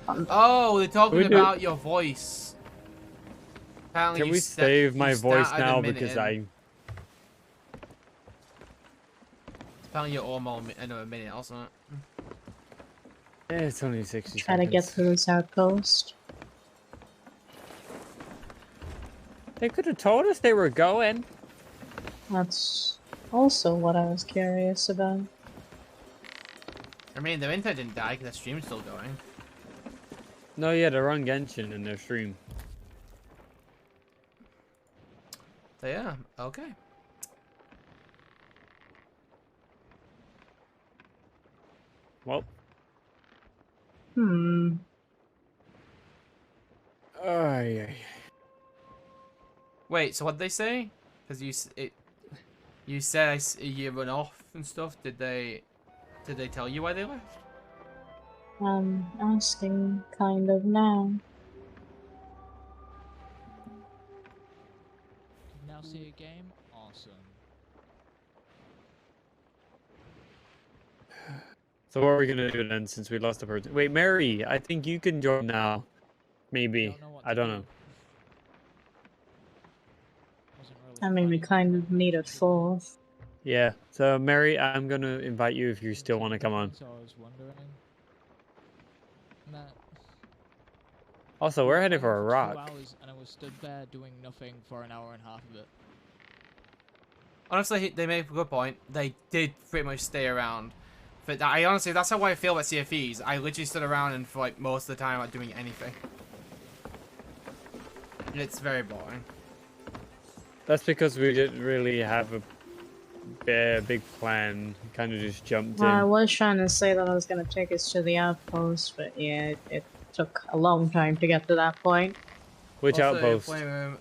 Oh, they're talking We do- about your voice. Apparently Can you we save my you voice started a now minute because in. Apparently you're almost a minute or something. It's only 60 Try to seconds. get through this outpost. They could have told us they were going. That's also what I was curious about. I mean, their internet didn't die because the stream's still going. No, yeah, they're on Genshin in their stream. So yeah, okay. Well. Wait, so what'd they say? Because You said you run off and stuff. Did they tell you why they left? I'm asking kind of now. Now see a game? Awesome. So what are we gonna do then, since we lost the person? Wait, Mary, I think you can join now. Maybe. Don't know what I to don't do. know. Wasn't really I mean, we planning kind of need a fourth. Yeah. So Mary, I'm gonna invite you if you still want to come on. So I was wondering. Matt, Also, we we're were headed for a playing rock. 2 hours and I was stood there doing nothing for an hour and a half of it. Honestly, they make a good point. They did pretty much stay around. But I honestly, that's how I feel about Sea of Thieves. I literally stood around and for like most of the time not doing anything. It's very boring. That's because we didn't really have a big plan. Kind of just jumped I in. was trying to say that I was going to take us to the outpost, but yeah, it took a long time to get to that point. Which Also, outpost?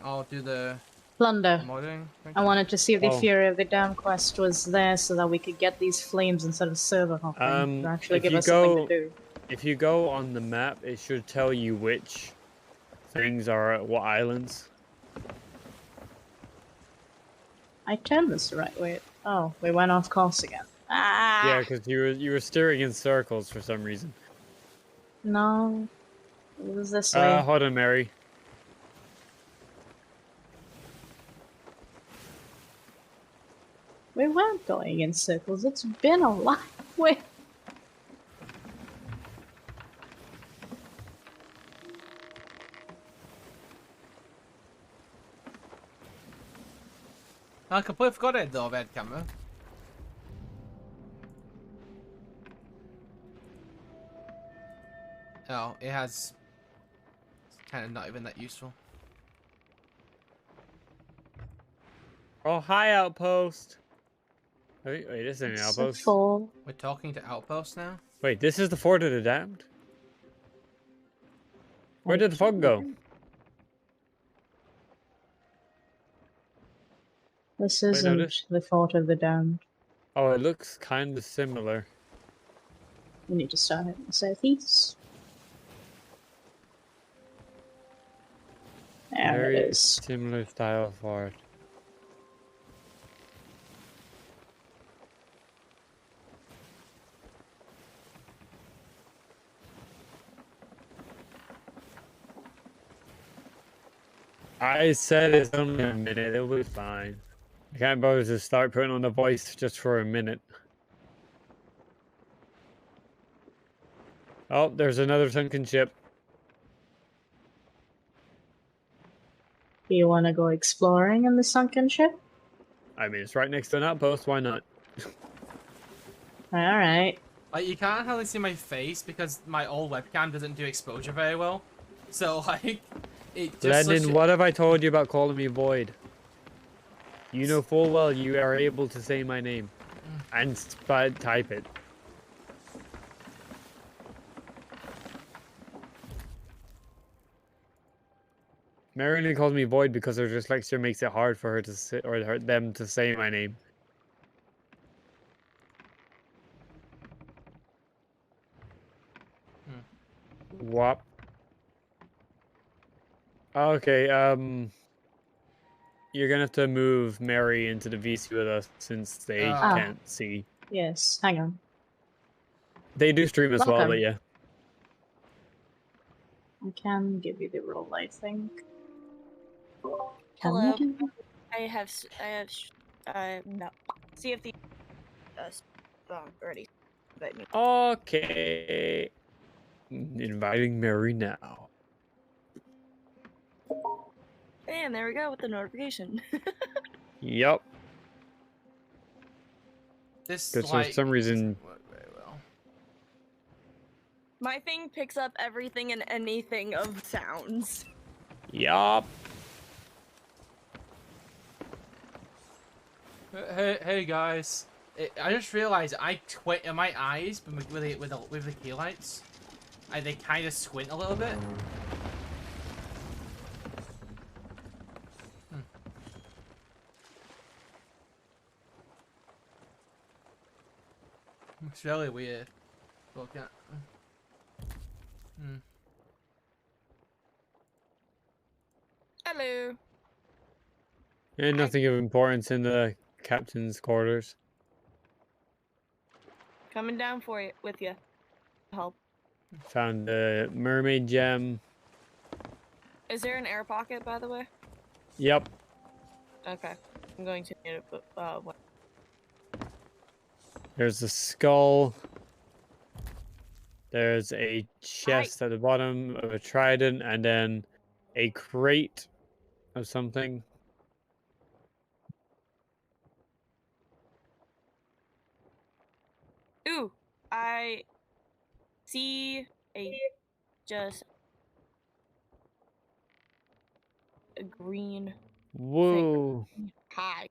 I'll do the Plunder. modding. I wanted to see if the Oh. Fury of the Dam quest was there so that we could get these flames instead of server hopping. To actually If give you us something go, to do. if you go on the map, it should tell you which things are at what islands. I turned this the right way. Oh, we went off course again. Ah! Yeah, because you were steering in circles for some reason. No. It was this way. Hold on, Mary. We weren't going in circles. It's been a lot. Wait. I completely forgot it though, bad camera. Oh, it has. It's kind of not even that useful. Oh, hi, outpost. Wait, this isn't an It's a outpost. 4. We're talking to Outpost now. Wait, this is the Fort of the Damned? Where did the fog go? This Wait, no, isn't this- the Fort of the Damned. Oh, it looks kind of similar. We need to start in the southeast. There Very it is. similar style fort. I said it's only a minute, it'll be fine. I can't bother to start putting on the voice just for a minute. Oh, there's another sunken ship. Do you want to go exploring in the sunken ship? I mean, it's right next to an outpost, why not? Alright. Like, you can't hardly see my face because my old webcam doesn't do exposure very well. So, like, it just... Lennon, what have I told you about calling me Void? You know full well you are able to say my name. And type it. Marilyn calls me Void because her dyslexia makes it hard for her to say, or them to say my name. Whop. Okay, you're gonna have to move Mary into the VC with us since they can't see. Yes, hang on. They do stream as well, Welcome. but yeah. I can give you the role, I think. Can Hello. we do that? No. Sea of Thieves already. But me. Okay. Inviting Mary now. And there we go with the notification. Yep. This, Because like, for some reason... doesn't work very well. My thing picks up everything and anything of sounds. Yup. Hey guys. I just realized I twit in my eyes with the key lights. They kind of squint a little bit. really weird. Look at. Hello. And nothing of importance in the captain's quarters. Coming down for you with you. Help. Found a mermaid gem. Is there an air pocket, by the way? Yep. Okay. I'm going to need it, but what? There's a skull. There's a chest at the bottom of a trident, and then a crate of something. Ooh, I see just a green Whoa. thing. Hi.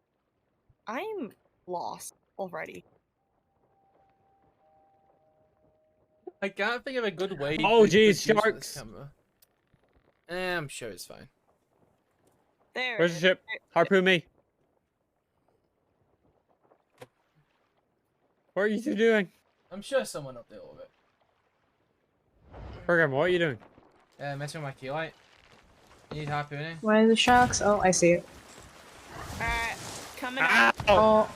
I'm lost already. I can't think of a good way. Oh, to geez, produce this sharks. camera. I'm sure it's fine. There. Where's the ship? Harpoon me. What are you two doing? I'm sure someone up there will it. Program, what are you doing? Messing with my key light. You need harpooning? Where are the sharks? Oh, I see it. Alright, coming up. Oh.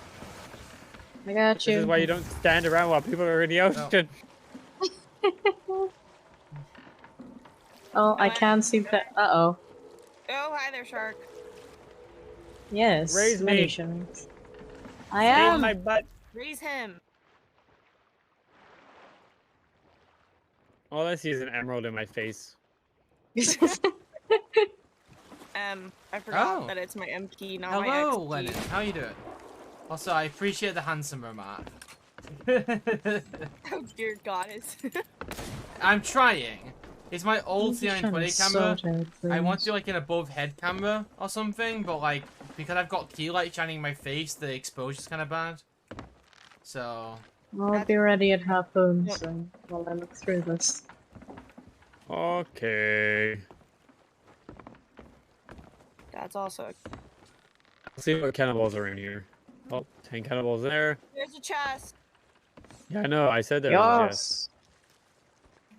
I got This you. is why you don't stand around while people are in the ocean. Oh, I can't see that. Uh-oh. Oh, hi there, shark. Yes. Raise many me. sharks. I Stay in am. my butt. Raise him. All I see is an emerald in my face. I forgot Oh. that it's my M key, not my Hello, X key. Lennon. How you doing? Also, I appreciate the handsome remark. Oh dear goddess. I'm trying. It's my old I'm just trying to C920 camera. sort out I want to things. do like an above head camera or something, but like because I've got key light shining in my face, the exposure's kind of bad. So I'll be ready at harpoon soon while I look through this. Okay. That's also. Let's see what cannibals are in here. Oh, 10 cannibals there. There's a chest. Yeah, I know. I said there was a chest.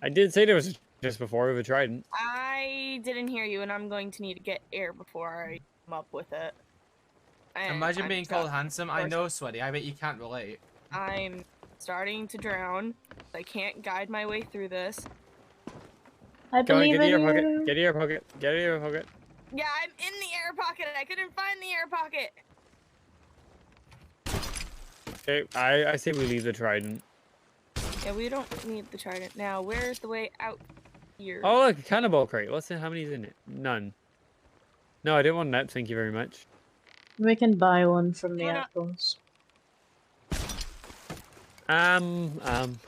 Yes. I did say there was a chest before with a trident. I didn't hear you, and I'm going to need to get air before I come up with it. And imagine I'm being stuck. called handsome. I know, Sweaty. I bet you can't relate. I'm starting to drown. I can't guide my way through this. I Go on, believe get the in air pocket. you. Get the air pocket. Get the air pocket. Yeah, I'm in the air pocket. I couldn't find the air pocket. Okay, I say we leave the trident. Yeah, we don't need the trident now. Where's the way out here? Oh, look, a cannibal crate. Let's see how many's in it. None. No, I didn't want that. Thank you very much. We can buy one from the Why not? outpost. I'm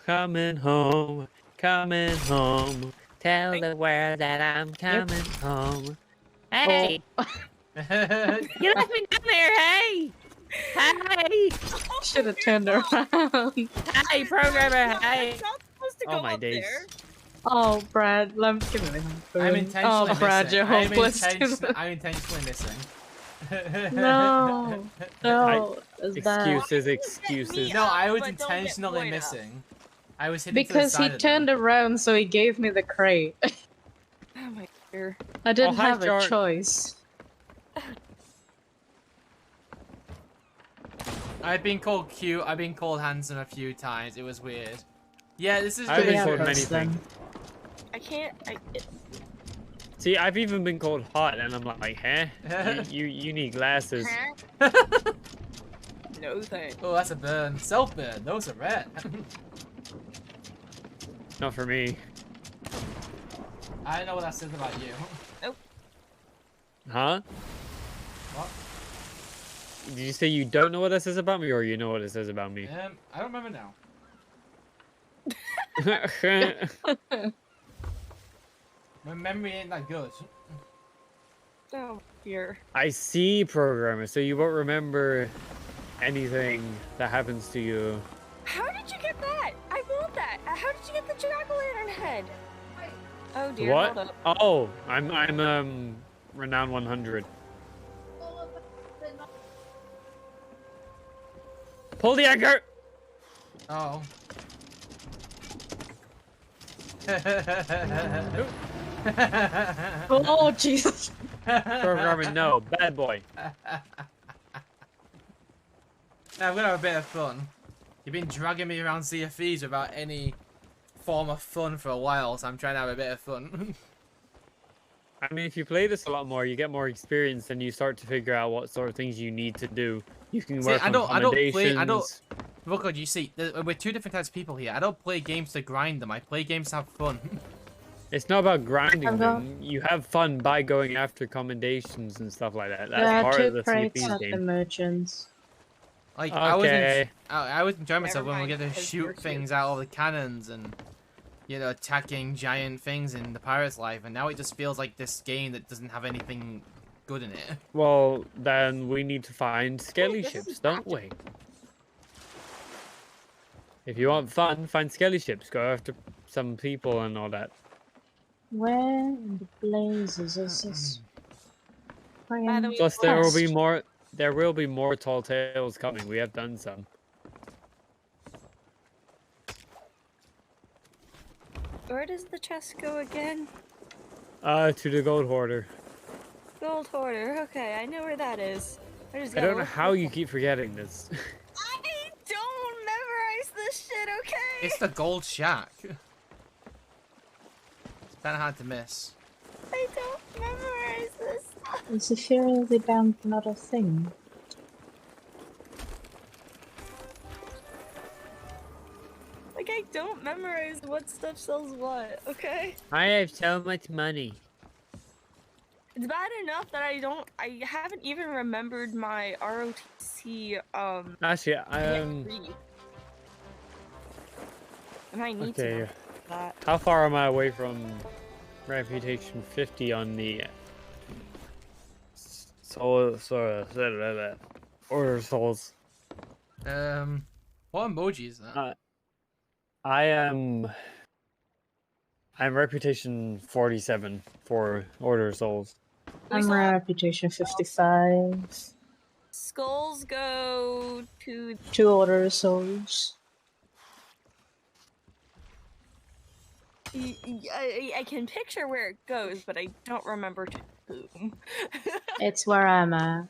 coming home. Coming home. Tell the world that I'm coming home. Hey! You left me down there, hey! Hey! Should have turned around. Hey, programmer, hey! I'm not supposed to Oh go my up days. there. Oh, Brad, let me give me the harpoon. I'm intentionally Oh, Brad, missing. you're hopeless. I'm intentionally missing. No, no, is that Excuses. No, I was But don't get intentionally Boyd up. missing. I was hitting because he turned around, so he gave me the crate. Oh my dear. I didn't hi, have a Shark. choice. I've been called cute. I've been called handsome a few times. It was weird. Yeah, this is I've good. been called many outpost, then. things. I can't. See, I've even been called hot, and I'm like, huh? You need glasses. No thanks. Oh, that's a burn. Self burn. Those are red. Not for me. I don't know what that says about you. Huh? What? Did you say you don't know what this says about me, or you know what it says about me? I don't remember now. My memory ain't that good. Oh dear. I see, programmer. So you won't remember anything that happens to you. How did you get that? I want that. How did you get the jack-o'-lantern head? Oh dear. What? Hold up. Oh, I'm renowned 100. Pull the anchor. Oh. Oh, Jesus. Programming, no. Bad boy. I'm gonna have a bit of fun. You've been dragging me around Sea of Thieves without any form of fun for a while, so I'm trying to have a bit of fun. I mean, if you play this a lot more, you get more experience, and you start to figure out what sort of things you need to do. You can work on accommodations. Look, you see, we're two different types of people here. I don't play games to grind them. I play games to have fun. It's not about grinding them. You have fun by going after commendations and stuff like that. That's There are part two of the crates CP at the game. merchants. Like, Okay. I was enjoying myself Never when we mind, get to because shoot you're things out of the cannons and, you know, attacking giant things in the pirate's life, and now it just feels like this game that doesn't have anything good in it. Well, then we need to find skelly this ships, is don't we? If you want fun, find skelly ships. Go after some people and all that. Where in the blazes is this? By the way, Plus, there will be quest? more. There will be more tall tales coming. We have done some. Where does the chest go again? To the gold hoarder. Gold hoarder. Okay, I know where that is. I just I gotta don't know look how for you it. keep forgetting this. I don't memorize this shit. Okay. It's the gold shack. It's kind of hard to miss. I don't memorize this stuff. Is the Fury of the Damned not a thing? Like, I don't memorize what stuff sells what, okay? I have so much money. It's bad enough that I haven't even remembered my ROTC, Actually, and I need to okay. know that. How far am I away from reputation 50 on the order souls? What emoji is that? I'm reputation 47 for order souls. We I'm saw reputation 55. skulls go to 2 order souls. I can picture where it goes, but I don't remember to whom. It's where I'm at.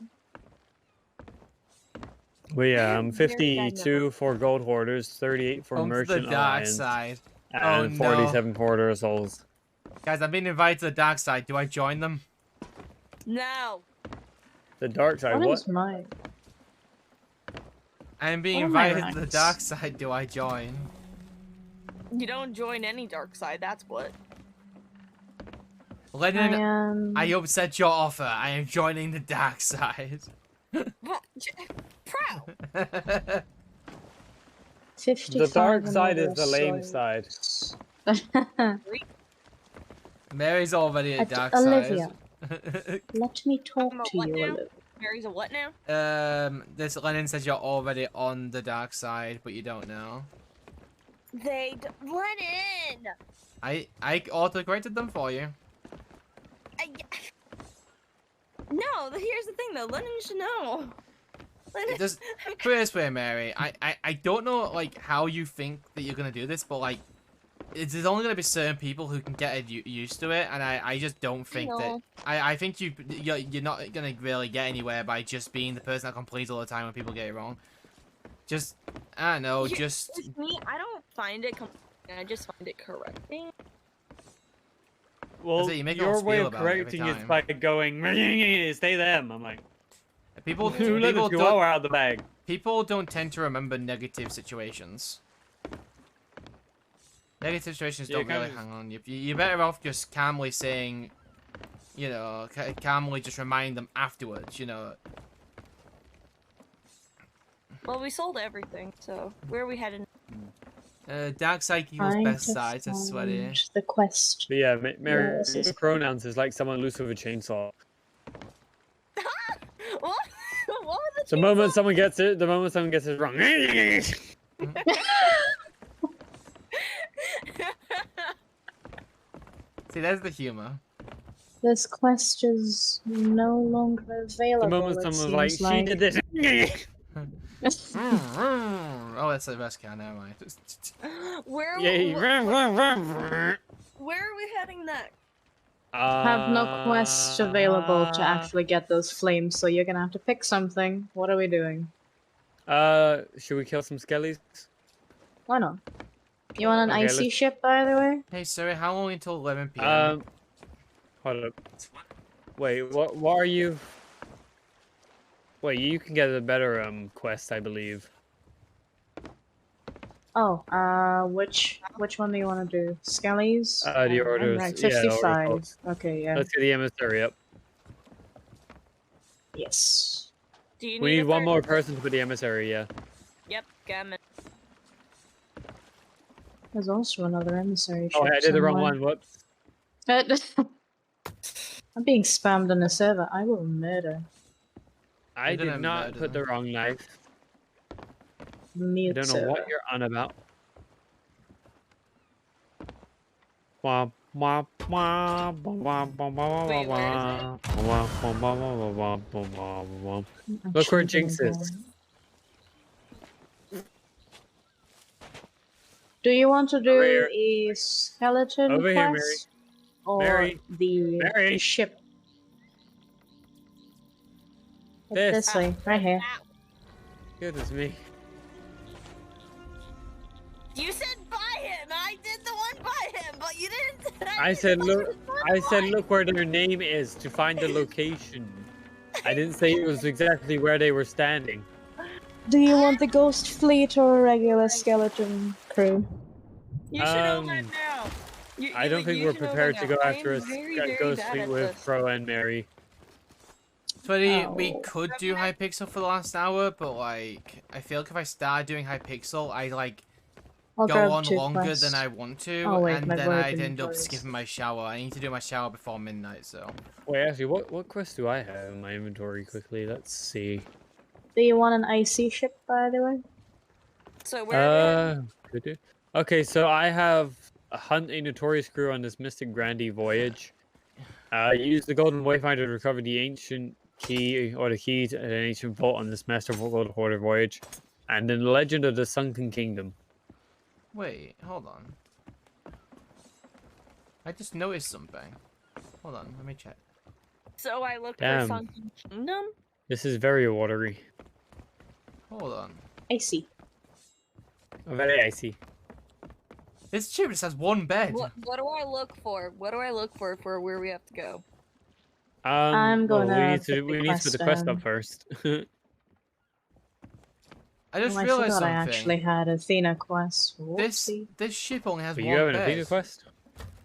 We Where did I 52 know? for gold hoarders, 38 for Home to the merchant dark alliance, side. and Oh, no. 47 for order souls. Guys, I'm being invited to the dark side. Do I join them? No. The dark side, What what? is mine? I'm being What are my invited to the ranks? dark side. Do I join? You don't join any dark side, that's what. Lennon, I am... upset your offer. I am joining the dark side. What? Pro! 55 The dark on side is order the lame souls. side. Mary's already at dark Olivia, side. let me talk I'm a to what you, now? Olivia. Mary's a what now? This Lennon says you're already on the dark side, but you don't know. Lennon! I auto-corrected them for you. No, here's the thing though. Lennon should know. Lennon, Just put it this way, Mary. I don't know like how you think that you're gonna do this, but like, there's only gonna be certain people who can get used to it, and I just don't think that. know. I think you're not gonna really get anywhere by just being the person that complains all the time when people get it wrong. Just I don't know. Just With me, I don't find it I just find it correcting. Well, it, you make your us way feel of about it every correcting is time. by going, stay them. I'm like, people who let the people chihuahua don't out of the bag? people don't tend to remember negative situations. Negative situations Yeah, don't really kinda- hang on. You're better off just calmly saying, you know, calmly just remind them afterwards. You know. Well, we sold everything, so where are we headed? Dark side equals Trying best to side. That's sweaty. find the quest. But yeah, Mary, Yes, your it's- pronouns is like someone loose with a chainsaw. What? What was the The moment someone gets it wrong. See, there's the humor. This quest is no longer available. The moment it someone's like, seems she did this. Oh, that's the best car. Never mind. Where? Yeah, Where are we heading next? Have no quests available to actually get those flames, so you're gonna have to pick something. What are we doing? Should we kill some skellies? Why not? You want an Okay, icy let's- ship, by the way? Hey, sorry, how long until 11 p.m.? Hold up. Wait, what are you? Wait, you can get a better quest, I believe. Oh, which one do you want to do? Skellies? The I'm orders, right, yeah, order 55. calls. Okay, yeah. Let's get the emissary up. Yes. Do you We need need a one third? more person to put the emissary, yeah. Yep, gammon. There's also another emissary ship Oh, I did the wrong somewhere. one, whoops. I'm being spammed on the server. I will murder. I You're did gonna not murder put the them. wrong knife. Mute I don't know server. what you're on about. Womp, womp, womp, womp, womp, womp, Wait, where is womp, womp, womp, womp, womp, womp, womp, womp. I'm Look where actually Jinx gonna is. Do you want to do Over here. a skeleton Over here, Mary. quest or Mary. the Mary. ship? This. This way, right here. Goodness me. You said by him. I did the one by him, but you didn't. I said look where their name is to find the location. I didn't say it was exactly where they were standing. Do you want the ghost fleet or a regular skeleton crew? You should know that now. I don't think you we're should know by prepared to now. go I after am a very, very ghost bad fleet at with this. Pro and Mary. So we Oh. could do Hypixel for the last hour, but like, I feel like if I start doing Hypixel, I like I'll go grab on 2 longer quests. than I want to, Oh, wait, and my then word I'd end up inventories. skipping my shower. I need to do my shower before midnight, so. Wait, actually, what quest do I have in my inventory quickly? Let's see. Do you want an icy ship, by the way? So where? Could do. Okay, so I have hunt a notorious crew on this Mystic Grandy voyage. Use the Golden Wayfinder to recover the ancient key or the key to an ancient vault on this Master Gold Hoarder voyage, and then the Legend of the Sunken Kingdom. Wait, hold on. I just noticed something. Hold on, let me check. So I looked Damn. for Sunken Kingdom. This is very watery. Hold on. Icy. Very icy. This ship just has one bed. What do I look for? What do I look for where we have to go? I'm well, gonna we need put to the put the quest quest down. up first. I just Oh, I realized forgot I something. actually had Athena quest. This Whoopsie. ship only has But one you have an bed. Athena quest?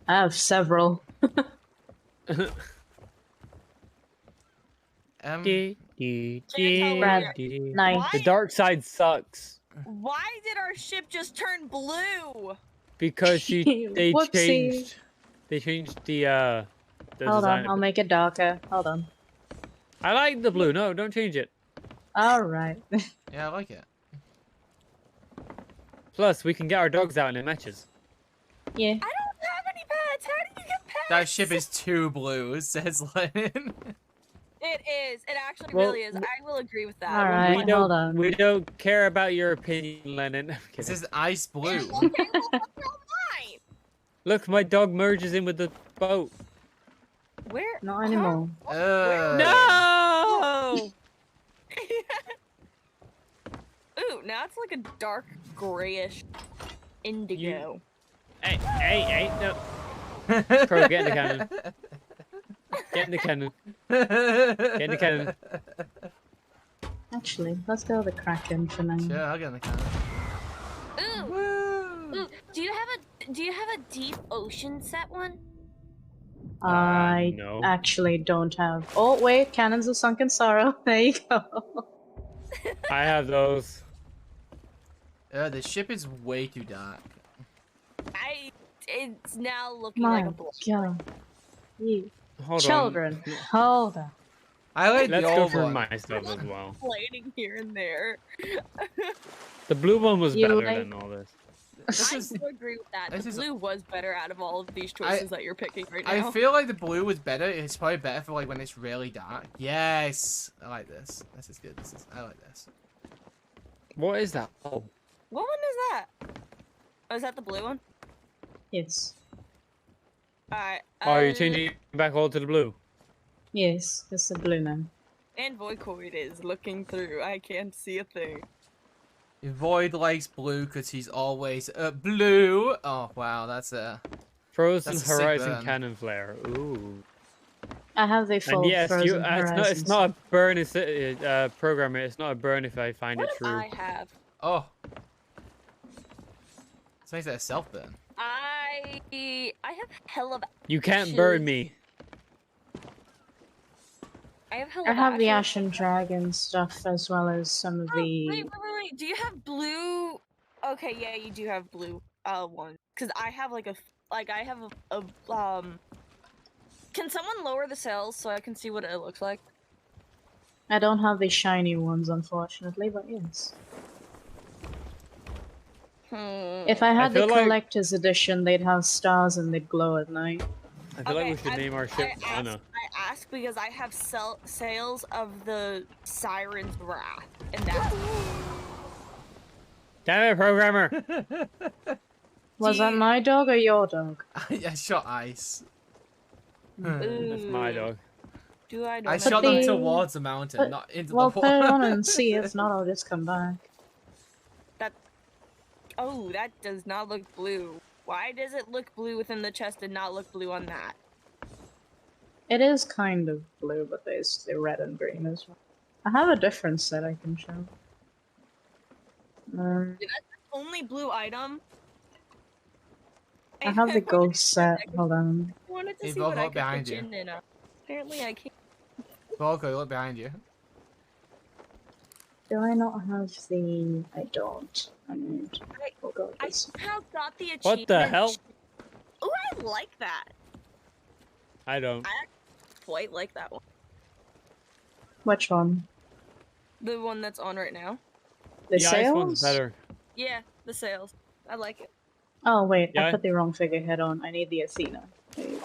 I have several. Dee, dee, Brad, dee. Nice. The dark side sucks Why did our ship just turn blue? because they Whoopsie. changed the Hold design. on, I'll make it darker. Hold on. I like the blue. No, don't change it. Alright. Yeah, I like it. Plus, we can get our dogs out and it matches. Yeah. I don't have any pets. How do you get pets? That ship is too blue, says Lennon. It is. It actually Well, really is. I will agree with that. All We'll right. find- hold on. We don't care about your opinion, Lennon. I'm This kidding. is ice blue. Okay, well, what's mine? Look, my dog merges in with the boat. Where? Not anymore. No! Ooh, now it's like a dark grayish indigo. Hey, no. Pro, get in the cannon. Get in the cannon. Get in the cannon. Actually, let's go with the Kraken for now. Sure, I'll get in the cannon. Ooh, Woo! ooh. Do you have a deep ocean set one? I no. actually don't have. Oh wait, Cannons of Sunken Sorrow. There you go. I have those. The ship is way too dark. It's now looking My like a block. God. You Hold children, on. hold on. I like Let's the go old through one. my stuff as well. Plating here and there. The blue one was You better like- than all this. This I is. do agree with that. this The is- blue was better out of all of these choices that you're picking right I now. feel like the blue was better. It's probably better for like when it's really dark. Yes, I like this. This is good. I like this. What is that? Oh, What one is that? Oh, is that the blue one? Yes. Alright. Oh, are you changing it back all to the blue? Yes, it's a blue now. And Voikoid is looking through. I can't see a thing. Void likes blue because he's always blue. Oh wow, that's a Frozen That's a sick Horizon burn. Cannon Flare. Ooh. I have the And full yes, Frozen it's Horizons. not a burn. It's programmer. It's not a burn if I find it true. I have. oh. This makes that a self burn. I have hell of. You can't burn ashes. me. I have hell I of. have the ashes. Ashen Dragon stuff as well as some of Oh, the. wait. Do you have blue? Okay, yeah, you do have blue. One. Cause I have like I have a. Can someone lower the sails so I can see what it looks like? I don't have the shiny ones, unfortunately, but yes. If I had the feel like- collector's edition, they'd have stars and they'd glow at night. I feel like we should name our ship I Anna. ask because I have sails of the Siren's Wrath, and that. Damn it, programmer! Was that my dog or your dog? I shot ice. That's my dog. Do I? I Don't shot the- them towards the mountain, but- not into Well, the put it water. on and see. If not, I'll just come back. Oh, that does not look blue. Why does it look blue within the chest and not look blue on that? It is kind of blue, but there's the red and green as well. I have a different set I can show. Only blue item. I have the ghost set. Hold on. I wanted to Hey, see what I look could behind put you. in. Apparently, I can't. Volko, look behind you. Do I not have the? I don't. I need. Oh god, I this. somehow got the achievement. What the hell? Oh, I like that. I don't. I quite like that one. Which one? The one that's on right now. The The ice sails? one's better. Yeah, the sails. I like it. Oh wait, Yeah. I put the wrong figurehead on. I need the Athena. There you go.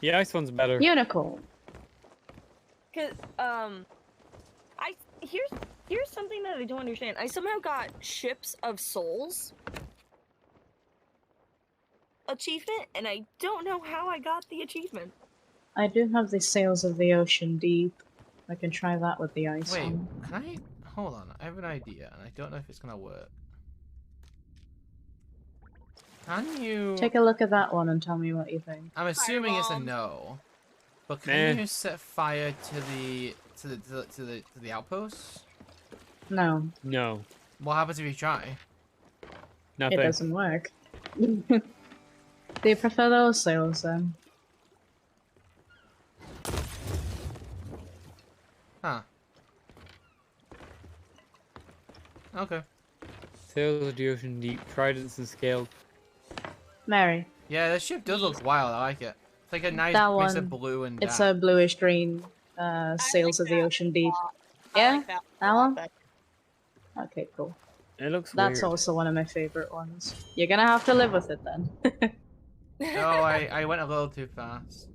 The ice one's better. Unicorn. Cause here's something that I don't understand. I somehow got Ships of Souls achievement, and I don't know how I got the achievement. I do have the sails of the ocean deep. I can try that with the ice Wait, one. can I? Hold on, I have an idea, and I don't know if it's gonna work. Can you? Take a look at that one and tell me what you think. I'm assuming it's a Mom. no. But can Eh. you set fire to the outposts? No, No. What happens if you try? Nothing. it doesn't work. Do you prefer those sails then? Huh. Okay. Sails of the ocean deep, tridents and scale. Mary, Yeah, this ship does look wild. I like it. It's like a nice That mix one, of blue and it's dark. a bluish green sails like of the that ocean deep. I Yeah? like that That a lot one? better. Okay, cool. It looks That's weird. also one of my favorite ones. You're gonna have to live with it then. No, I went a little too fast.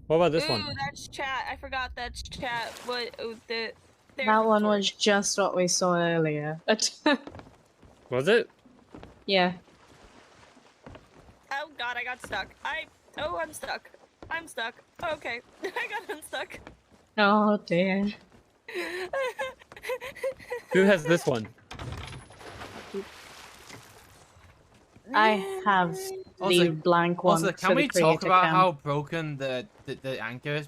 What about this Ooh, one? that's chat. I forgot that's chat. What? Oh, there's That the one story. was just what we saw earlier. Was it? Yeah. Oh god, I got stuck. I'm stuck. I'm stuck. Okay, I got unstuck. Oh dear. Who has this one? I have Also- the blank one. Also, for can the we talk creator about camp. how broken the anchor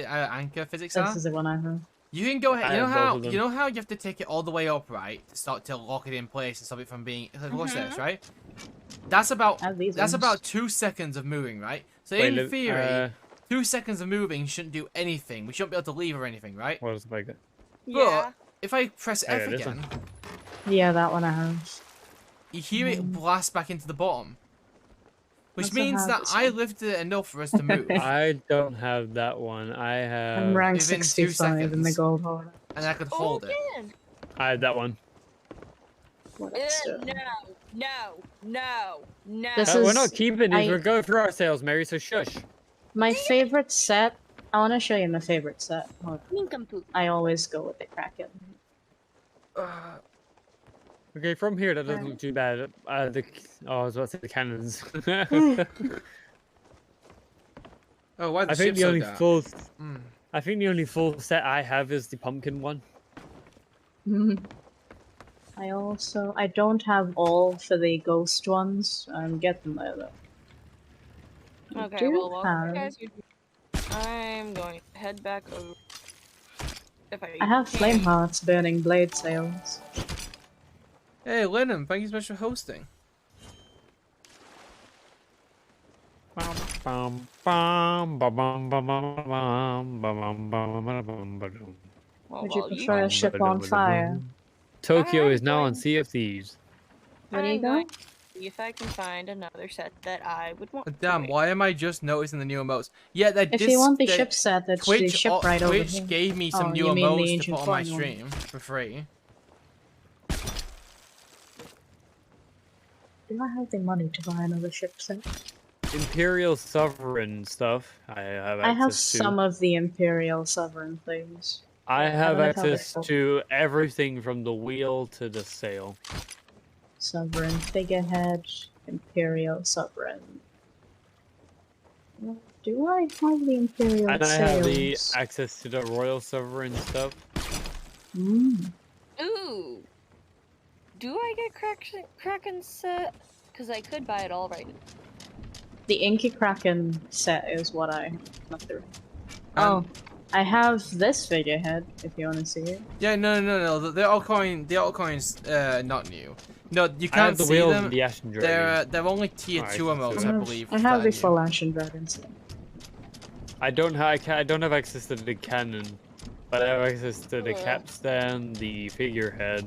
anchor physics This are? is the one I have. You can go ahead. I You know have both how of them. you have to take it all the way up, right, to start to lock it in place and stop it from being. What's this, right? That's about I have these that's ones. about 2 seconds of moving, right? So Wait, in Liv- theory, 2 seconds of moving shouldn't do anything. We shouldn't be able to leave or anything, right? What is it like? Yeah. If I press Oh, yeah, F this one. again, Yeah, that one I have. you hear it blast back into the bottom, which Must have means had that this I one. lifted it enough for us to move, and I don't have that one. I have. I'm ranked within 2 65 in the seconds. gold hoarder. I could Oh, hold it. man. I have that one. What else do I have? No. This We're is- not keeping these. I- We're going through our sales, Mary. So shush. My favorite set. I want to show you my favorite set. Hold on. Nincompoop. I always go with the Kraken. Okay, from here that doesn't Right. look too bad. I was about to say the cannons. Oh, why the I think ship the so only dark? full, Mm. I think the only full set I have is the pumpkin one. I don't have all for the ghost ones. I'm getting there though. I Okay, do well, while you have. guys are I'm going to head back over. If I I have can. flame hearts burning blade sails. Hey, Lennon, thank you so much for hosting. Bum, bum, bum, ba, bum, ba, bum, bum, ba, bum, ba, ba, bum, ba, dum. Well, Would you while you prefer a guys, ship on fire? Tokyo I'm is now on going- Sea of Thieves. Where do you I'm going go? to see if I can find another set that I would want. Damn, why am I just noticing the new emotes? Yeah, If you want the ship set, that's the Twitch, ship right over Twitch here. gave me some Oh, new you mean the emotes to ancient put on my coin one. stream for free. Do I have the money to buy another ship set? Imperial Sovereign stuff I have I have access to. some of the Imperial Sovereign things. I I have don't know how they're access called. to everything from the wheel to the sail. Sovereign figurehead, Imperial Sovereign. Do I have the Imperial And I have the sails? access to the Royal Sovereign stuff. Ooh. Do I get Kraken set? Because I could buy it all right now. The Inky Kraken set is what I went through. Oh, I have this figurehead, if you want to see it. Yeah, no. The altcoins, not new. No, you I have can't the see wheels them. and the Ashen Dragon. They're only tier Alright, 2 emotes, so I believe. I have the that are new. full Ashen Dragon set. I don't have access to the cannon, but I have access to the capstan, the figurehead,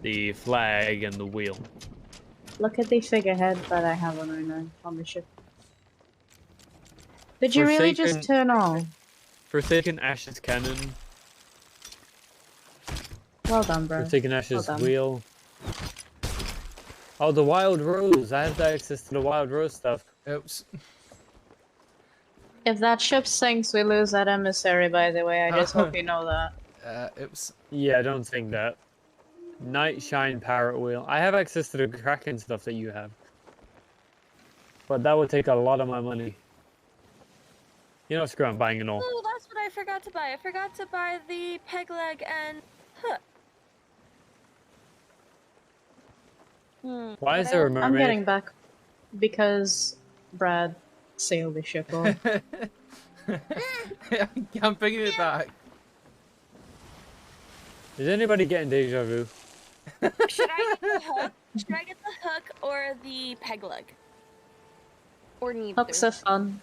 the flag, and the wheel. Look at the figurehead that I have on right now on the ship. Did you really just turn on? Forsaken Ash's cannon. Well done, bro. Forsaken Ash's done. wheel. Oh, the Wild Rose. I have access to the Wild Rose stuff. Oops. If that ship sinks, we lose that emissary, by the way. I just hope you know that. Oops. Yeah, I don't think that. Night Shine Parrot Wheel. I have access to the Kraken stuff that you have. But that would take a lot of my money. You know, screw it, I'm buying it all. Oh, that's what I forgot to buy. I forgot to buy the peg leg and hook. Why is there a mermaid? I'm getting back because Brad sailed the ship off. I'm bringing it back. Is anybody getting deja vu? Should I get the hook? Should I get the hook or the peg leg? Or neither? Hooks are fun.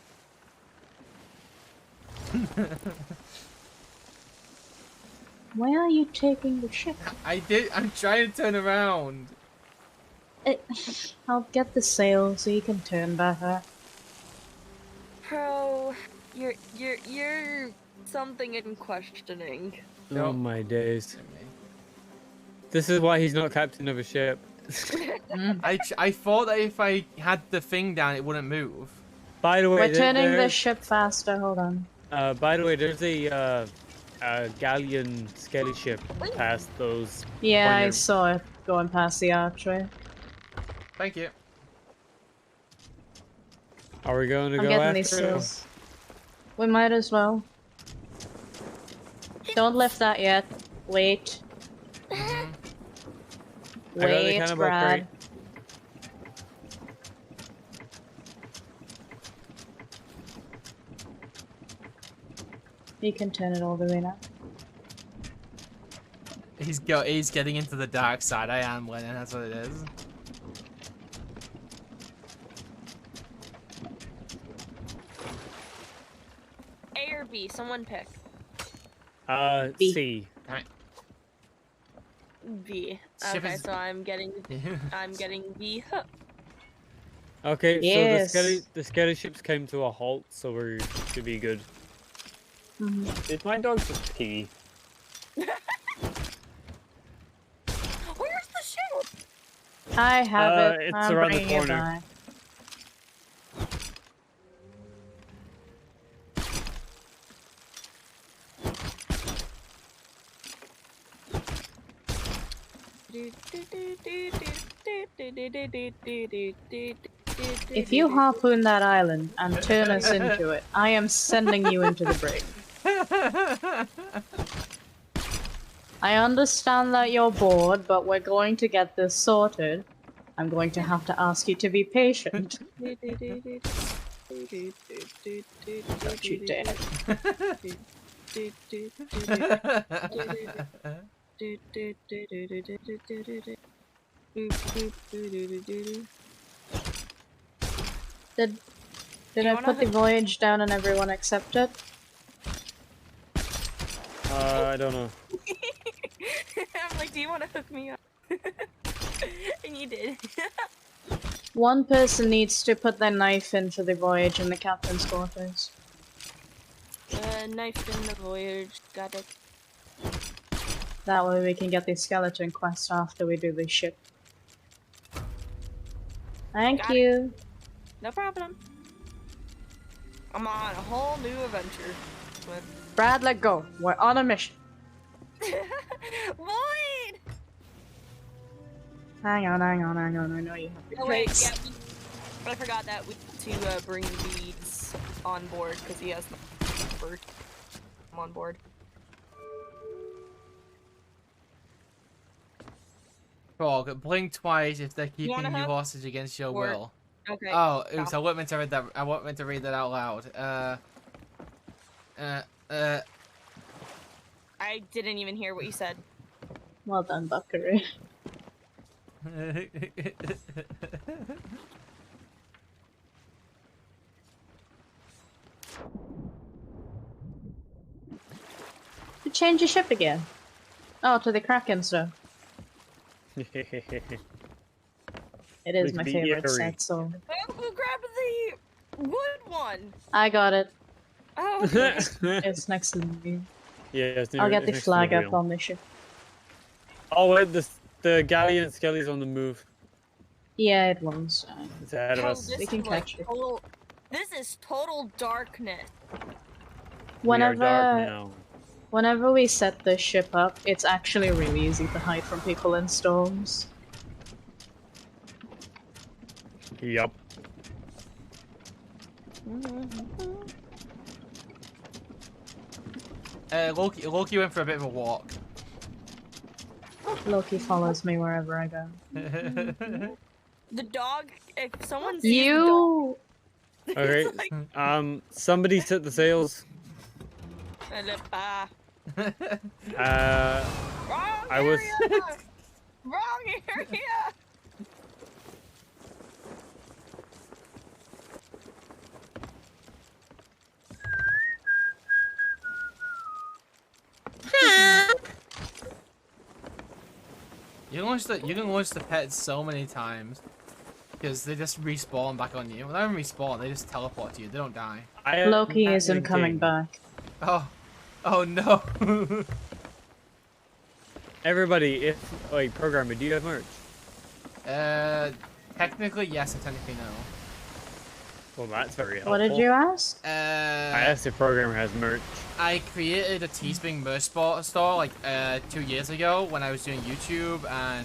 Why are you taking the ship? I'm trying to turn around. I'll get the sail so you can turn better. Pro, you're something in questioning. Oh my days. This is why he's not captain of a ship. I thought that if I had the thing down, it wouldn't move. By the way, We're turning the ship faster, hold on. By the way, there's a galleon skelly ship past those. Yeah, I pointer- saw it going past the archway. Thank you. Are we going to I'm go getting these after it? sails. We might as well. Don't lift that yet. Wait. I got the Wait, cannonball Brad. crate. You can turn it all the way now. He's getting into the dark side. I am Lennon, that's what it is. A or B? Someone pick. B. C. B. Ship Okay, is- so I'm getting the hook. Okay, Yes. so the skelly ships came to a halt, so we should be good. Did my dog just pee? Where's the ship? I have it. It's I'm around the bringing it corner. back. If you harpoon that island and turn us into it, I am sending you into the brig. I understand that you're bored, but we're going to get this sorted. I'm going to have to ask you to be patient. Don't you dare. Did I put the voyage down and everyone accept it? I don't know. I'm like, do you want to hook me up? And you did. One person needs to put their knife in for the voyage in the captain's quarters. Knife in the voyage. Got it. That way we can get the skeleton quest after we do the ship. Thank Got you. No problem. I'm on a whole new adventure. With... Brad, let go. We're on a mission. Void! Hang on. I know you have your Oh wait, place. yeah. I forgot that we need to bring Beads on board because he has the bird. I'm on board. Frog, blink twice if they're You keeping wanna you hook? hostage against your Or- will. Okay. Oh, oops! stop. I wasn't meant to read that. I wasn't meant to read that out loud. I didn't even hear what you said. Well done, Buckaroo. You change your ship again. Oh, to the Kraken stuff. It is my Be favorite eerie. set, so Oh, who grabbed the wood one? I got it. Oh, okay. It's next to me. Yeah, it's I'll get the next to flag up wheel. on the ship. Oh wait, the galleon and skelly's on the move. Yeah, it was. It's ahead of Oh, us. this We can is like catch it. total. This is total darkness. We are dark Whenever, now. whenever we set this ship up, it's actually really easy to hide from people in storms. Yup. Loki went for a bit of a walk. Loki follows me wherever I go. The dog. If someone sees You. Okay. the dog, Somebody set the sails. ah, wrong I was. area! Wrong area! You can launch the pets so many times because they just respawn back on you. When they don't respawn, they just teleport to you. They don't die. Loki isn't coming back. Oh no. Everybody, programmer, do you have merch? Technically yes, and technically no. Well, that's very helpful. What did you ask? I asked if programmer has merch. I created a Teespring merch store like 2 years ago when I was doing YouTube, and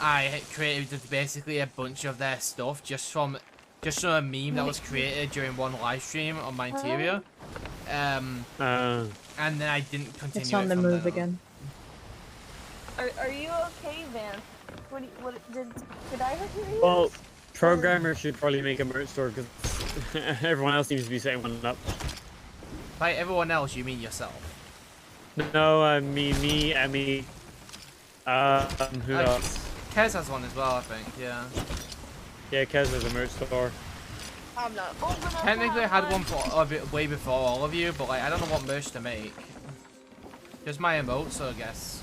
I created basically a bunch of their stuff just from a meme that was created during one live stream on my interior. And then I didn't continue. It's on the move again. Are you okay, Vance? What did I hurt you? Well, programmer should probably make a merch store because everyone else seems to be setting one up. By everyone else, you mean yourself? No, me, Emmy. Who else? Kez has one as well, I think. Yeah. Yeah, Kez has a merch store. I'm not old enough. Technically, I had one way before all of you, but like I don't know what merch to make. Just my emotes, so I guess.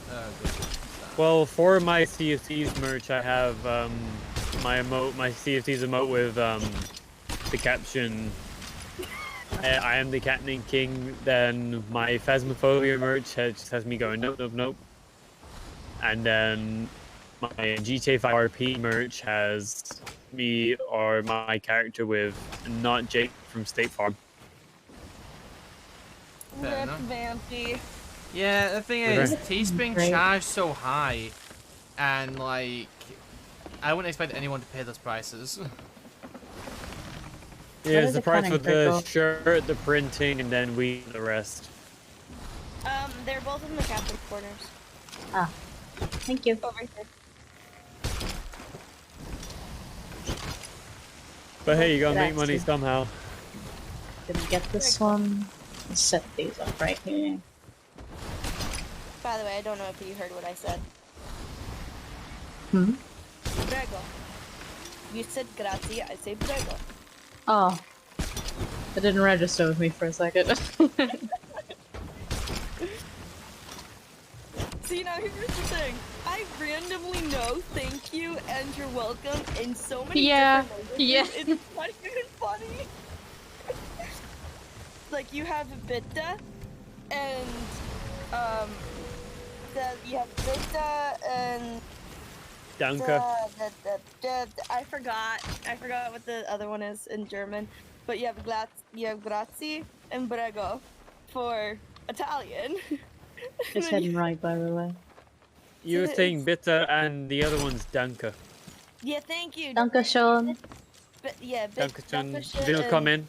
Well, for my Sea of Thieves merch, I have my Sea of Thieves emote with the caption I am the Captain King. Then my Phasmophobia merch just has me going nope, nope, nope. And then my GTA 5 RP merch has me or my character with not Jake from State Farm. Fair Rip enough. Vampy. Yeah, the thing is, Teespring charged so high and like, I wouldn't expect anyone to pay those prices. Yeah, is it's the a price cunning with the pickle? shirt, the printing, and then we the rest. They're both in the captain's quarters. Ah, thank you. Over here. But hey, you gotta make Grazie. money somehow. Gonna get this one. Let's set these up right here. By the way, I don't know if you heard what I said. Hmm? Prego. You said grazie, I say prego. Oh. It didn't register with me for a second. See, now here's the thing. I randomly know thank you and you're welcome in so many Yeah, different languages. yeah. It's not even funny. Like, you have bitte and, you have bitte and... Danke. I forgot what the other one is in German. But you have grazie and prego for Italian. It's heading right, by the way. You were So saying bitter, and the other one's danke. Yeah, thank you. Dankeschön. Dankeschön. Dankeschön Willkommen.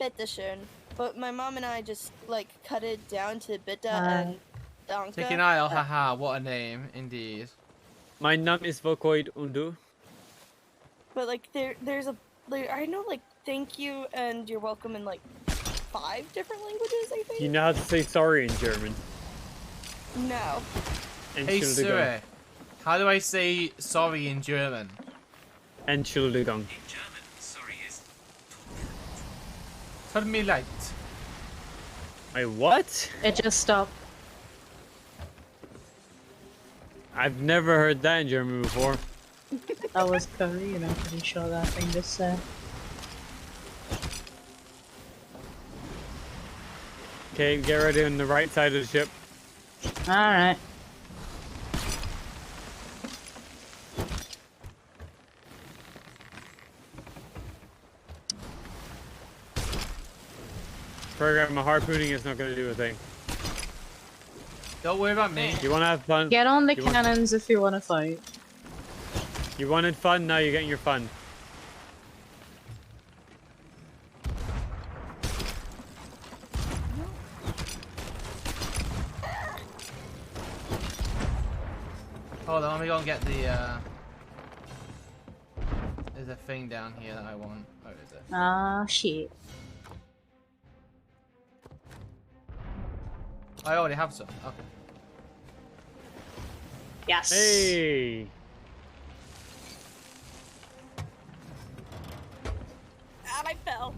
Bitteschön. But my mom and I just like cut it down to bitte Hi. and danke. Chicken Isle, haha, what a name, indeed. Mein Name ist Vokoid und du? But like there's a I know like thank you and you're welcome in like 5 different languages, I think. You know how to say sorry in German. No. Hey Entschuldigung. Siri, how do I say sorry in German? Entschuldigung. In German, sorry is Tut mir leid. Wait, what? It just stopped. I've never heard that in German before. That was Korean, I'm pretty sure that thing just said. Okay, get ready on the right side of the ship. Alright. Program of harpooning is not going to do a thing. Don't worry about me. You want to have fun? Get on the You want- cannons if you want to fight. You wanted fun, now you're getting your fun. Hold on, let me go and get the, There's a thing down here that I want. Where is it? Ah, shit. I already have some. Okay. Yes. Hey! And I fell.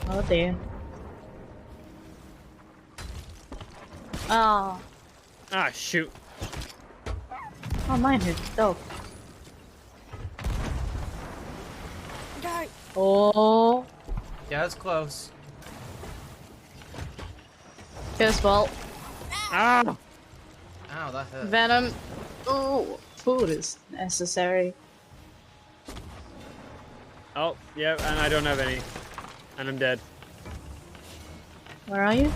Oh dear. Oh. Ah, shoot. Oh, mine hit. Oh. Die. Oh. Yeah, it's close. First ball. Ah! Ow, that hurt. Venom. Oh. Food is necessary. Oh, yeah, and I don't have any. And I'm dead. Where are you?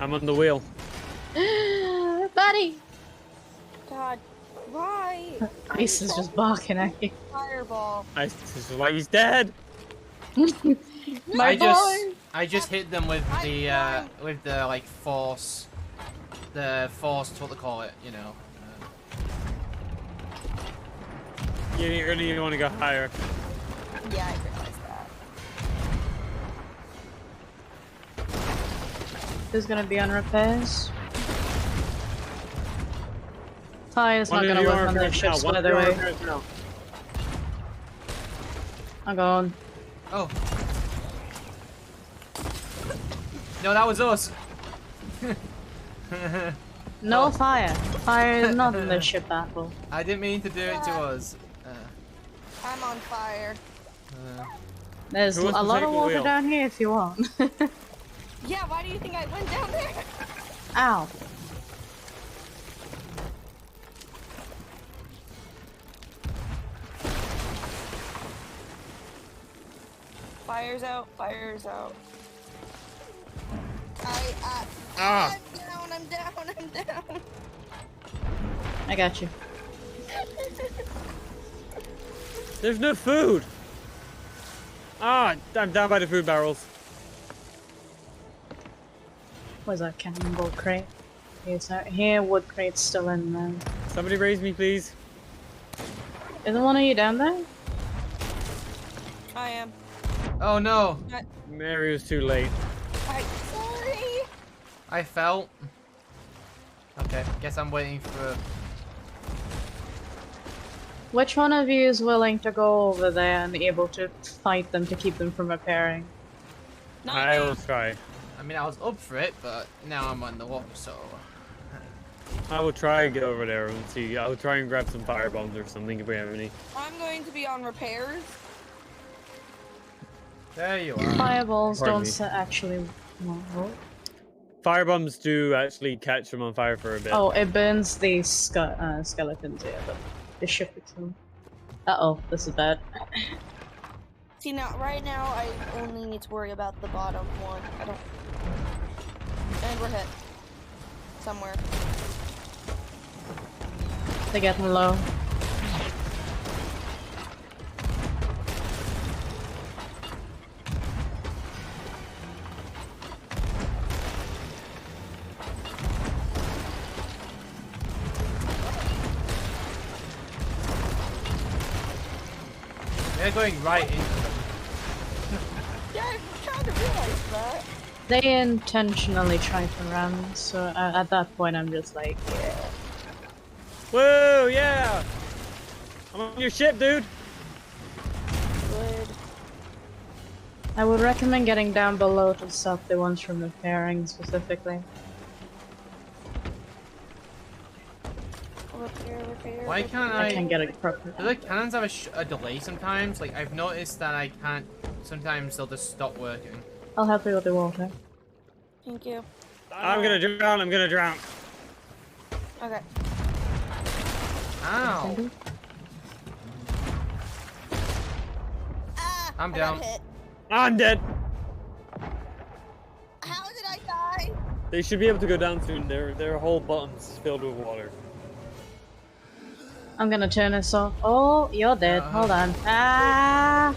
I'm on the wheel. Buddy! God. Why? Ice is just barking at you. Fireball. This is why he's dead. My boy! I just hit them with the like force. The force, what they call it, you know. You're gonna even want to go higher. Yeah, I realized that. Who's gonna be on repairs? Fire's not One of gonna you work are on their repairs now, ships, one by of the you are way. repairs now. I'm going. Oh. No, that was us. No fire. Fire is not in the ship battle. I didn't mean to do it to us. I'm on fire. There's a Who wants to lot take of the water wheel? down here if you want. Yeah, why do you think I went down there? Ow. Fire's out, fire's out. Ah. I'm down, I'm down, I'm down. I got you. There's no food. Ah, I'm down by the food barrels. Where's that cannonball crate? Here's out here, wood crate's still in there. Somebody raise me, please. Isn't one of you down there? I am. Oh no! Mary was too late. I'm sorry. I fell. Okay, guess I'm waiting for. Which one of you is willing to go over there and able to fight them to keep them from repairing? Not I me. will try. I mean, I was up for it, but now I'm on the water, so. I will try and get over there and see. I will try and grab some fire bombs or something if we have any. I'm going to be on repairs. There you are. Fireballs Pardon don't me. actually. Well, Fire bombs do actually catch them on fire for a bit. oh, it burns the skeletons, yeah, but the ship itself. Uh-oh, this is bad. See, now, right now, I only need to worry about the bottom one. I don't. And we're hit. Somewhere. They're getting low. They're going right into them. Yeah, I kind of realized that. They intentionally try to run, so at that point I'm just like, yeah. Whoa, yeah! I'm on your ship, dude! Good. I would recommend getting down below to stop the ones from repairing specifically. Repair. Why can't I I? can't get it properly. Do the cannons have a delay sometimes? Like, I've noticed that I can't. Sometimes they'll just stop working. I'll help you with the water. Thank you. I'm gonna drown, I'm gonna drown. Okay. Ow! Ah! I'm I down. got hit. I'm dead. How did I die? They should be able to go down soon. Their whole bottom's filled with water. I'm gonna turn this off. Oh, you're dead. Hold on. Ah!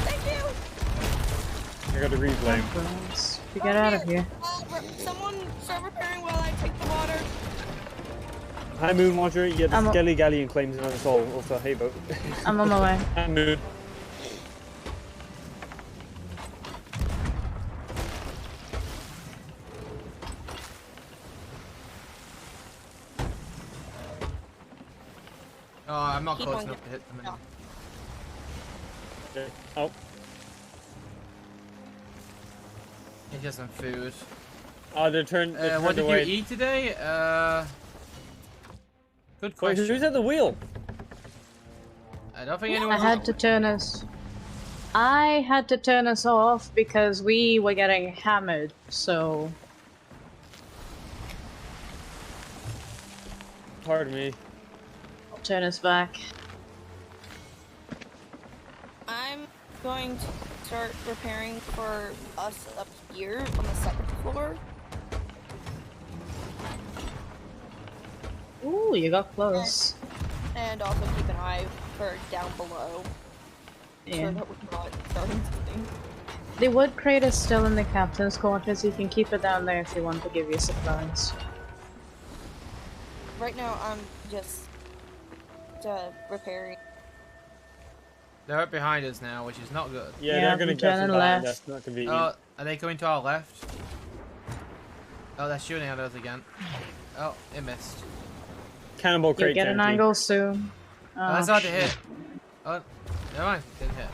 Thank you. I got a replay. Let's get out of here. Someone start repairing while I take the water. Hi, Moonwatcher. Yeah, the I'm a- Skelly Galleon claims another soul. Also, hey, boat. I'm on my way. Hi, Moon. Oh, I'm not Keep close on enough to hit them. No. Okay. Oh, It's just some food. oh, they turned What did away. you eat today? Good Wait, question. who's at the wheel? I don't think I anyone's. had to turn us. I had to turn us off because we were getting hammered, so. Pardon me. I'll turn us back. I'm going to start repairing for us up here on the second floor. Ooh, you got close. And also keep an eye for down below. Yeah. So that we're not starting something. The wood crate is still in the captain's quarters. You can keep it down there if you want to give you supplies. Right now, I'm just repairing. They're right behind us now, which is not good. Yeah, Yeah, they're gonna we're get turning some behind left. us. Not convenient. Oh, are they coming to our left? Oh, they're shooting at us again. Oh, it missed. Cannonball You'll crate get an empty. angle soon. Oh, that's hard to shit. hit. Oh, never mind. Didn't hit.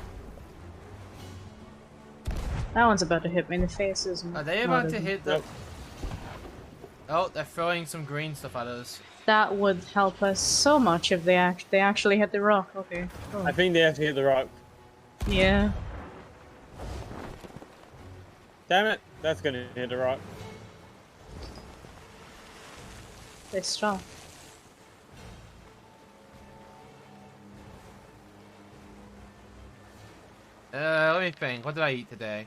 That one's about to hit me in the face. Are they about to hit the? Nope. Oh, they're throwing some green stuff at us. That would help us so much if they actually hit the rock. Okay. Cool. I think they have to hit the rock. Yeah. Damn it! That's gonna hit the rock. They're strong. Let me think. What did I eat today?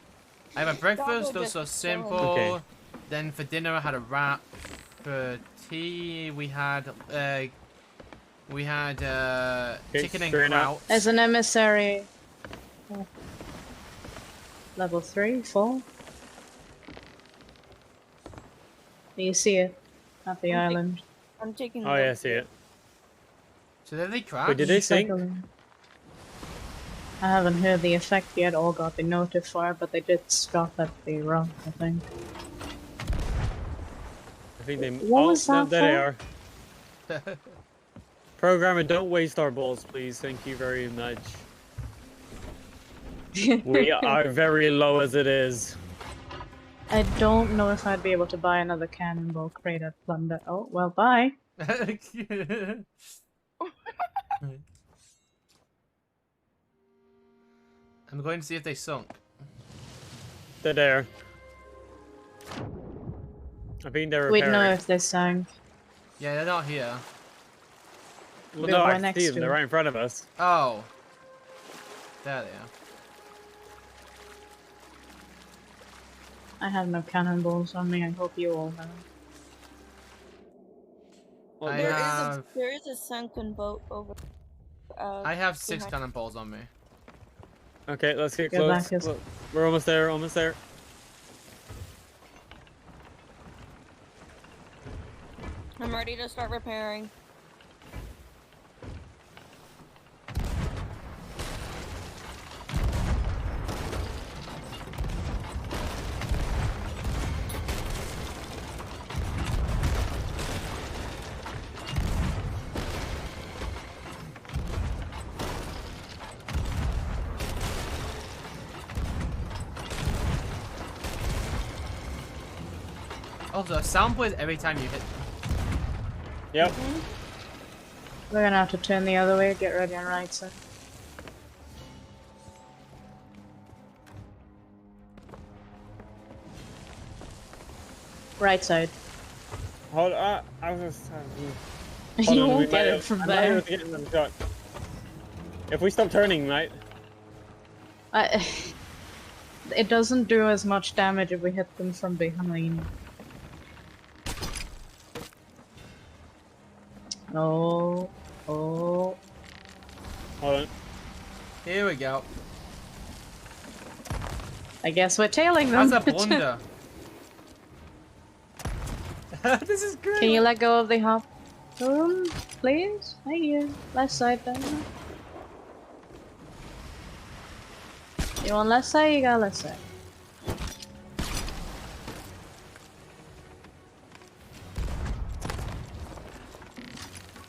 I have a breakfast. Double Those are just simple. Okay. Then for dinner I had a wrap. For tea we had chicken and straight up. kraut. As an emissary. Oh. Level 3, 4. Do you see it? At the island. I'm taking. Oh yeah, I see it. So did they crash? Wait, did they sink? Circling. I haven't heard the effect yet or got the notifier, but they did stop at the rock, I think. I think they. What was no, that there they for? are. Programmer, don't waste our balls, please. Thank you very much. We are very low as it is. I don't know if I'd be able to buy another cannonball crate at Plunder. Oh, well, bye. I'm going to see if they sunk. They're there. I think they're We'd know repairing. if they sank. Yeah, they're not here. Well, They're no, right I next see them. to They're it. right in front of us. Oh. There they are. I have no cannonballs on me. I hope you all have. Well, I There is have- there is a sunken boat over. I have 6 behind- cannonballs on me. Okay, let's get Go close. back, yes. Look, we're almost there. Almost there. I'm ready to start repairing. Also, sound plays every time you hit them. Yep. We're gonna have to turn the other way. Get ready on right side. Right side. Hold on. I was just. Hold You on, we won't get might- it from I might be able there. to get them shot. If we stop turning, mate. It doesn't do as much damage if we hit them from behind. Oh, oh. Hold on. Here we go. I guess we're tailing them. That's a blunder. This is great. Can you let go of the hop? Please? Thank you. Left side then. You want left side? You got left side.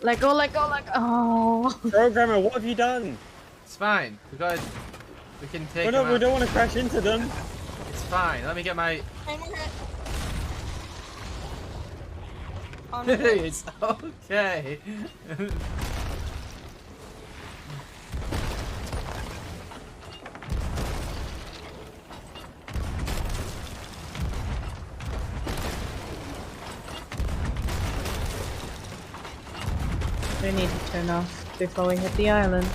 Let go, let go, let go. Oh. Programmer, what have you done? It's fine. We can take We them out. don't want to crash into them. It's fine. Let me get my. On the hit. It's okay. We need to turn off before we hit the island.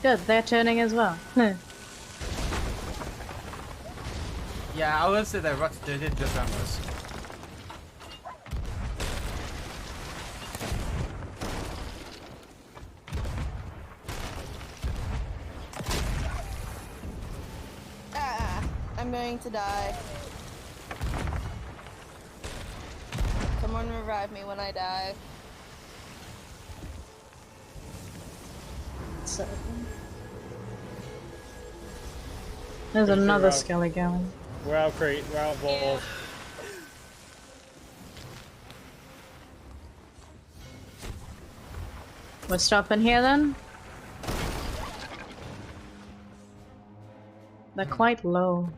Good, they're turning as well. Yeah, I would say that rocks did just ram us. I'm going to die. Someone revive me when I die. So, there's Pretty sure another we're out. skelly going. We're out crate. We're out balls. We're stopping here then? They're quite low.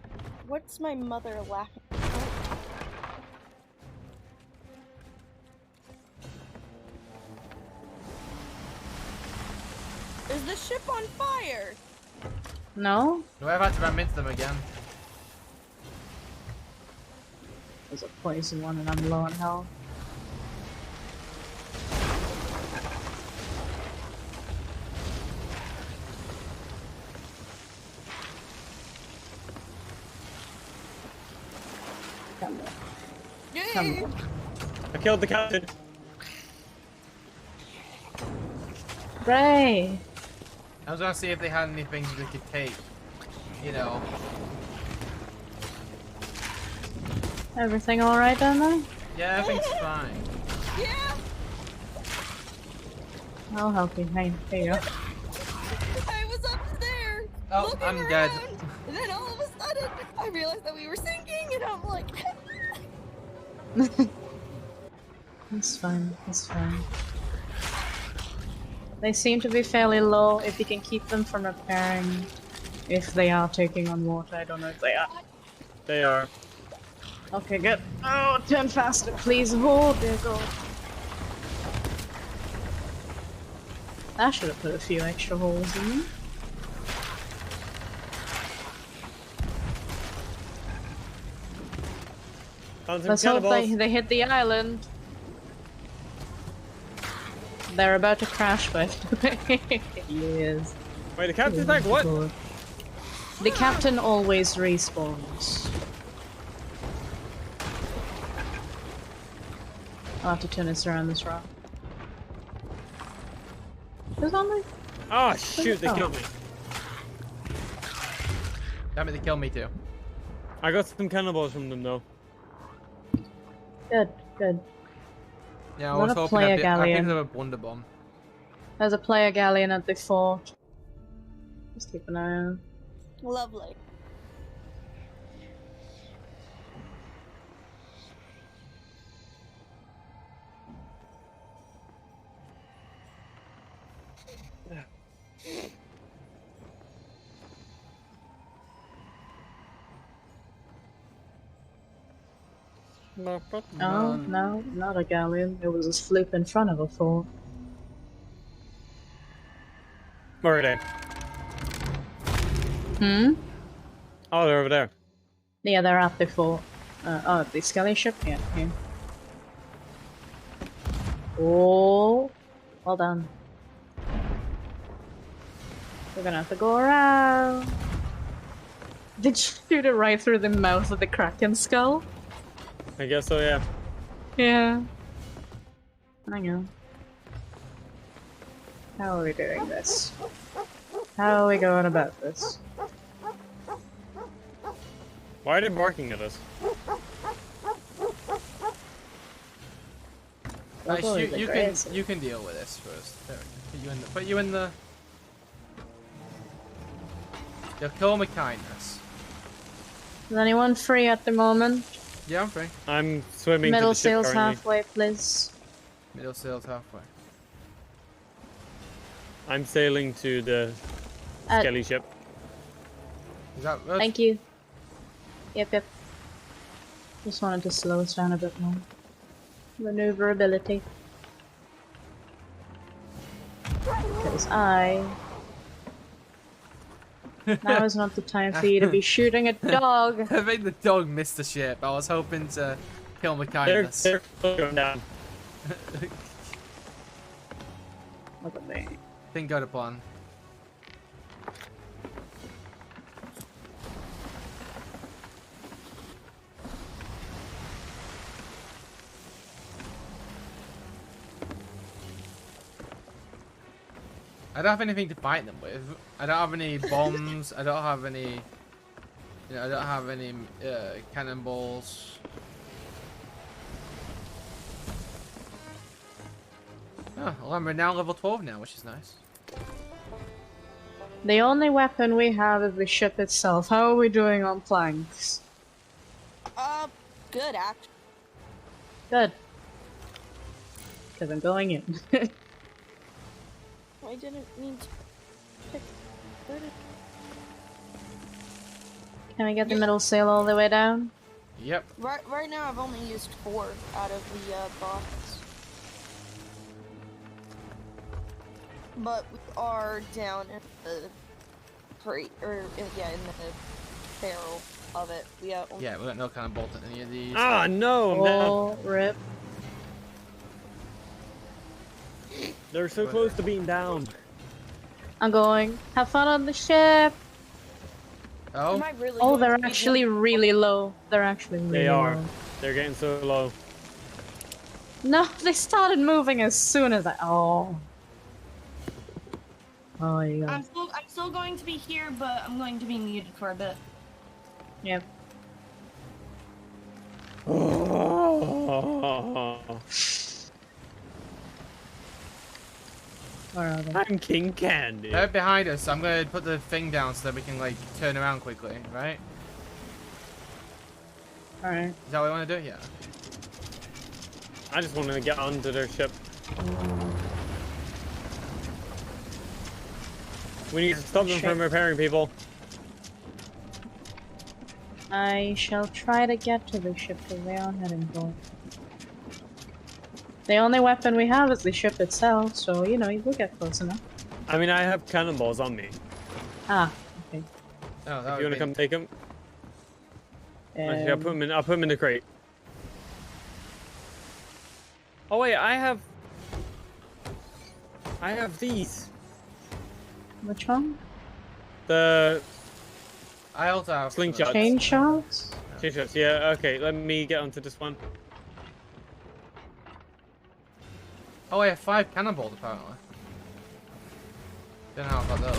What's my mother laughing? Is the ship on fire? No? Do I have to ram into them again? There's a poison one and I'm low on health. Come on. I killed the captain. Ray! I was gonna see if they had any things we could take. You know. Everything alright down there? Yeah, everything's fine. Yeah. I'll help you. Hey, there you go. I was upstairs. Oh, looking I'm around, dead. And then all of a sudden, I realized that we were sinking, and I'm like. It's fine. It's fine. They seem to be fairly low. If you can keep them from repairing, if they are taking on water, I don't know if they are. They are. Okay, good. Oh, turn faster, please. Oh, dear God. I should have put a few extra holes in them. Found some Let's hope cannibals. they hit the island. They're about to crash, but yes. Wait, the captain's back? What? The captain always respawns. I'll have to turn this around this rock. Who's on me? Oh shoot, they killed me. Damn it, they killed me too. I got some cannibals from them though. Good, good. Yeah, I What was a hoping player I picked galleon. up a Wonder Bomb. There's a player galleon at the fort. Just keep an eye on. Lovely. Oh, no, not a galleon. It was a sloop in front of a fort. Where are they? Hmm? Oh, they're over there. Yeah, they're at the fort. Oh, the skelly ship? Yeah, here. Oh, well done. We're gonna have to go around. Did you shoot it right through the mouth of the Kraken skull? I guess so, yeah. Yeah. I know. How are we doing this? How are we going about this? Why are they barking at us? Nice, Local you, is you can aggressive. you can deal with this first. There we go. Put you in the. You'll kill my kindness. Is anyone free at the moment? Yeah, I'm free. I'm swimming Middle to the ship sails currently. halfway, please. Middle sails halfway. I'm sailing to the skelly ship. Is that good? Thank you. Yep. Just wanted to slow us down a bit more. Maneuverability. Because now is not the time for you to be shooting a dog. I think the dog missed the ship. I was hoping to kill my kindness. They're going down. Look at me. Didn't go to plan. I don't have anything to fight them with. I don't have any bombs. I don't have any. You know, I don't have any cannonballs. Oh, well, we're now level 12 now, which is nice. The only weapon we have is the ship itself. How are we doing on planks? Good, actually. Good. Because I'm going in. I didn't mean to pick. Can we get the middle sail all the way down? Yep. Right now, I've only used 4 out of the boxes. But we are down in the crate, or in the barrel of it. We have Yeah, we got no kind of bolt in any of these. Ah, no, Oh, rip. they're so close to being down. I'm going. Have fun on the ship. Oh, Am I really Oh, going they're to be actually really low. They're actually really They are. low. They're getting so low. No, they started moving as soon as I. Oh. Oh, yeah. I'm still going to be here, but I'm going to be muted for a bit. Yep. Where are they? I'm King Candy. They're behind us. I'm gonna put the thing down so that we can like turn around quickly, right? Alright. Is that what I want to do? Yeah. I just want to get onto their ship. We need to stop them from repairing people. I shall try to get to the ship because they are heading for it. The only weapon we have is the ship itself, so you know, we'll get close enough. I mean, I have cannonballs on me. Ah, okay. Oh, that If you want to come take them, actually, I'll put them in the crate. Oh wait, I have these. Which one? The I also have slingshots. Chain shots? Chain shots. Yeah. Okay. Let me get onto this one. Oh, I have 5 cannonballs apparently. Don't know how I got those.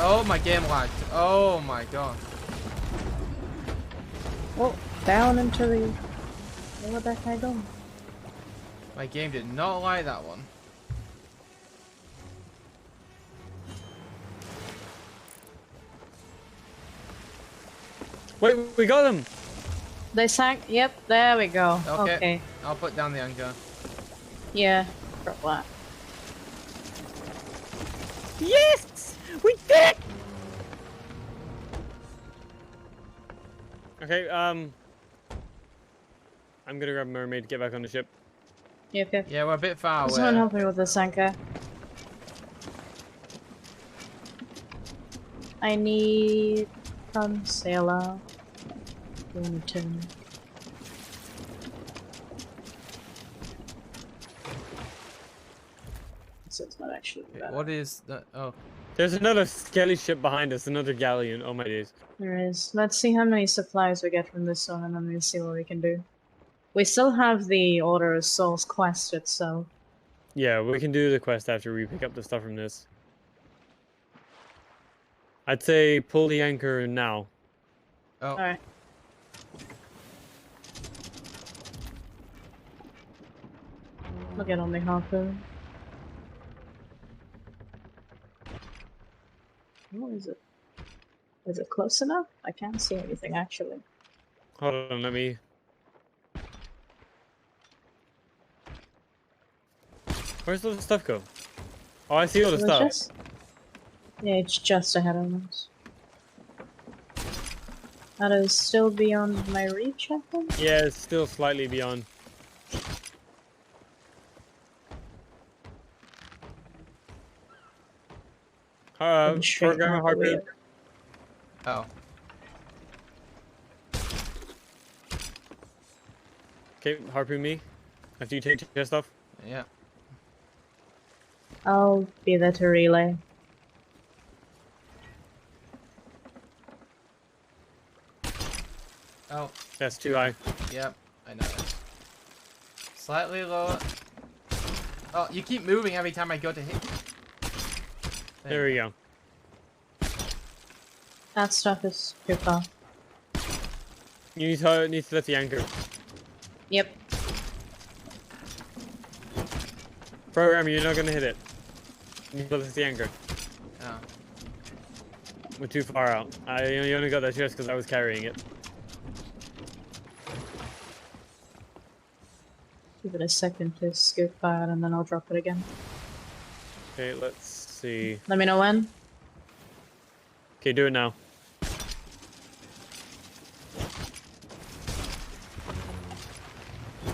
Oh, my game lagged. Oh my god. Oh, down into the. Where the heck I go? My game did not like that one. Wait, we got them. They sank. Yep, there we go. Okay. Okay. I'll put down the anchor. Yeah. For what? Yes, we did it. Okay. I'm gonna grab Mermaid to get back on the ship. Yep, yep. Yeah, we're a bit far away. Someone help me with this anchor. I need from sailor. Turn. So it's not actually better. What is that? Oh. There's another skelly ship behind us, another galleon. Oh my days. There is. Let's see how many supplies we get from this one, and then we'll see what we can do. We still have the Order of Souls quest itself. Yeah, we can do the quest after we pick up the stuff from this. I'd say pull the anchor now. Oh. Alright. Look at on the harpoon. What is it? Is it close enough? I can't see anything actually. Hold on, let me. Where's all the stuff go? Oh, I see all the Is it stuff. just- Yeah, it's just ahead of us. That is still beyond my reach, I think? Yeah, it's still slightly beyond. Straight Program out the harpoon. wheel. Oh. Okay, harpoon me. After you take your stuff. Yeah. I'll be there to relay. Oh. That's too high. Yep. I know it. Slightly lower. Oh, you keep moving every time I go to hit. There we go. That stuff is too far. You need to lift the anchor. Yep. Program, you're not gonna hit it. You need to lift the anchor. Oh. We're too far out. You only got that just because I was carrying it. Give it a second to scoot by it and then I'll drop it again. Okay, let's see. Let me know when. Okay, do it now.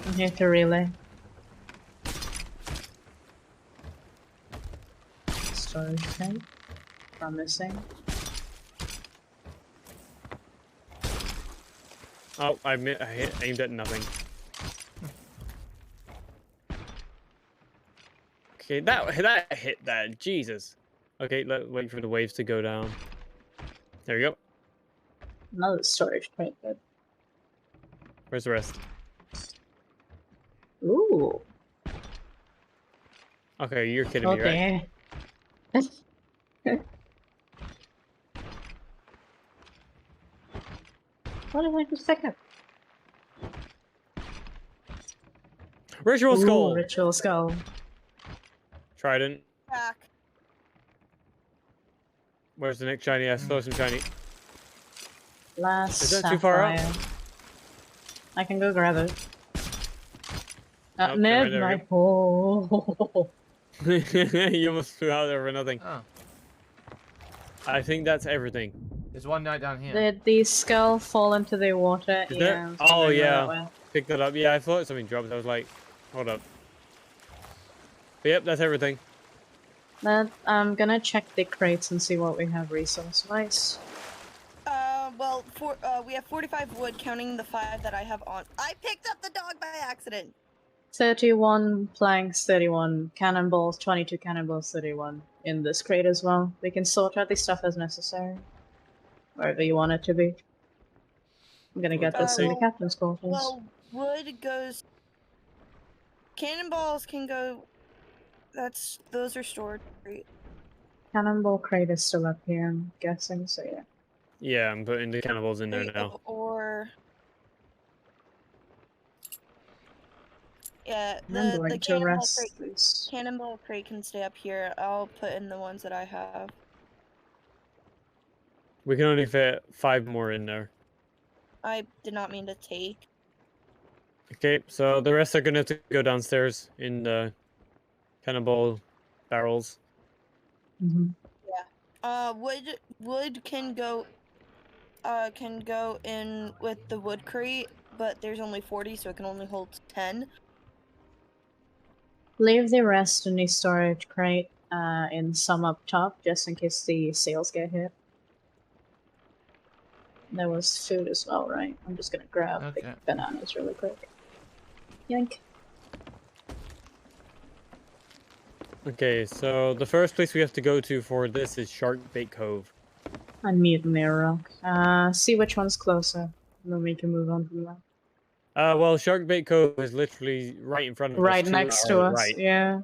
I'm here to relay. Storage tank. Promising. Oh, I aimed at nothing. Okay, that hit that. Jesus. Okay, wait for the waves to go down. There we go. Another storage crate. But... Where's the rest? Ooh. Okay, you're kidding me, right? Okay. What did I just pick up? Ritual skull. Ooh, ritual skull. Trident. Back. Where's the next shiny? Throw some shiny. Last Is that too far out? sapphire. I can go grab it. Nope, Ned, there we my hole. You almost flew out there for nothing. Oh, I think that's everything. there's one right down here. Did the skull fall into the water? Is Yeah. there? I was Oh, wondering where yeah. that went. Picked that up. Yeah, I thought something dropped. I was like, hold up. But yep, that's everything. I'm gonna check the crates and see what we have resource-wise. Well, we have 45 wood, counting the 5 that I have on. I picked up the dog by accident. 31 planks, 31 cannonballs, 22 cannonballs, 31 in this crate as well. We can sort out the stuff as necessary. Wherever you want it to be. I'm gonna get this in the well- captain's quarters. Well, wood goes. Cannonballs can go. Those are stored. Right? Cannonball crate is still up here, I'm guessing, so yeah. Yeah, I'm putting the cannibals in there now. Or. Yeah, I'm the going to cannonball rest crate. this. Cannonball crate can stay up here. I'll put in the ones that I have. We can only fit 5 more in there. I did not mean to take. Okay, so the rest are gonna have to go downstairs in the cannibal barrels. Mm-hmm. Wood can go in with the wood crate, but there's only 40, so it can only hold 10. Leave the rest in the storage crate in some up top, just in case the sales get hit. There was food as well, right? I'm just gonna grab the Okay. bananas really quick. Yank. Okay, so the first place we have to go to for this is Shark Bait Cove. And Mutiny Rock. See which one's closer, and then we can move on from there. Well, Shark Bait Cove is literally right in front of us. Right next to our us, Right. yeah.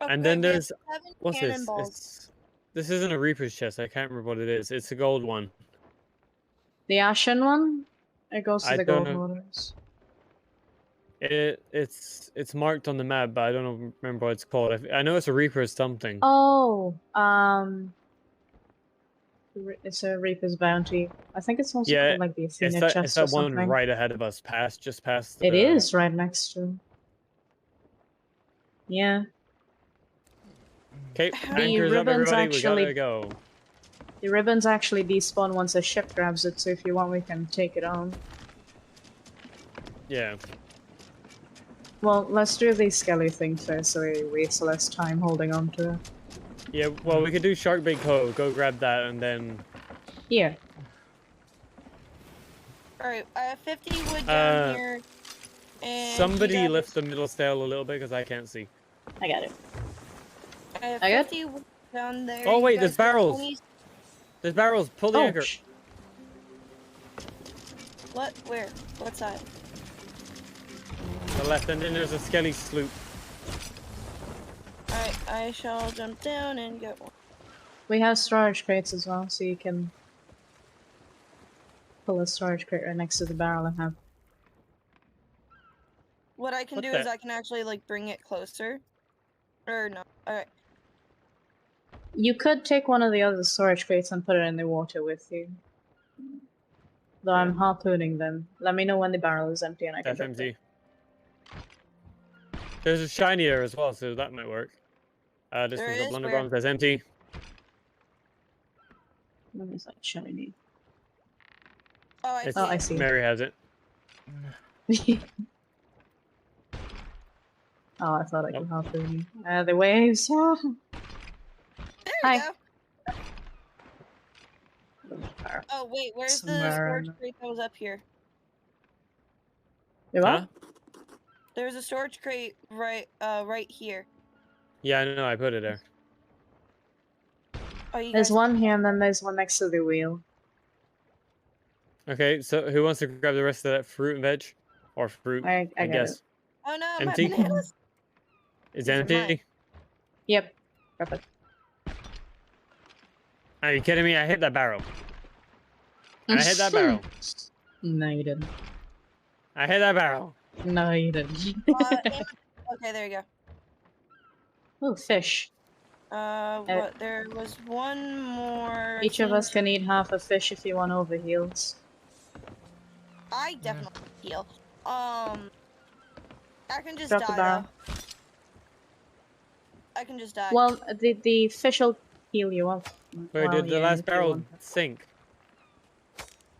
And Okay, then we have there's 7 what's this? cannonballs. This isn't a Reaper's chest. I can't remember what it is. It's a gold one. The Ashen one? It goes to I the don't gold know. hoarders. It's marked on the map, but I don't remember what it's called. I know it's a Reaper's something. Oh, it's a Reaper's Bounty. I think it's also Yeah, called like the It's Athena that, chest it's or that one something. right ahead of us, just past. It is right next to. Yeah. Okay, The anchors up, ribbons everybody. We actually- gotta go. The ribbons actually despawn once a ship grabs it, so if you want, we can take it on. Yeah. Well, let's do the skelly thing first, so we waste less time holding on to it. Yeah. Well, we could do Shark Bait Cove. Go grab that, and then. Here. Alright, I have 50 wood down here. And you Somebody guys- lift the middle sail a little bit because I can't see. I got it. I have I got- 50 wood down there. Oh, you wait, guys there's got barrels. 20 There's barrels. Pull the anchor. What? Where? What side? The left, and then there's a skelly sloop. Alright, I shall jump down and get one. We have storage crates as well, so you can pull a storage crate right next to the barrel and have. What I can What do the- is I can actually like bring it closer. Or no. Alright. You could take one of the other storage crates and put it in the water with you. Though I'm harpooning them. Let me know when the barrel is empty and I can That's drop it. empty. There's a shiny there as well, so that might work. This There one's got is? blunder Where? bombs. That's empty. When is that shiny? Oh, I It's, see. Oh, I it. see. Mary has it. Oh, I thought I could Nope. harpoon you. The waves. There Hi. you go. Oh wait, where's the Somewhere storage in- crate that was up here? You what? Huh? There's a storage crate right here. Yeah, I know. I put it there. Oh, you There's guys- one here and then there's one next to the wheel. Okay, so who wants to grab the rest of that fruit and veg? Or fruit, I got guess. it. Oh no, Empty? my bananas. It's These are mine. empty? Yep. Perfect. Are you kidding me? I hit that barrel. I hit that barrel. No, you didn't. I hit that barrel. No, you didn't. Okay, there you go. Oh, fish. What? There was one more. Each of us can eat half a fish if you want overheals. I definitely heal. I can just Drop the die barrel. though. I can just die. Well, the fish will heal you up. Wait, Well, did the yeah, last if you barrel want. sink?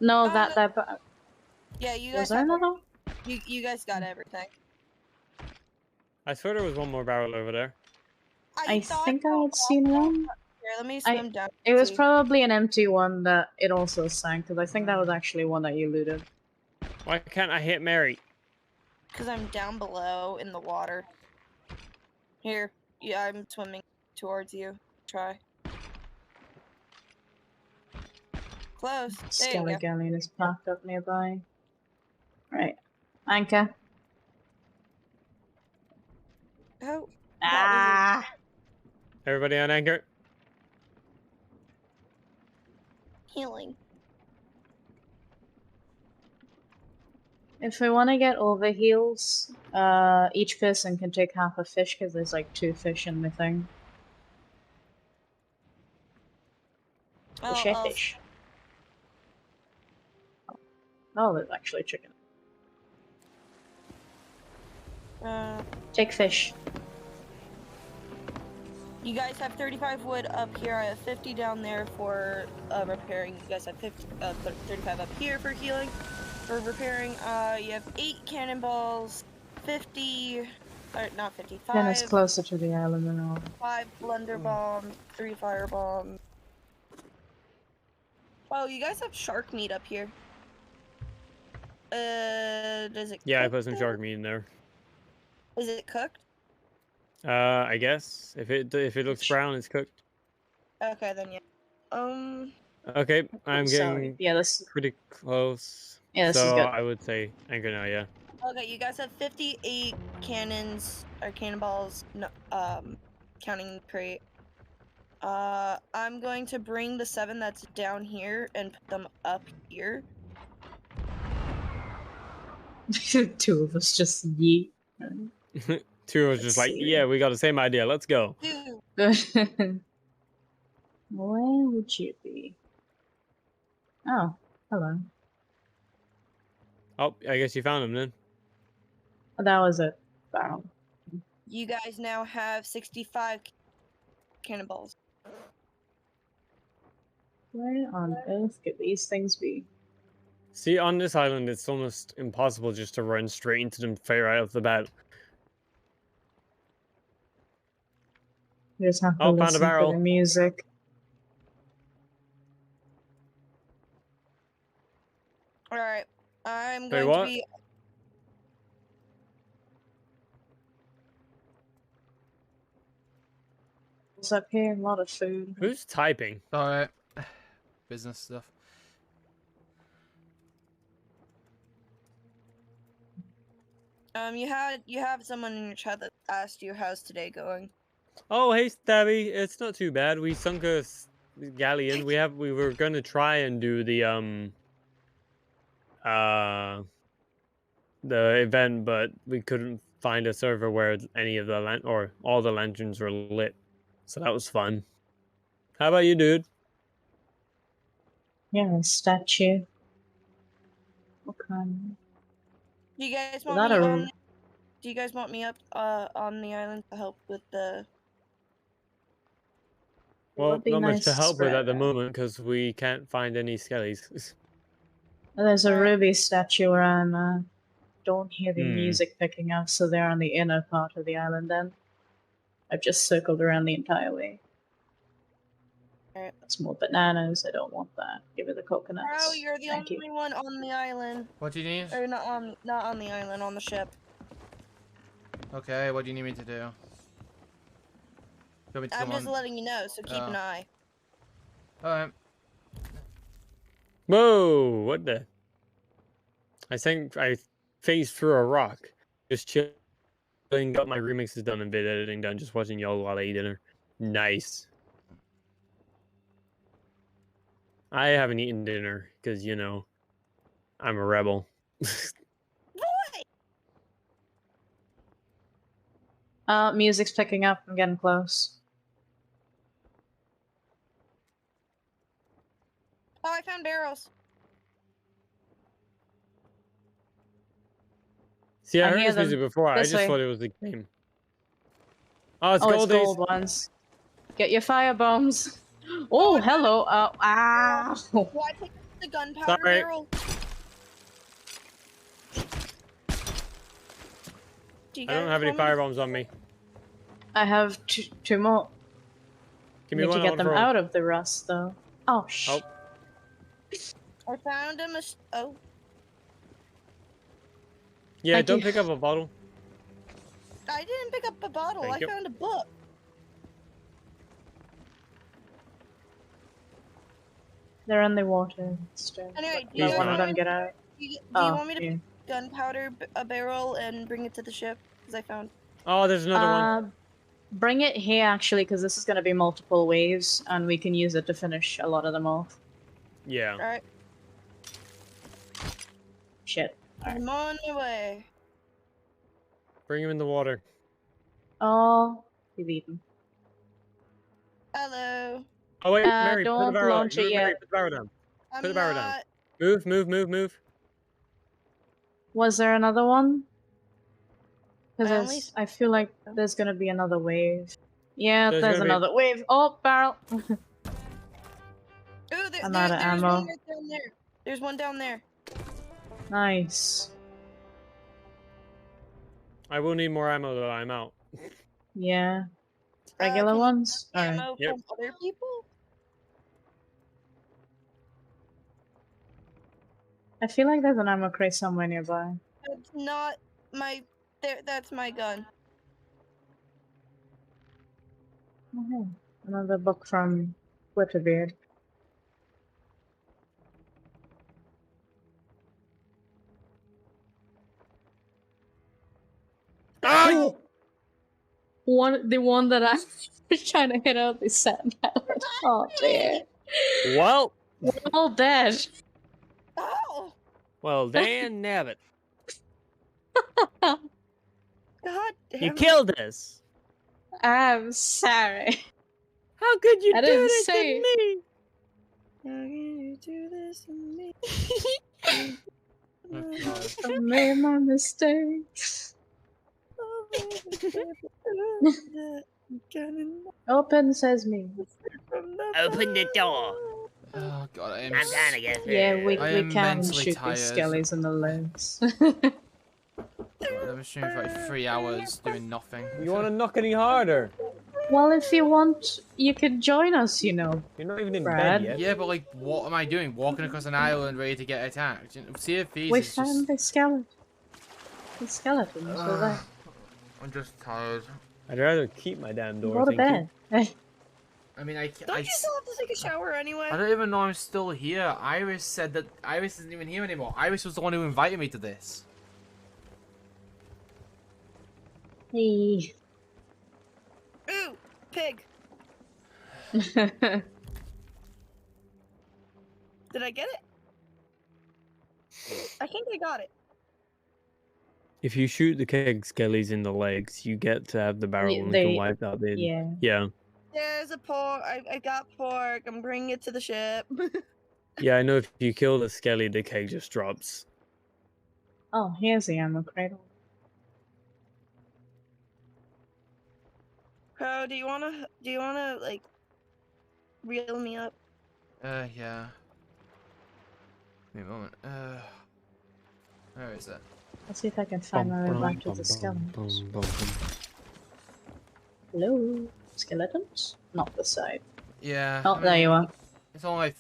No, Oh, that no. that. Yeah, you Was guys there have another? you guys got everything. I swear there was one more barrel over there. I thought think I so had seen one. Here, let me swim down. It was see. probably an empty one that it also sank, because I think that was actually one that you looted. Why can't I hit Mary? Because I'm down below in the water. Here. Yeah, I'm swimming towards you. Try. Close. There you go. Scalligallion is parked up nearby. Right. Anchor. Oh. Ah! Everybody on anchor? Healing. If we want to get overheals, each person can take half a fish, because there's like 2 fish in the thing. Fish. Oh, there's actually chicken. Take fish. You guys have 35 wood up here. I have 50 down there for repairing. You guys have 35 up here for healing. For repairing, you have 8 cannonballs, 50, or not 50, Then it's 5, closer to the island than all. 5 blunder bombs, 3 fire bombs. Oh, you guys have shark meat up here. Does it? Yeah, I cook put some though? shark meat in there. Is it cooked? I guess if it looks brown, it's cooked. Okay, then yeah. Okay, I'm Sorry. getting Yeah, this. pretty close. Yeah, this is so good. I would say anchor now. Yeah. Okay, you guys have 58 cannons or cannonballs. No, counting crate. I'm going to bring the 7 that's down here and put them up here. 2 of us just yeet. 2 was just like, yeah, we got the same idea. Let's go. Where would you be? Oh, hello. Oh, I guess you found him then. That was it. Wow. You guys now have 65 cannonballs. Where on earth could these things be? See, on this island, it's almost impossible just to run straight into them right off the bat. You just have to Oh, found a listen to barrel. the music. Alright, I'm Wait, going what? to be... What's up here? A lot of food. Who's typing? Alright. Business stuff. You have someone in your chat that asked you how's today going. Oh, hey, Stabby. It's not too bad. We sunk a galleon. We were gonna try and do the event, but we couldn't find a server where any of the or all the lanterns were lit. So that was fun. How about you, dude? Yeah, a statue. What kind? Do you guys Is want that me a- on? Do you guys want me up on the island to help with the? Well, would be not much nice to to help with spread at the out. moment because we can't find any skellies. There's a ruby statue around. Don't hear the Hmm. music picking up, so they're on the inner part of the island. Then I've just circled around the entire way. Alright. That's more bananas. I don't want that. Give me the coconuts. Bro, you're the Thank only one on the island. What do you need? Or not on the island, on the ship. Okay, what do you need me to do? You want me to I'm come just on? letting you know, so keep an eye. Alright. Whoa! What the? I think I phased through a rock. Just chilling, got my remixes done and vid editing done, just watching y'all while I eat dinner. Nice. I haven't eaten dinner because, you know, I'm a rebel. Music's picking up. I'm getting close. Oh, I found barrels. See, I I heard hear this music them. before. I This just way. thought it was the game. Oh, it's Oh, it's gold days. gold ones. Get your fire bombs. Oh, hello. Ow. Why pick up the gunpowder Sorry. barrel? Do you I don't guys have any want me to- fire bombs on me. I have two more. Give me Need one. to I get want them throw 'em. out of the rust, though. Oh, sh. Oh. I found a oh. Yeah, Thank don't you. pick up a bottle. I didn't pick up a bottle. Thank I you. found a book. They're in the water. Still. Anyway, do you Let guys one of want them me get out. Do you Oh, want me to yeah. pick gunpowder a barrel and bring it to the ship? Because I found. Oh, there's another one. Bring it here, actually, because this is going to be multiple waves, and we can use it to finish a lot of them off. Yeah. All right, Shit. I'm on my way. Bring him in the water. Oh, you've eaten. Hello. Oh, wait, Mary, put the Don't barrel launch it Mary, yet. put the barrel down. I'm Put the barrel down. not. Move, move, move, move. Was there another one? I only Because I feel like there's going to be another wave. Yeah, There's there's gonna be- another wave. Oh, barrel. Ooh, I'm out of there's ammo. one right down there. There's one down there. Nice. I will need more ammo though. I'm out. Yeah. Regular can you ones? get Alright. ammo Yep. from other people? I feel like there's an ammo crate somewhere nearby. That's not my. That's my gun. Okay. Another book from Glitterbeard. Ah! The one that I was trying to hit out the sandbag. Oh dear. Well, We're all dead. Oh well, Dan Nabbit, God damn! you it. killed us. I'm sorry. How could you I do didn't this say- to me? How can you do this to me? Oh, God. I made my mistakes. Open sesame. Open the door. Oh god, I am. I'm trying to get through. Yeah, we I can am mentally shoot tired. these skellies in the legs. I've been streaming for like 3 hours doing nothing. You want to knock any harder? Well, if you want, you could join us, you know. You're not even in Brad. bed yet. Yeah, but like, what am I doing? Walking across an island ready to get attacked? You know, Sea of Thieves We is found just... the skeleton. The skeletons were there. I'm just tired. I'd rather keep my damn door. Go to thank you. bed. I mean, I Don't you still have to take a shower anyway? I don't even know I'm still here. Iris said that Iris isn't even here anymore. Iris was the one who invited me to this. Hey. Ooh, pig. Hey. Did I get it? I think I got it. If you shoot the keg skellies in the legs, you get to have the barrel and they- can wipe out the. Yeah. Yeah. There's a pork. I got pork. I'm bringing it to the ship. Yeah, I know if you kill the skelly, the keg just drops. Oh, here's the ammo cradle. Crow, do you wanna like reel me up? Yeah. Give me a moment. Where is it? Let's see if I can find my way back to the skeletons. Hello? Skeletons? Not this side. Yeah. Oh, I there you mean, are. It's only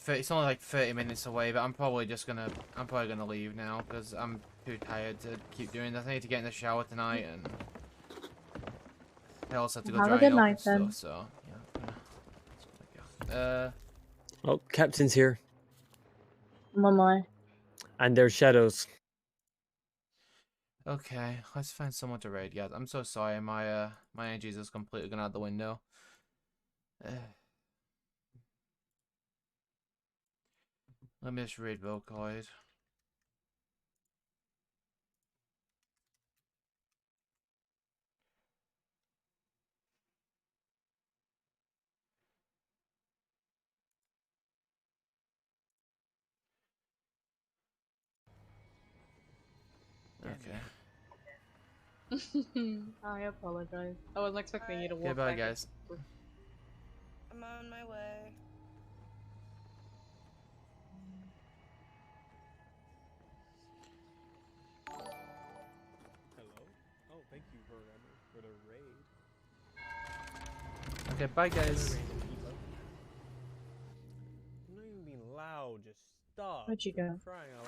like 30 minutes away, but I'm probably gonna leave now because I'm too tired to keep doing this. I need to get in the shower tonight and I also have to go Have a drying good up night, and then. stuff. So yeah. That's what I got. Oh, Captain's here. Momoy. And there's shadows. Okay, let's find someone to raid, guys. I'm so sorry, my my energy is just completely gone out the window. Let me just raid Volcoid. Okay. I apologize. I wasn't expecting you to walk Goodbye, back. guys. I'm on my way. Hello? Oh, thank you, Programmer, for the raid. Okay, bye, guys. I'm not even being loud, just stop. Where'd you For go? crying out